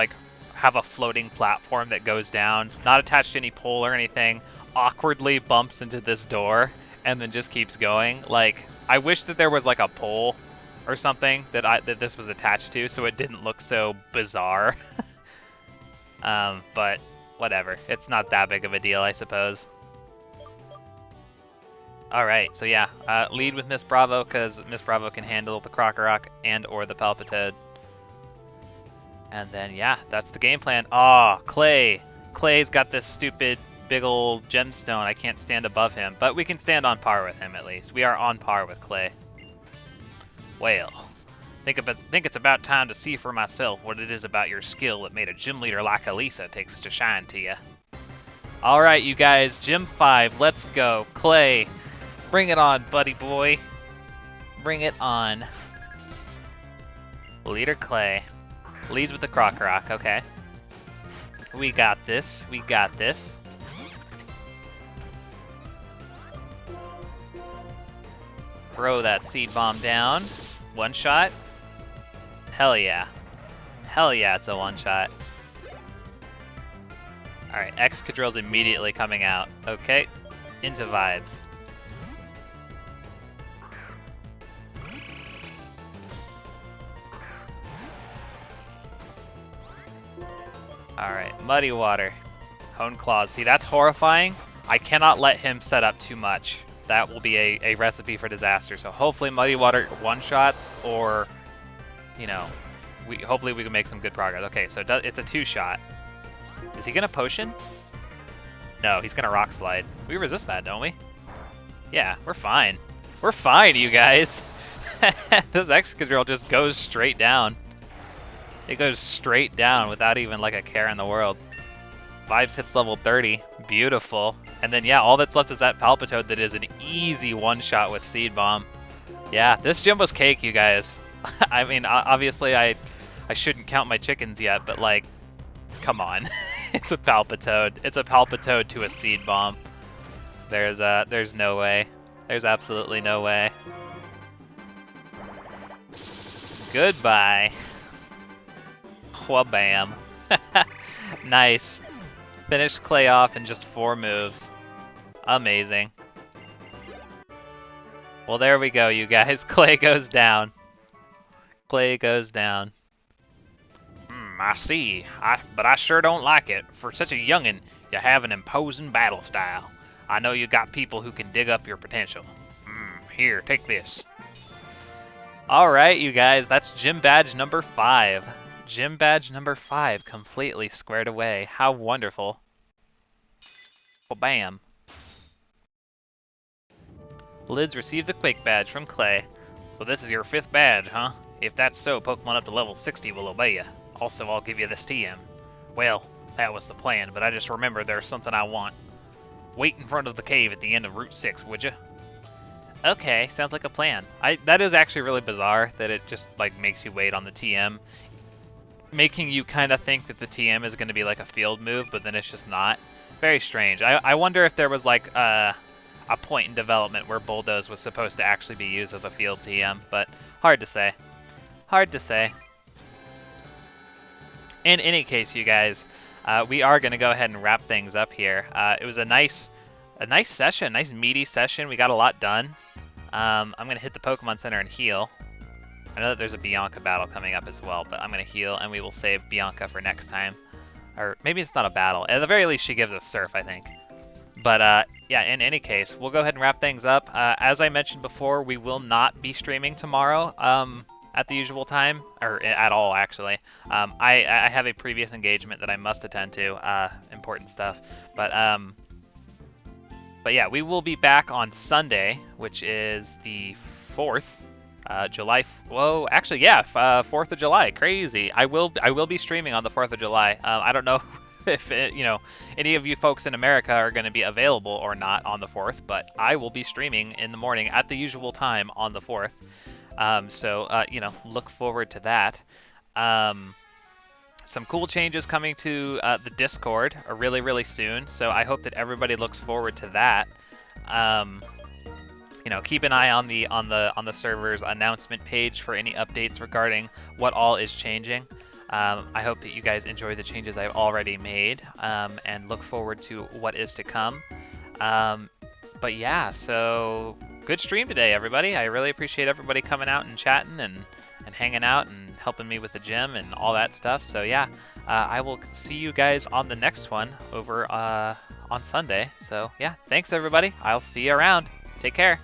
have a floating platform that goes down, not attached to any pole or anything, awkwardly bumps into this door, and then just keeps going. I wish that there was a pole or something that this was attached to, so it didn't look so bizarre. But whatever. It's not that big of a deal, I suppose. Alright, so yeah, lead with Miss Bravo, because Miss Bravo can handle the Crocorock and or the Palpitoad. And then, yeah, that's the game plan. Aw, Clay! Clay's got this stupid big old gemstone. I can't stand above him, but we can stand on par with him at least. We are on par with Clay. Well, think it's about time to see for myself what it is about your skill that made a gym leader like Elisa take such a shine to you. Alright, you guys, Gym 5, let's go. Clay, bring it on, buddy boy. Bring it on. Leader Clay. Leads with the Crocorock, okay. We got this, we got this. Throw that seed bomb down. One shot. Hell yeah. Hell yeah, it's a one shot. Alright, Excadrill's immediately coming out. Okay, into vibes. Alright, Muddy Water. Hone Claws. See, that's horrifying. I cannot let him set up too much. That will be a recipe for disaster. So hopefully Muddy Water one-shots, or, hopefully we can make some good progress. Okay, so it's a two-shot. Is he gonna potion? No, he's gonna rock slide. We resist that, don't we? Yeah, we're fine. We're fine, you guys. This Excadrill just goes straight down. It goes straight down without even like a care in the world. Vibes hits level 30. Beautiful. And then yeah, all that's left is that Palpitoad that is an easy one-shot with Seed Bomb. Yeah, this gym was cake, you guys. I mean, obviously I shouldn't count my chickens yet, but like, come on. It's a Palpitoad. It's a Palpitoad to a Seed Bomb. There's no way. There's absolutely no way. Goodbye. Wha-bam. Nice. Finished Clay off in just 4 moves. Amazing. Well, there we go, you guys. Clay goes down. Clay goes down. I see. But I sure don't like it. For such a youngin', you have an imposing battle style. I know you got people who can dig up your potential. Here, take this. Alright, you guys, that's gym badge number 5. Gym badge number 5 completely squared away. How wonderful. Well, bam. Lids received the Quake badge from Clay. So this is your 5th badge, huh? If that's so, Pokemon up to level 60 will obey you. Also, I'll give you this TM. Well, that was the plan, but I just remembered there's something I want. Wait in front of the cave at the end of Route 6, would you? Okay, sounds like a plan. That is actually really bizarre that it just like makes you wait on the TM, making you kind of think that the TM is going to be like a field move, but then it's just not. Very strange. I wonder if there was like a point in development where Bulldoze was supposed to actually be used as a field TM, but hard to say. Hard to say. In any case, you guys, we are going to go ahead and wrap things up here. It was a nice session, nice meaty session. We got a lot done. I'm going to hit the Pokemon Center and heal. I know that there's a Bianca battle coming up as well, but I'm going to heal, and we will save Bianca for next time. Or maybe it's not a battle. At the very least, she gives us Surf, I think. But yeah, in any case, we'll go ahead and wrap things up. As I mentioned before, we will not be streaming tomorrow at the usual time, or at all, actually. I have a previous engagement that I must attend to, important stuff. But yeah, we will be back on Sunday, which is the 4th. July. Whoa, actually, yeah, 4th of July. Crazy. I will be streaming on the 4th of July. I don't know if any of you folks in America are going to be available or not on the 4th, but I will be streaming in the morning at the usual time on the 4th. So look forward to that. Some cool changes coming to the Discord really, really soon. So I hope that everybody looks forward to that. Keep an eye on the server's announcement page for any updates regarding what all is changing. I hope that you guys enjoy the changes I've already made, and look forward to what is to come. But yeah, so good stream today, everybody. I really appreciate everybody coming out and chatting and hanging out and helping me with the gym and all that stuff. So yeah, I will see you guys on the next one over on Sunday. So yeah, thanks everybody. I'll see you around. Take care.